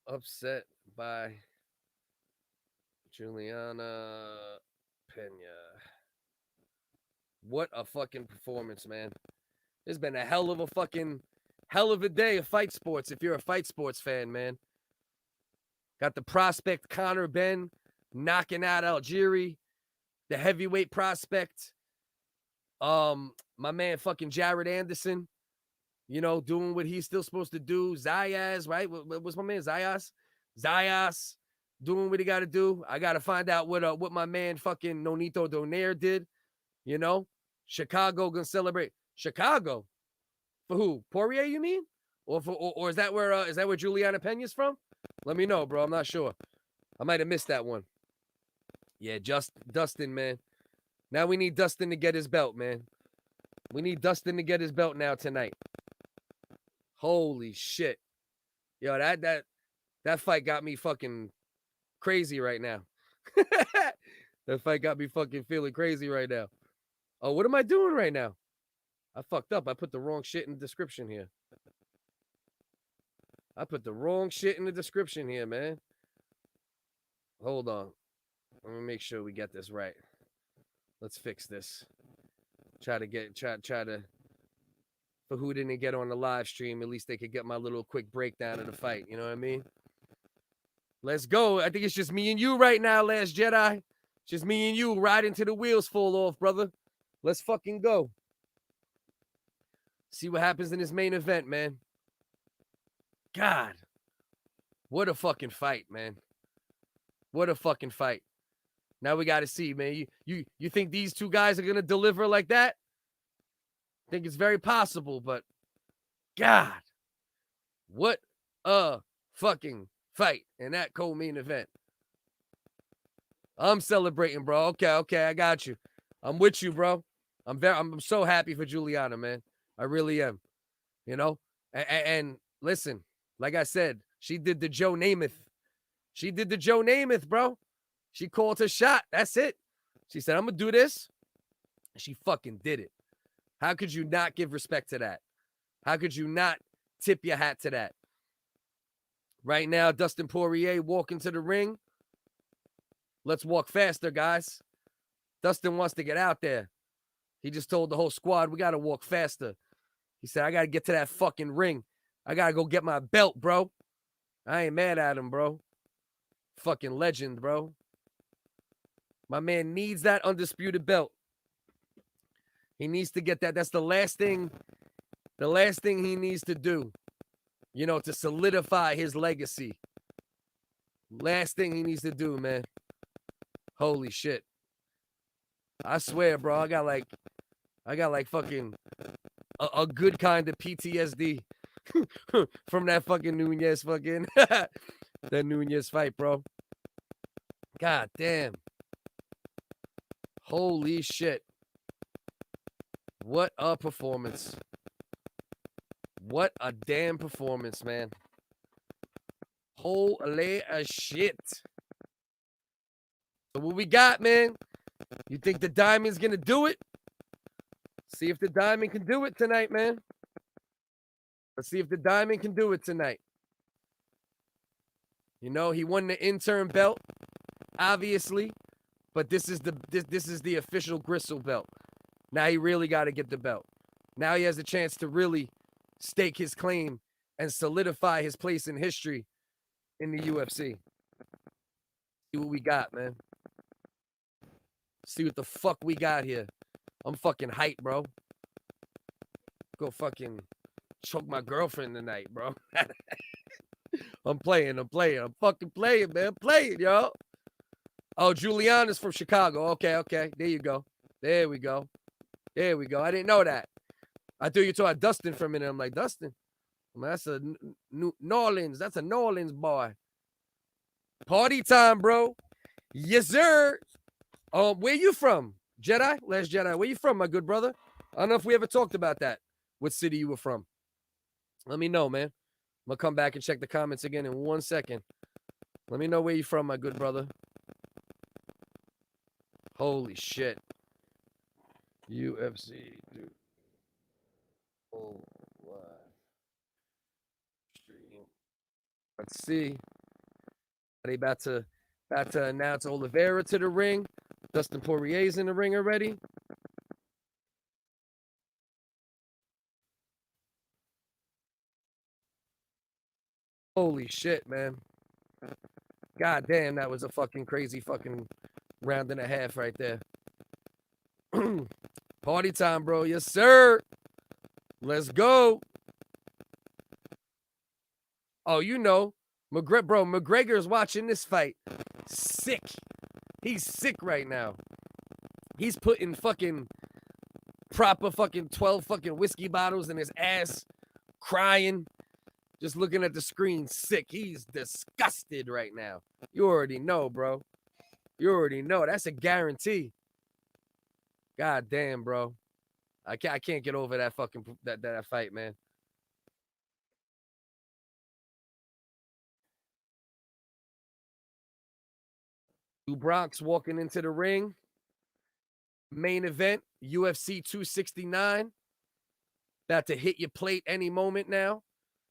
[SPEAKER 1] Upset by Julianna Pena. What a fucking performance, man. There's been a hell of a fucking Hell of a day of fight sports if you're a fight sports fan, man. Got the prospect Conor Benn knocking out Algieri, the heavyweight prospect. My man fucking Jared Anderson, you know, doing what he's still supposed to do. Zayas, right? What's my man Zayas? Zayas doing what he got to do. I got to find out what my man fucking Nonito Donaire did. You know, Chicago gonna celebrate. Chicago for who? Poirier, you mean? Or is that where Julianna Pena's from? Let me know, bro. I'm not sure. I might have missed that one. Yeah, just Dustin, man. Now we need Dustin to get his belt, man. We need Dustin to get his belt now tonight. Holy shit. Yo, that fight got me fucking crazy right now. That fight got me fucking feeling crazy right now. Oh, what am I doing right now? I fucked up. I put the wrong shit in the description here. Man. Hold on. Let me make sure we get this right. Let's fix this. Try to for who didn't get on the live stream, at least they could get my little quick breakdown of the fight. You know what I mean? Let's go. I think it's just me and you right now, Last Jedi. Just me and you riding till the wheels fall off, brother. Let's fucking go. See what happens in this main event, man. God. What a fucking fight, man. What a fucking fight. Now we got to see, man. You think these two guys are going to deliver like that? I think it's very possible, but God, what a fucking fight in that co-main event. I'm celebrating, bro. Okay, I got you. I'm with you, bro. I'm so happy for Julianna, man. I really am. You know? And listen, like I said, she did the Joe Namath. She did the Joe Namath, bro. She called her shot. That's it. She said, I'm going to do this. She fucking did it. How could you not give respect to that? How could you not tip your hat to that? Right now, Dustin Poirier walking to the ring. Let's walk faster, guys. Dustin wants to get out there. He just told the whole squad, we got to walk faster. He said, I got to get to that fucking ring. I got to go get my belt, bro. I ain't mad at him, bro. Fucking legend, bro. My man needs that undisputed belt. He needs to get that. That's the last thing he needs to do, you know, to solidify his legacy. Last thing he needs to do, man. Holy shit. I swear, bro, I got like fucking a good kind of PTSD from that fucking Nunes fucking that Nunes fight, bro. God damn. Holy shit. What a performance. What a damn performance, man. Holy shit. So what we got, man? You think the Diamond's going to do it? See if the Diamond can do it tonight, man. Let's see if the Diamond can do it tonight. You know, he won the intern belt, obviously, but this is the official Gristle belt. Now he really got to get the belt. Now he has a chance to really stake his claim and solidify his place in history in the UFC. See what we got, man. See what the fuck we got here. I'm fucking hyped, bro. Go fucking choke my girlfriend tonight, bro. I'm fucking playing, man. Playing, yo. Oh, Julianna's from Chicago. Okay. There you go. There we go. I didn't know that. I thought you were talking about Dustin for a minute. I'm like, Dustin? That's a New Orleans. That's a New Orleans boy. Party time, bro. Yes, sir. Where you from? Jedi? Last Jedi. Where you from, my good brother? I don't know if we ever talked about that. What city you were from. Let me know, man. I'm going to come back and check the comments again in 1 second. Let me know where you from, my good brother. Holy shit. UFC, dude. Oh, wow. Let's see. Are they about to announce Oliveira to the ring? Dustin Poirier's in the ring already. Holy shit, man. God damn, that was a fucking crazy fucking round and a half right there. Party time, bro. Yes, sir. Let's go. Oh, you know, McGregor's watching this fight. Sick. He's sick right now. He's putting fucking proper fucking 12 fucking whiskey bottles in his ass, crying, just looking at the screen, sick. He's disgusted right now. You already know, bro. You already know. That's a guarantee. God damn, bro. I can't get over that fucking that fight, man. Lou Bronx walking into the ring. Main event, UFC 269. About to hit your plate any moment now.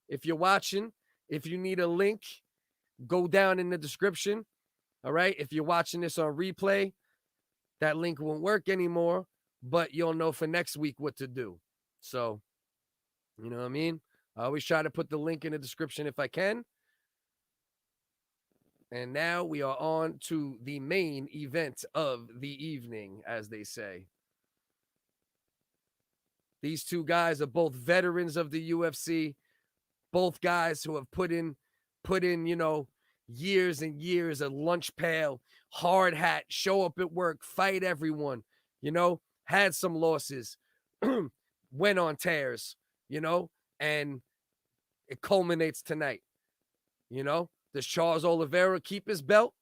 [SPEAKER 1] If you're watching, if you need a link, go down in the description. All right. If you're watching this on replay, that link won't work anymore, but you'll know for next week what to do. So, you know what I mean? I always try to put the link in the description if I can. And now we are on to the main event of the evening, as they say. These two guys are both veterans of the UFC, both guys who have put in, you know, years and years of lunch pail, hard hat, show up at work, fight everyone, you know, had some losses, went on tears, you know, and it culminates tonight. You know, does Charles Oliveira keep his belt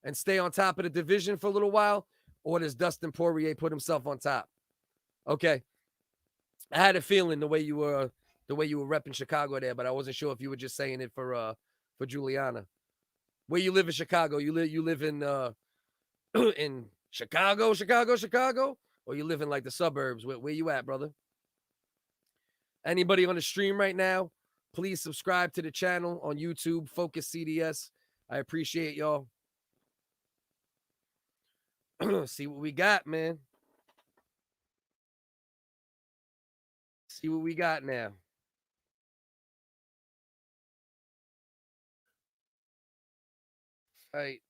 [SPEAKER 1] and stay on top of the division for a little while, or does Dustin Poirier put himself on top? Okay, I had a feeling the way you were repping Chicago there, but I wasn't sure if you were just saying it for Julianna. Where you live in Chicago? You live in in Chicago, or you live in like the suburbs? Where you at, brother? Anybody on the stream right now? Please subscribe to the channel on YouTube, Focus CDS. I appreciate y'all. See what we got, man. See what we got now. All right.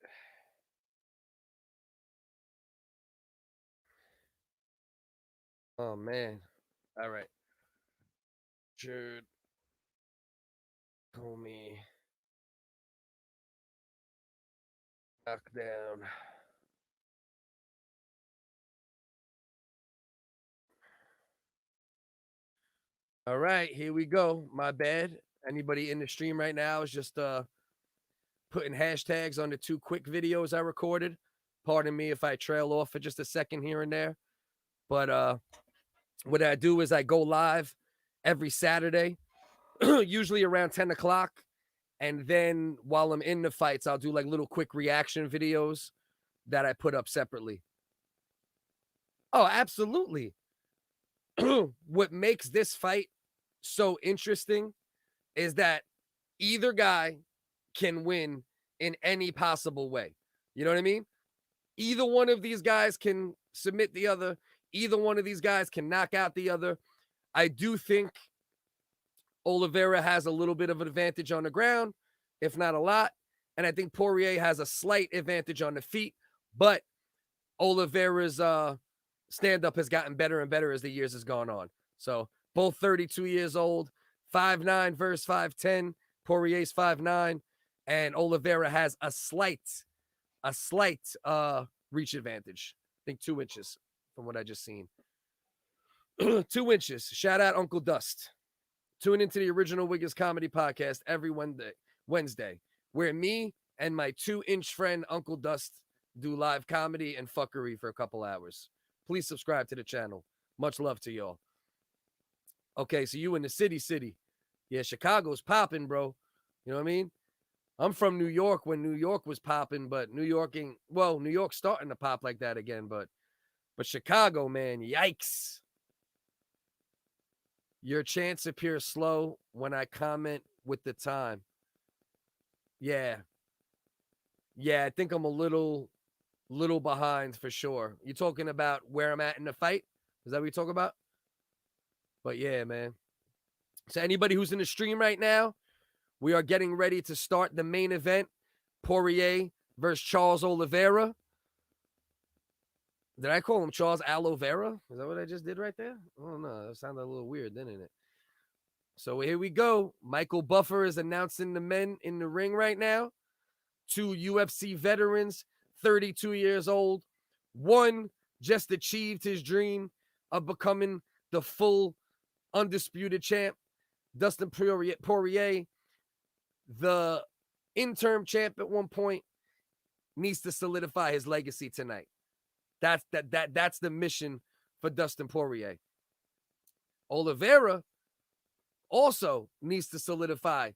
[SPEAKER 1] Oh, man. All right. Jared Comey. Knockdown. All right, here we go. My bad. Anybody in the stream right now is just putting hashtags on the two quick videos I recorded. Pardon me if I trail off for just a second here and there. But what I do is I go live every Saturday, usually around 10 o'clock. And then while I'm in the fights, I'll do like little quick reaction videos that I put up separately. Oh, absolutely. What makes this fight so interesting is that either guy can win in any possible way. You know what I mean? Either one of these guys can submit the other. Either one of these guys can knock out the other. I do think Oliveira has a little bit of an advantage on the ground, if not a lot. And I think Poirier has a slight advantage on the feet. But Oliveira's stand-up has gotten better and better as the years has gone on. So both 32 years old, 5'9" versus 5'10". Poirier's 5'9", and Oliveira has a slight reach advantage. I think 2 inches from what I just seen. 2 inches. Shout out Uncle Dust. Tune into the Original Wiggins Comedy Podcast every Wednesday, where me and my 2-inch friend Uncle Dust do live comedy and fuckery for a couple hours. Please subscribe to the channel. Much love to y'all. Okay, so you in the city. Yeah, Chicago's popping, bro. You know what I mean? I'm from New York when New York was popping, but New York's starting to pop like that again, but Chicago, man, yikes. Your chants appear slow when I comment with the time. Yeah. Yeah, I think I'm a little behind for sure. You talking about where I'm at in the fight? Is that what you talk about? But yeah, man. So anybody who's in the stream right now, We are getting ready to start the main event. Poirier versus Charles Oliveira. Did I call him Charles Oliveira? Is that what I just did right there? Oh, no. That sounded a little weird, didn't it? So here we go. Michael Buffer is announcing the men in the ring right now. 2 UFC veterans, 32 years old. One just achieved his dream of becoming the full undisputed champ. Dustin Poirier, the interim champ at one point, needs to solidify his legacy tonight. That's the mission for Dustin Poirier. Oliveira also needs to solidify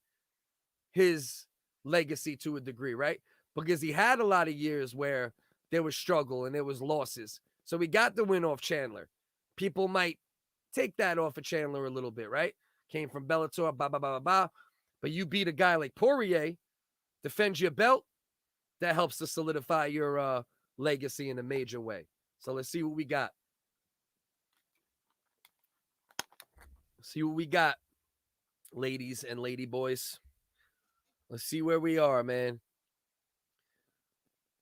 [SPEAKER 1] his legacy to a degree, right? Because he had a lot of years where there was struggle and there was losses. So he got the win off Chandler. People might take that off of Chandler a little bit, right? Came from Bellator, but you beat a guy like Poirier, defend your belt, that helps to solidify your legacy in a major way. So let's see what we got. See what we got, ladies and lady boys. Let's see where we are, man.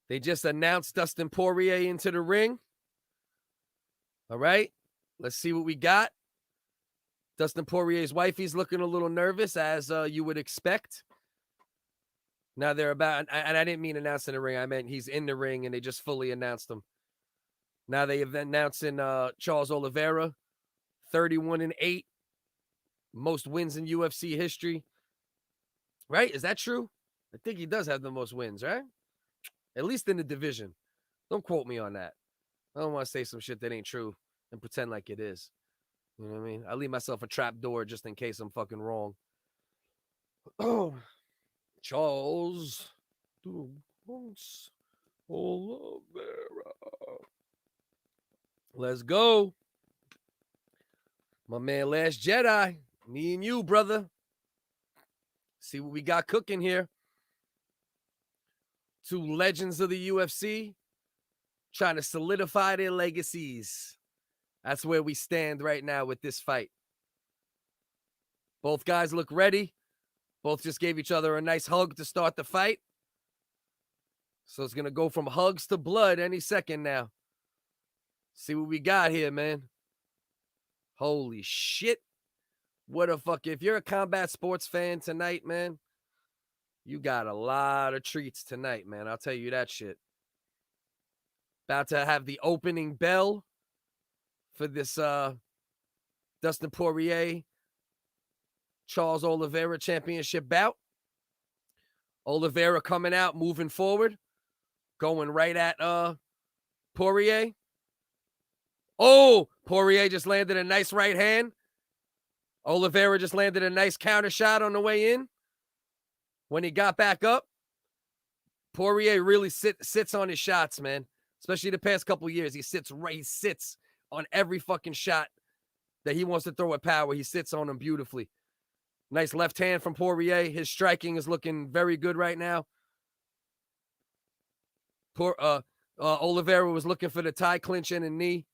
[SPEAKER 1] They just announced Dustin Poirier into the ring. All right. Let's see what we got. Dustin Poirier's wife, he's looking a little nervous, as you would expect. Now they're about, and I didn't mean announced in the ring. I meant he's in the ring, and they just fully announced him. Now they have announcing Charles Oliveira, 31-8, most wins in UFC history. Right? Is that true? I think he does have the most wins, right? At least in the division. Don't quote me on that. I don't want to say some shit that ain't true and pretend like it is. You know what I mean? I leave myself a trap door just in case I'm fucking wrong. Oh, Charles Oliveira. Let's go. My man, Last Jedi. Me and you, brother. See what we got cooking here. 2 legends of the UFC trying to solidify their legacies. That's where we stand right now with this fight. Both guys look ready. Both just gave each other a nice hug to start the fight. So it's going to go from hugs to blood any second now. See what we got here, man. Holy shit. What a fuck. If you're a combat sports fan tonight, man, you got a lot of treats tonight, man. I'll tell you that shit. About to have the opening bell for this Dustin Poirier, Charles Oliveira championship bout. Oliveira coming out, moving forward, going right at Poirier. Oh, Poirier just landed a nice right hand. Oliveira just landed a nice counter shot on the way in. When he got back up, Poirier really sits on his shots, man. Especially the past couple years. He sits on every fucking shot that he wants to throw at power. He sits on them beautifully. Nice left hand from Poirier. His striking is looking very good right now. Oliveira was looking for the tie clinch and a knee.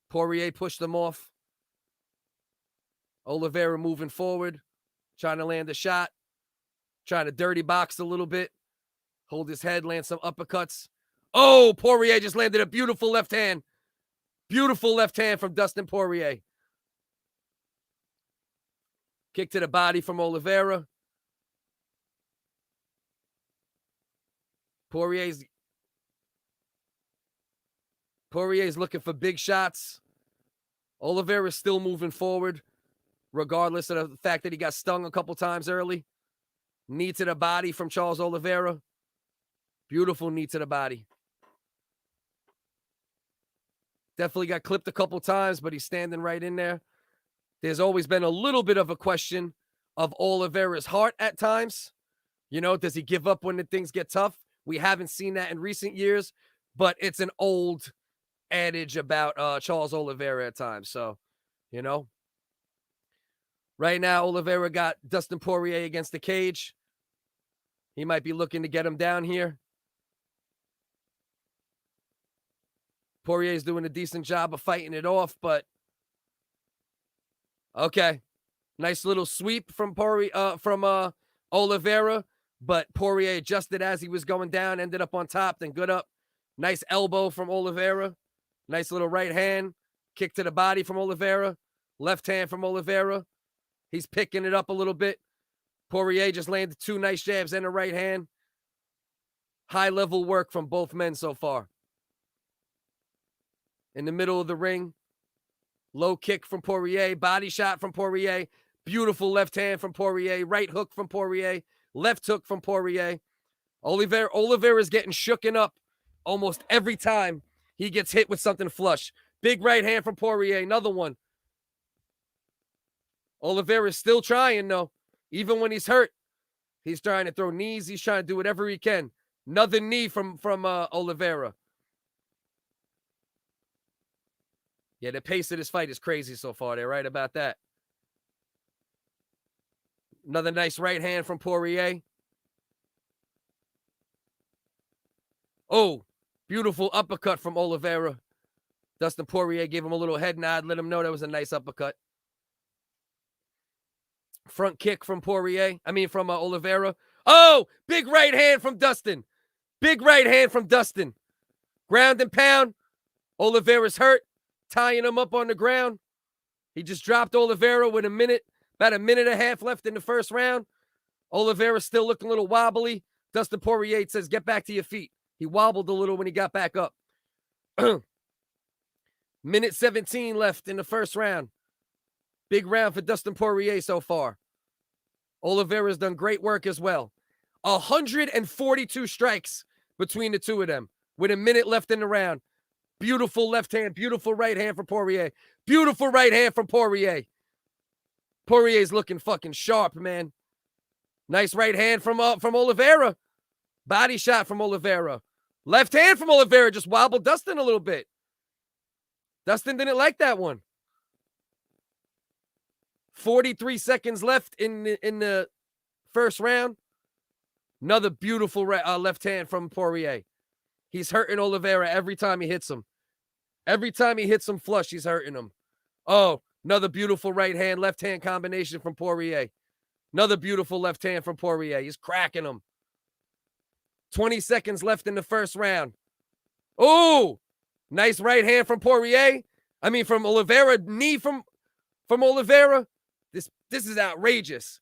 [SPEAKER 1] Poirier pushed him off. Oliveira moving forward, trying to land a shot, trying to dirty box a little bit, hold his head, land some uppercuts. Oh, Poirier just landed a beautiful left hand. Beautiful left hand from Dustin Poirier. Kick to the body from Oliveira. Poirier's looking for big shots. Oliveira's still moving forward, regardless of the fact that he got stung a couple times early. Knee to the body from Charles Oliveira. Beautiful knee to the body. Definitely got clipped a couple times, but he's standing right in there. There's always been a little bit of a question of Oliveira's heart at times. You know, does he give up when the things get tough? We haven't seen that in recent years, but it's an old adage about Charles Oliveira at times. So, you know, right now, Oliveira got Dustin Poirier against the cage. He might be looking to get him down here. Poirier's doing a decent job of fighting it off, but okay. Nice little sweep from Oliveira, but Poirier adjusted as he was going down, ended up on top, then good up. Nice elbow from Oliveira. Nice little right hand. Kick to the body from Oliveira. Left hand from Oliveira. He's picking it up a little bit. Poirier just landed 2 nice jabs and a right hand. High-level work from both men so far. In the middle of the ring, low kick from Poirier, body shot from Poirier, beautiful left hand from Poirier, right hook from Poirier, left hook from Poirier. Oliveira is getting shooken up almost every time he gets hit with something flush. Big right hand from Poirier, another one. Oliveira is still trying, though. Even when he's hurt, he's trying to throw knees. He's trying to do whatever he can. Another knee from Oliveira. Yeah, the pace of this fight is crazy so far. They're right about that. Another nice right hand from Poirier. Oh, beautiful uppercut from Oliveira. Dustin Poirier gave him a little head nod, let him know that was a nice uppercut. Front kick from Oliveira. Oh, big right hand from Dustin. Big right hand from Dustin. Ground and pound. Oliveira's hurt, tying him up on the ground. He just dropped Oliveira with about a minute and a half left in the first round. Oliveira still looking a little wobbly. Dustin Poirier says, get back to your feet. He wobbled a little when he got back up. Minute 17 left in the first round. Big round for Dustin Poirier so far. Oliveira's done great work as well. 142 strikes between the two of them with a minute left in the round. Beautiful left hand, beautiful right hand from Poirier. Beautiful right hand from Poirier. Poirier's looking fucking sharp, man. Nice right hand from Oliveira. Body shot from Oliveira. Left hand from Oliveira just wobbled Dustin a little bit. Dustin didn't like that one. 43 seconds left in the first round. Another beautiful left hand from Poirier. He's hurting Oliveira every time he hits him. Every time he hits him flush, he's hurting him. Oh, another beautiful right hand, left hand combination from Poirier. Another beautiful left hand from Poirier. He's cracking him. 20 seconds left in the first round. Oh, nice right hand from Poirier. From Oliveira. Knee from Oliveira. This is outrageous.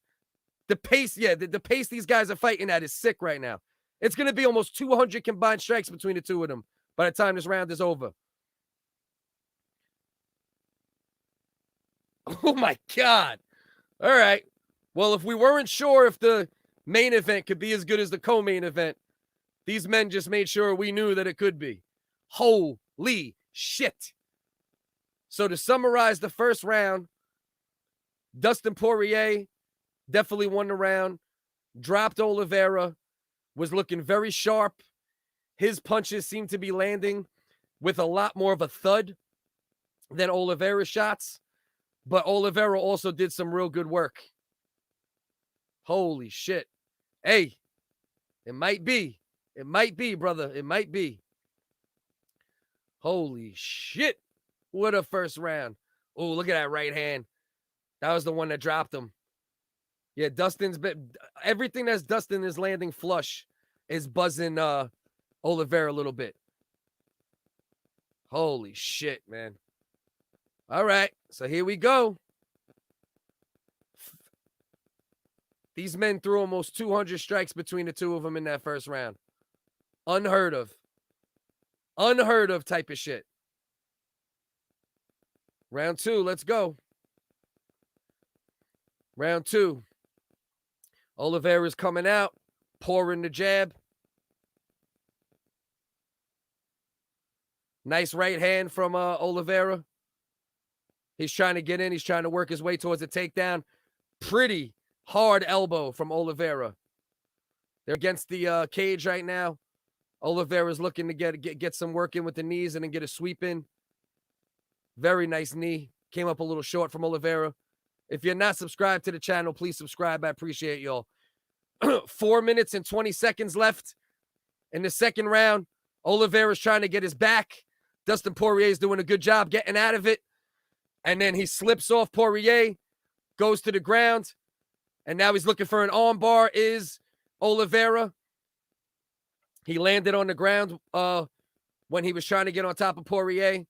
[SPEAKER 1] The pace, the pace these guys are fighting at is sick right now. It's going to be almost 200 combined strikes between the two of them by the time this round is over. Oh, my God. All right. Well, if we weren't sure if the main event could be as good as the co-main event, these men just made sure we knew that it could be. Holy shit. So to summarize the first round, Dustin Poirier definitely won the round, dropped Oliveira, was looking very sharp. His punches seemed to be landing with a lot more of a thud than Oliveira's shots, but Oliveira also did some real good work. Holy shit. Hey, it might be. It might be, brother. It might be. Holy shit. What a first round. Oh, look at that right hand. That was the one that dropped him. Yeah, everything that's Dustin is landing flush is buzzing Oliveira a little bit. Holy shit, man. All right, so here we go. These men threw almost 200 strikes between the two of them in that first round. Unheard of. Unheard of type of shit. Round 2, let's go. Round 2. Oliveira's coming out, pouring the jab. Nice right hand from Oliveira. He's trying to get in. He's trying to work his way towards a takedown. Pretty hard elbow from Oliveira. They're against the cage right now. Oliveira's looking to get some work in with the knees and then get a sweep in. Very nice knee. Came up a little short from Oliveira. If you're not subscribed to the channel, please subscribe. I appreciate y'all. 4 minutes and 20 seconds left in the second round. Oliveira's trying to get his back. Dustin Poirier's doing a good job getting out of it. And then he slips off Poirier, goes to the ground. And now he's looking for an armbar. Is Oliveira. He landed on the ground when he was trying to get on top of Poirier.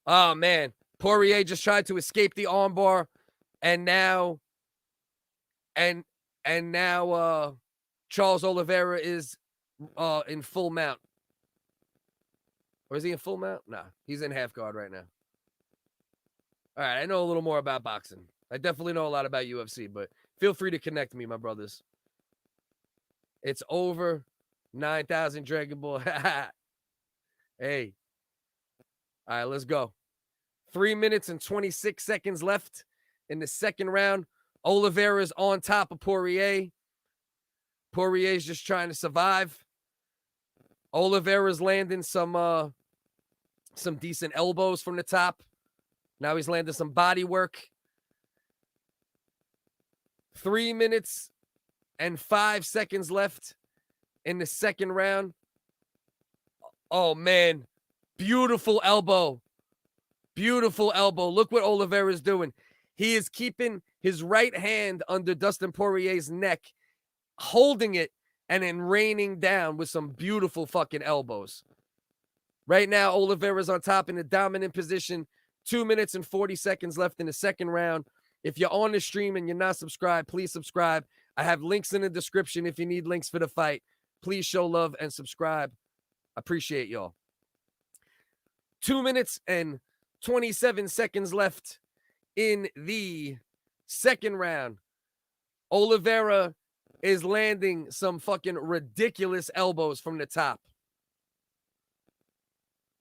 [SPEAKER 1] Oh, man. Poirier just tried to escape the armbar. And now Charles Oliveira is in full mount. Or is he in full mount? Nah, he's in half guard right now. All right, I know a little more about boxing. I definitely know a lot about UFC, but feel free to connect me, my brothers. It's over. 9,000 Dragon Ball. Hey. All right, let's go. 3 minutes and 26 seconds left in the second round. Oliveira's on top of Poirier. Poirier's just trying to survive. Oliveira's landing some decent elbows from the top. Now he's landing some body work. 3 minutes and 5 seconds left in the second round. Oh, man. Beautiful elbow. Beautiful elbow. Look what Oliveira's doing. He is keeping his right hand under Dustin Poirier's neck, holding it, and then raining down with some beautiful fucking elbows. Right now, Oliveira's on top in a dominant position. 2 minutes and 40 seconds left in the second round. If you're on the stream and you're not subscribed, please subscribe. I have links in the description if you need links for the fight. Please show love and subscribe. I appreciate y'all. 2 minutes and 27 seconds left in the second round. Oliveira is landing some fucking ridiculous elbows from the top.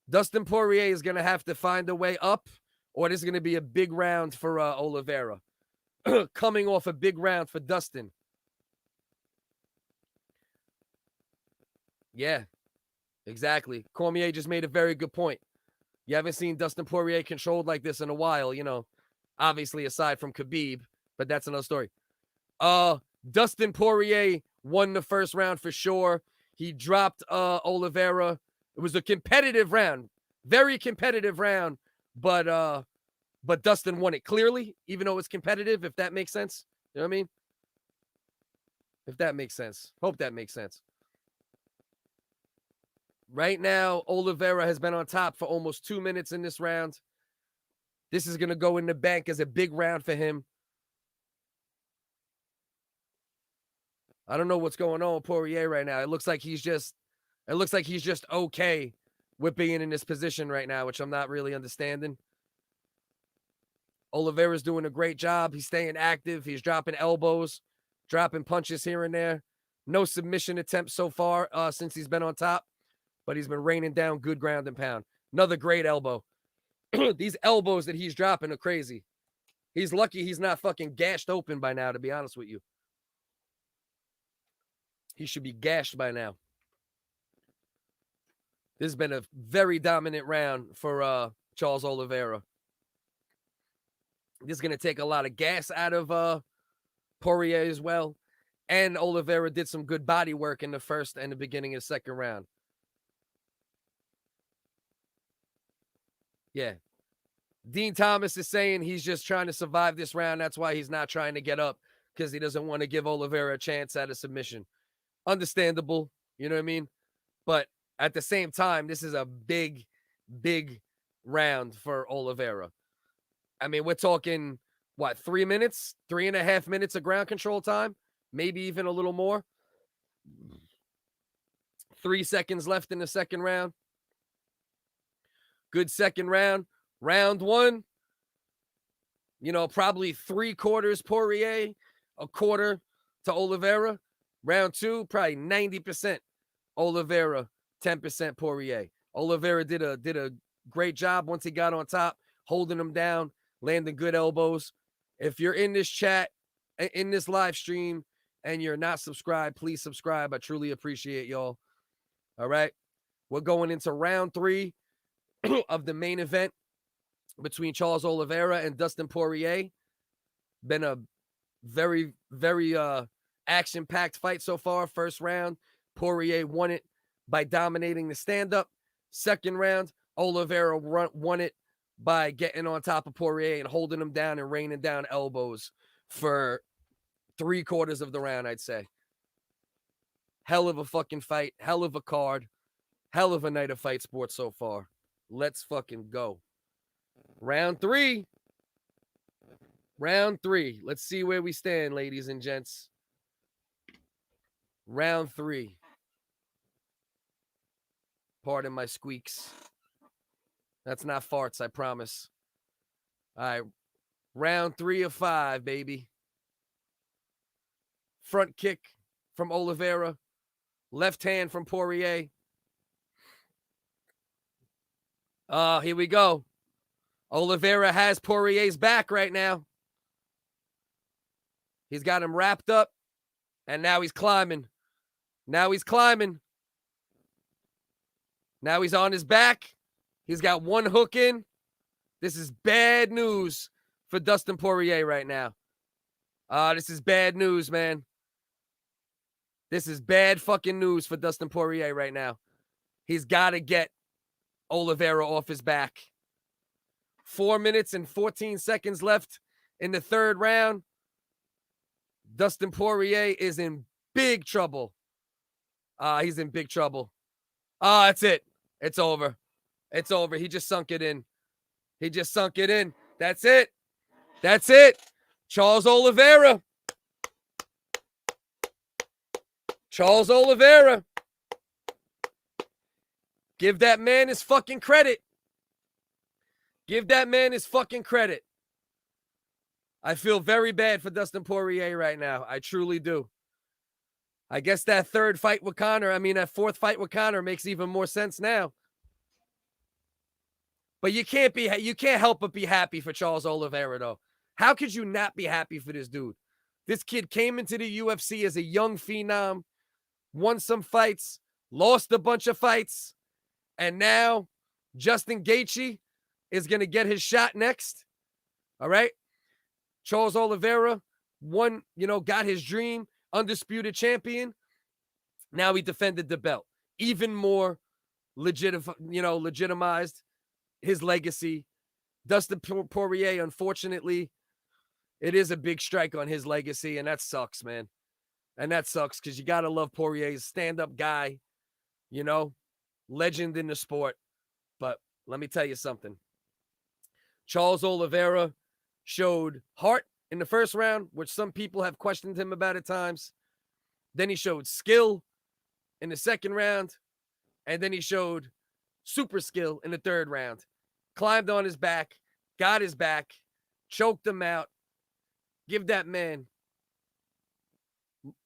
[SPEAKER 1] Dustin Poirier is going to have to find a way up, or this is going to be a big round for Oliveira. Coming off a big round for Dustin. Yeah, exactly. Cormier just made a very good point. You haven't seen Dustin Poirier controlled like this in a while, you know. Obviously, aside from Khabib, but that's another story. Dustin Poirier won the first round for sure. He dropped Oliveira. It was a competitive round, very competitive round, but Dustin won it clearly, even though it's competitive, if that makes sense. You know what I mean? If that makes sense. Hope that makes sense. Right now, Oliveira has been on top for almost 2 minutes in this round. This is going to go in the bank as a big round for him. I don't know what's going on with Poirier right now. It looks like he's just okay with being in this position right now, which I'm not really understanding. Oliveira's doing a great job. He's staying active. He's dropping elbows, dropping punches here and there. No submission attempts so far since he's been on top, but he's been raining down good ground and pound. Another great elbow. These elbows that he's dropping are crazy. He's lucky he's not fucking gashed open by now, to be honest with you. He should be gashed by now. This has been a very dominant round for Charles Oliveira. This is going to take a lot of gas out of Poirier as well. And Oliveira did some good body work in the first and the beginning of the second round. Yeah. Dean Thomas is saying he's just trying to survive this round. That's why he's not trying to get up, because he doesn't want to give Oliveira a chance at a submission. Understandable. You know what I mean? But at the same time, this is a big, big round for Oliveira. I mean, we're talking, what, 3 minutes? 3.5 minutes of ground control time? Maybe even a little more. 3 seconds left in the second round. Good second round. Round one, you know, probably 3/4 Poirier, a quarter to Oliveira. Round two, probably 90% Oliveira, 10% Poirier. Oliveira did a great job once he got on top, holding him down, landing good elbows. If you're in this chat, in this live stream, and you're not subscribed, please subscribe. I truly appreciate y'all. All right. We're going into round three of the main event between Charles Oliveira and Dustin Poirier. Been a very, very action-packed fight so far. First round, Poirier won it by dominating the stand-up. Second round, Oliveira won it by getting on top of Poirier and holding him down and raining down elbows for 3/4 of the round, I'd say. Hell of a fucking fight. Hell of a card. Hell of a night of fight sports so far. Let's fucking go. Round 3. Round 3. Let's see where we stand, ladies and gents. Round 3. Pardon my squeaks. That's not farts, I promise. All right. Round 3 of 5, baby. Front kick from Oliveira. Left hand from Poirier. Here we go. Oliveira has Poirier's back right now. He's got him wrapped up, and now he's climbing. Now he's climbing. Now he's on his back. He's got one hook in. This is bad news for Dustin Poirier right now. This is bad news, man. This is bad fucking news for Dustin Poirier right now. He's got to get Oliveira off his back. 4 minutes and 14 seconds left in the third round. Dustin Poirier is in big trouble. He's in big trouble. That's it. It's over. It's over. He just sunk it in. He just sunk it in. That's it. That's it. Charles Oliveira. Charles Oliveira. Give that man his fucking credit. Give that man his fucking credit. I feel very bad for Dustin Poirier right now. I truly do. I guess that third fight with Conor, that fourth fight with Conor makes even more sense now. But you can't help but be happy for Charles Oliveira, though. How could you not be happy for this dude? This kid came into the UFC as a young phenom, won some fights, lost a bunch of fights, and now Justin Gaethje is going to get his shot next. All right? Charles Oliveira won, got his dream, undisputed champion. Now he defended the belt. Even more legitimized his legacy. Dustin Poirier, unfortunately, it is a big strike on his legacy, and that sucks, man. And that sucks because you got to love Poirier. He's a stand-up guy, legend in the sport. But let me tell you something. Charles Oliveira showed heart in the first round, which some people have questioned him about at times. Then he showed skill in the second round. And then he showed super skill in the third round. Climbed on his back, got his back, choked him out. Give that man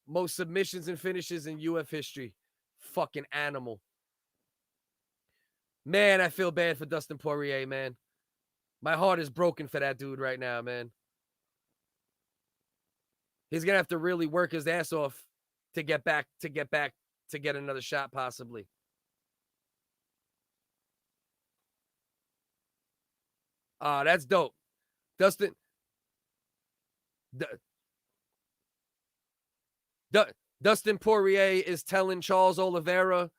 [SPEAKER 1] most submissions and finishes in UFC history. Fucking animal. Man, I feel bad for Dustin Poirier, man. My heart is broken for that dude right now, man. He's going to have to really work his ass off to get another shot, possibly. That's dope. Dustin Poirier is telling Charles Oliveira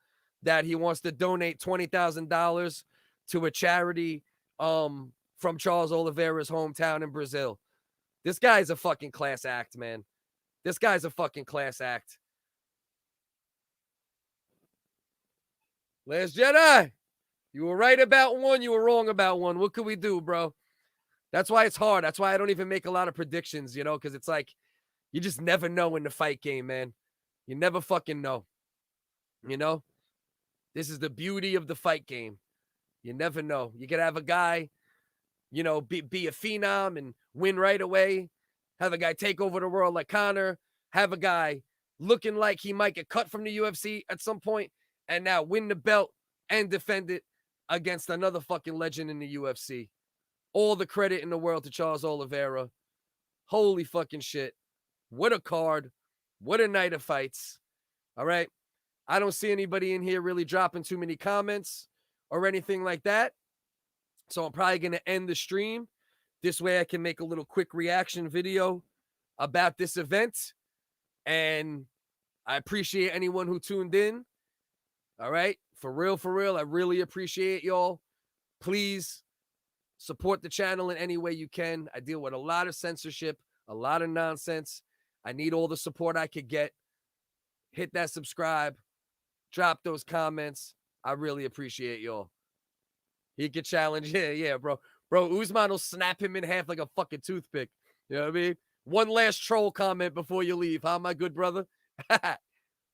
[SPEAKER 1] that he wants to donate $20,000 to a charity from Charles Oliveira's hometown in Brazil. This guy's a fucking class act, man. This guy's a fucking class act. Last Jedi, you were right about one, you were wrong about one. What could we do, bro? That's why it's hard. That's why I don't even make a lot of predictions, because it's like you just never know in the fight game, man. You never fucking know. This is the beauty of the fight game. You never know. You could have a guy, be a phenom and win right away. Have a guy take over the world like Conor. Have a guy looking like he might get cut from the UFC at some point and now win the belt and defend it against another fucking legend in the UFC. All the credit in the world to Charles Oliveira. Holy fucking shit. What a card. What a night of fights. All right. I don't see anybody in here really dropping too many comments or anything like that. So I'm probably going to end the stream. This way I can make a little quick reaction video about this event. And I appreciate anyone who tuned in. All right. For real. I really appreciate y'all. Please support the channel in any way you can. I deal with a lot of censorship, A lot of nonsense. I need all the support I could get. Hit that subscribe. Drop those comments. I really appreciate y'all. He could challenge. Yeah, bro. Bro, Usman will snap him in half like a fucking toothpick. You know what I mean? One last troll comment before you leave, huh, my good brother?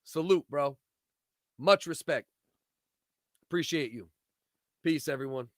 [SPEAKER 1] Salute, bro. Much respect. Appreciate you. Peace, everyone.